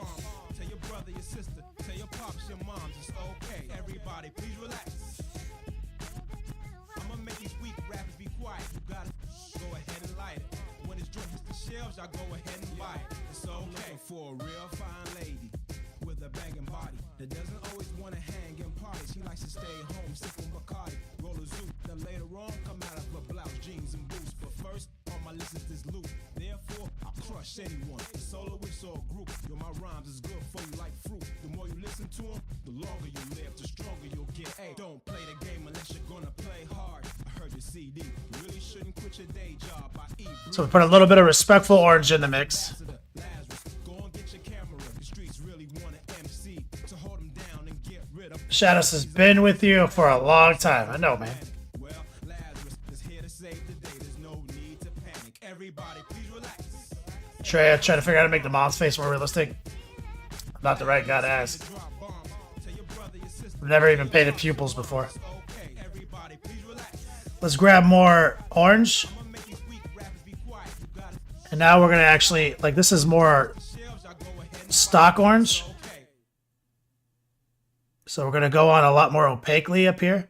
Anyone, a soloist or a group, yo, my rhymes is good for you like fruit. The more you listen to them, the longer you live, the stronger you'll get. Hey, So we put a little bit of respectful orange in the mix. Shadows has been with you for a long time. I know, man. Treya trying to figure out how to make the mom's face more realistic. I'm not the right guy to ask. I've never even painted pupils before. Let's grab more orange. And now we're going to actually, like, this is more stock orange. So we're going to go on a lot more opaquely up here.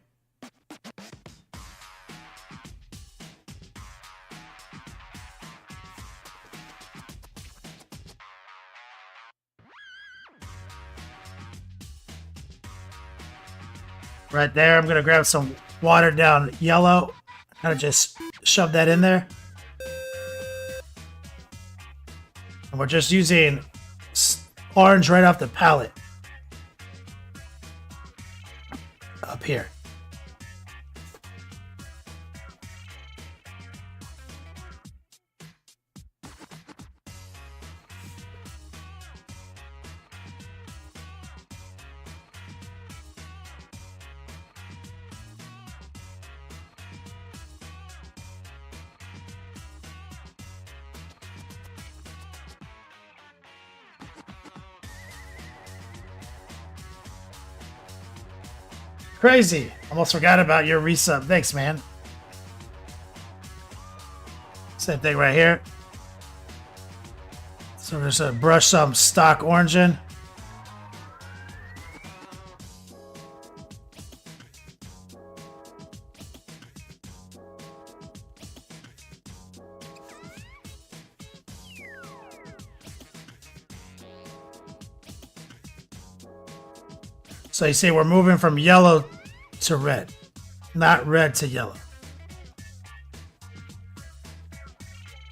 Right there, I'm going to grab some watered down yellow. Kind of just shove that in there. And we're just using orange right off the palette. Up here. Crazy. Almost forgot about your resub. Thanks, man. Same thing right here. So we're just going to brush some stock orange in. So you see we're moving from yellow to red, not red to yellow.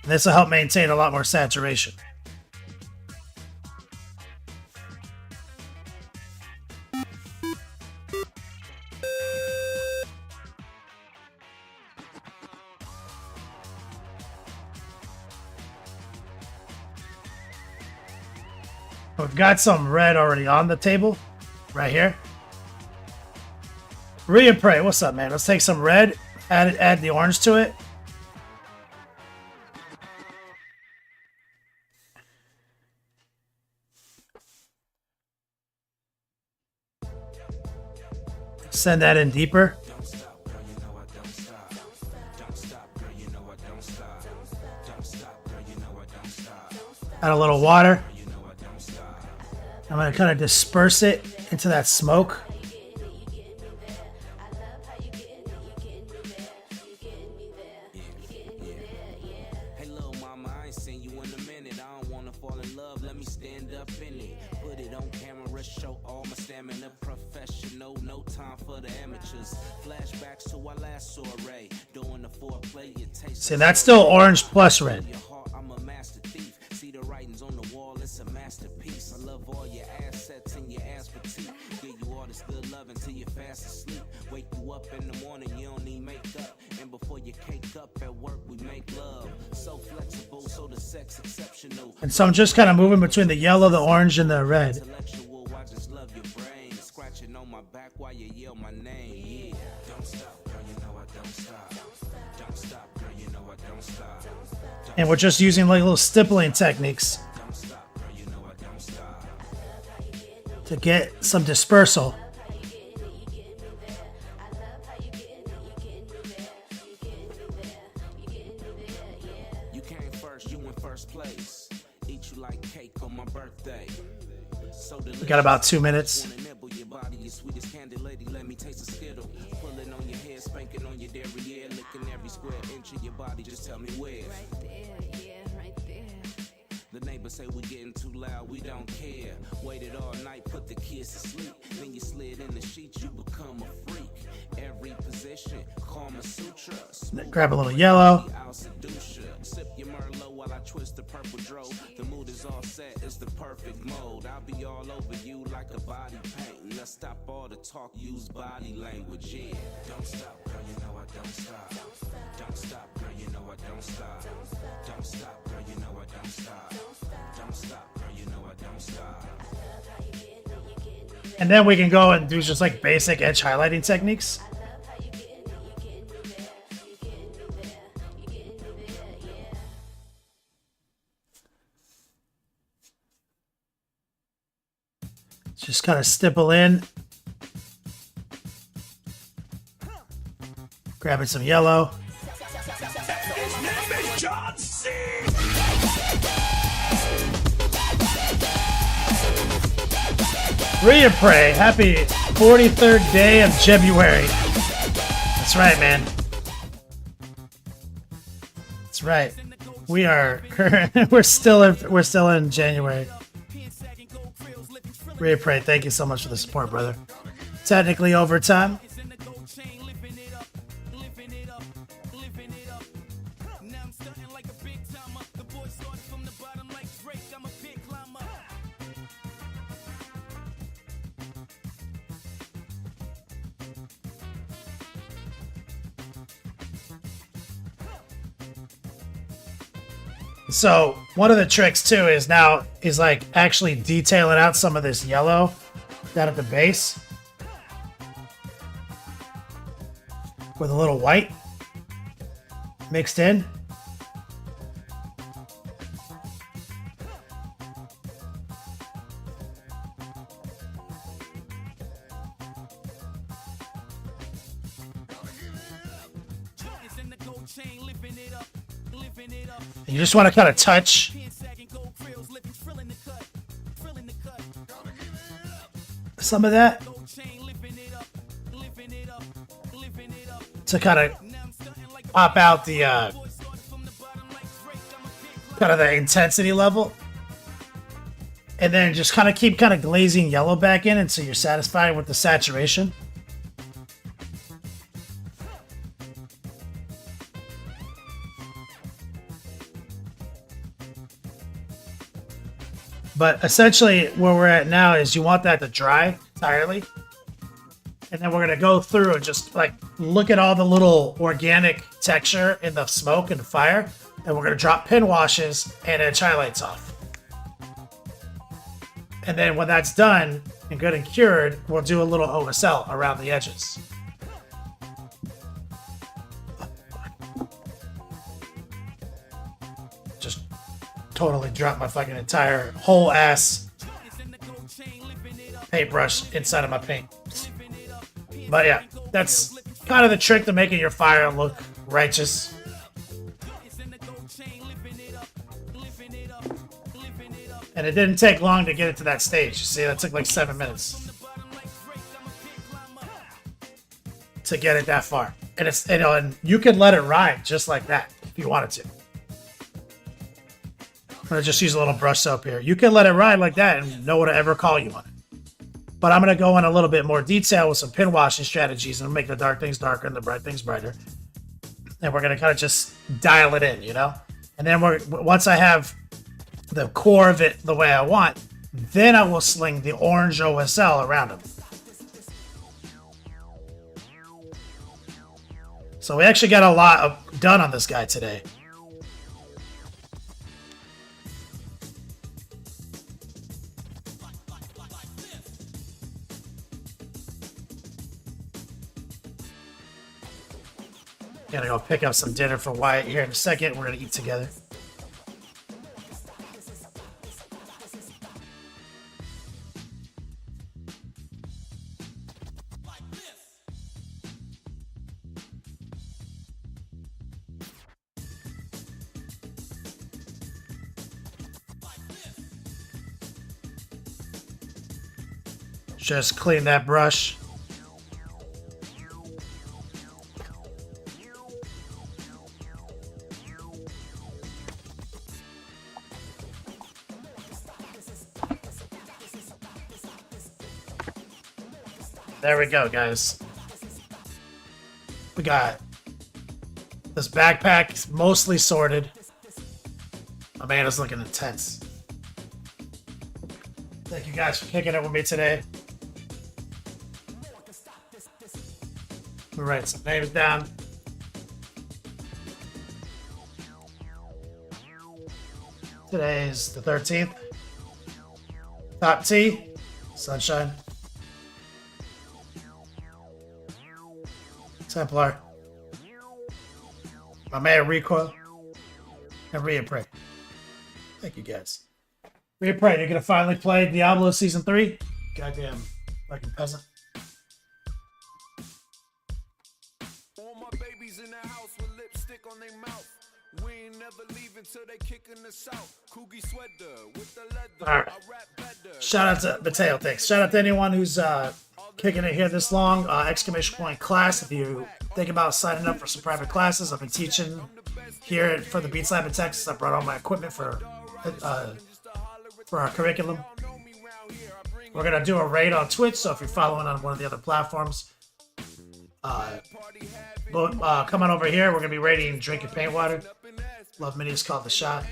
And this will help maintain a lot more saturation. We've got some red already on the table. Right here. Ria Prey, what's up, man? Let's take some red, add the orange to it. Send that in deeper. Add a little water. I'm going to kind of disperse it into that smoke. Hey little mama, I ain't seen you in a minute. I don't wanna fall in love, let me stand up in it. Put it on camera, show all my stamina. Professional, no time for the amateurs. Flashbacks to our last soiree. Doing the foreplay, it tastes. See, that's still orange plus red. I'm a master thief. See the writings on the wall, it's a masterpiece. I love all your assets and your ass petite. Give you all this good love until you're fast asleep. Wake you up in the morning, you don't need makeup. And before you cake up at work, we make love. So flexible, so the sex exceptional. And so I'm just kind of moving between the yellow, the orange, and the red. Intellectual, I just love your brain. Scratching on my back while you yell my name. Yeah. Don't stop, girl, you know I don't stop. Don't stop, girl, you know I don't stop. And we're just using like little stippling techniques to get some dispersal. You came first, you in first place. Eat you like cake on my birthday. So We got about 2 minutes. wanna nibble your body, your sweetest candy lady. Let me taste a skittle. Pulling on your hair, spanking on your derriere, licking every square inch of your body. Just tell me where. Right there, yeah, right there. The neighbors say we getting too loud, we don't care. Waited all night, put the kids to sleep. Then you slid in the sheets, you become a freak. Every position, Kama Sutra. Grab a little yellow. I'll seduce ya. Sip your Merlot while I twist the purple dro. The mood is all set, it's the perfect mode. I'll be all over you like a body paint. Let's stop all the talk. talk, use body language, yeah. Don't stop, girl, you know I don't stop. Don't stop, girl, you know I don't stop. Don't stop, girl, you know I don't stop. Don't stop, girl, you know I don't stop. And then we can go and do just like basic edge highlighting techniques. Just kind of stipple in. Grabbing some yellow. Read and pray. Happy 43rd day of February. That's right, man. That's right. We are. we're still in January. Read and pray. Thank you so much for the support, brother. Technically overtime. So one of the tricks too is like actually detailing out some of this yellow down at the base with a little white mixed in. You just want to kind of touch some of that to kind of pop out the kind of the intensity level, and then just kind of keep kind of glazing yellow back in until you're satisfied with the saturation. But essentially where we're at now is you want that to dry entirely. And then we're going to go through and just like look at all the little organic texture in the smoke and the fire. And we're going to drop pin washes and edge highlights off. And then when that's done and good and cured, we'll do a little OSL around the edges. Just totally drop my fucking entire whole ass paintbrush inside of my paint. But yeah, that's kind of the trick to making your fire look righteous. And it didn't take long to get it to that stage. You see, that took like 7 minutes to get it that far. And it's, you know, and you could let it ride just like that if you wanted to. I'm gonna just use a little brush soap here. You can let it ride like that and no one will ever call you on it. But I'm gonna go in a little bit more detail with some pin washing strategies and make the dark things darker and the bright things brighter. And we're gonna kind of just dial it in, you know? And then once I have the core of it the way I want, then I will sling the orange OSL around them. So we actually got a lot done on this guy today. Gotta go pick up some dinner for Wyatt here in a second. We're gonna eat together. Just clean that brush. There we go, guys. We got this backpack mostly sorted. Amanda's looking intense. Thank you guys for kicking it with me today. Let me write some names down. Today is the 13th. Top T, Sunshine. Templar. My man Recoil. And Rhea Prey. Thank you guys. Rhea Prey, you're gonna finally play Diablo Season 3? Goddamn fucking peasant. All my babies in the house with lipstick on their mouth. We ain't never leaving till they kicking us out. Coogie sweater with the leather. All right. I rap better. Shout out to Mateo, thanks. Shout out to anyone who's kicking it here this long. Exclamation point class. If you think about signing up for some private classes, I've been teaching here for the Beats Lab in Texas. I brought all my equipment for our curriculum. We're gonna do a raid on Twitch, so if you're following on one of the other platforms, come on over here. We're gonna be raiding Drink and Paint Water. Love Mini is called The Shot.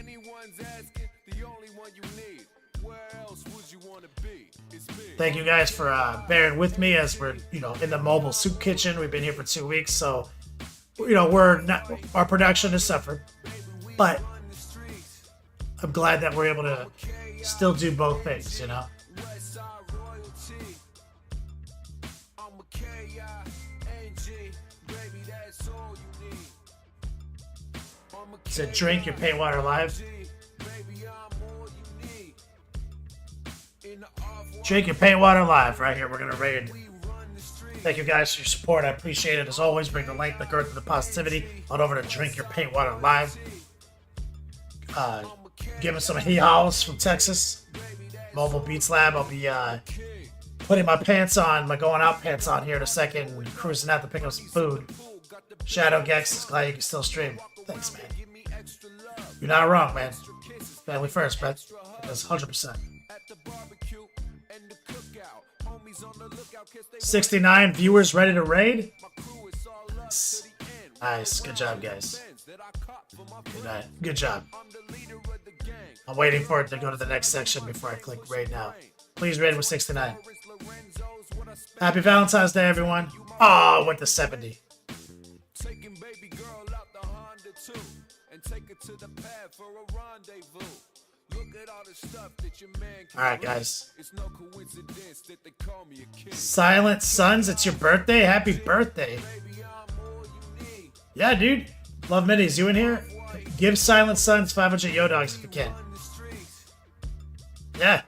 Thank you guys for bearing with me as we're, in the mobile soup kitchen. We've been here for 2 weeks, so our production has suffered, but I'm glad that we're able to still do both things. To Drink Your Paint Water Live. Drink Your Paint Water Live right here. We're gonna raid. Thank you guys for your support. I appreciate it as always. Bring the length, the girth, and the positivity on over to Drink Your Paint Water Live. Give us some hee-haws from Texas. Mobile Beats Lab. I'll be putting my pants on, my going out pants on here in a second. Cruising out to pick up some food. Shadow Gex, glad you can still stream. Thanks, man. You're not wrong, man. Family first, man. That's 100%. 69 viewers ready to raid. Nice. Good job, guys. Good job. I'm waiting for it to go to the next section before I click raid now. Please raid with 69. Happy Valentine's Day, everyone. Oh, went to 70. Alright, guys. Silent Sons, it's your birthday? Happy birthday. Yeah, dude. Love Minis, you in here? Give Silent Sons 500 Yo Dogs if you can. Yeah.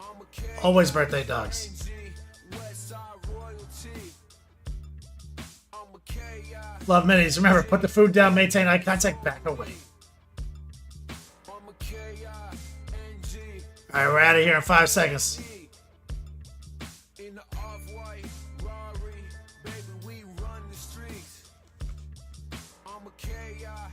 Always birthday dogs. Love Minis. Remember, put the food down, maintain eye contact, back away. Alright, we're out of here in 5 seconds.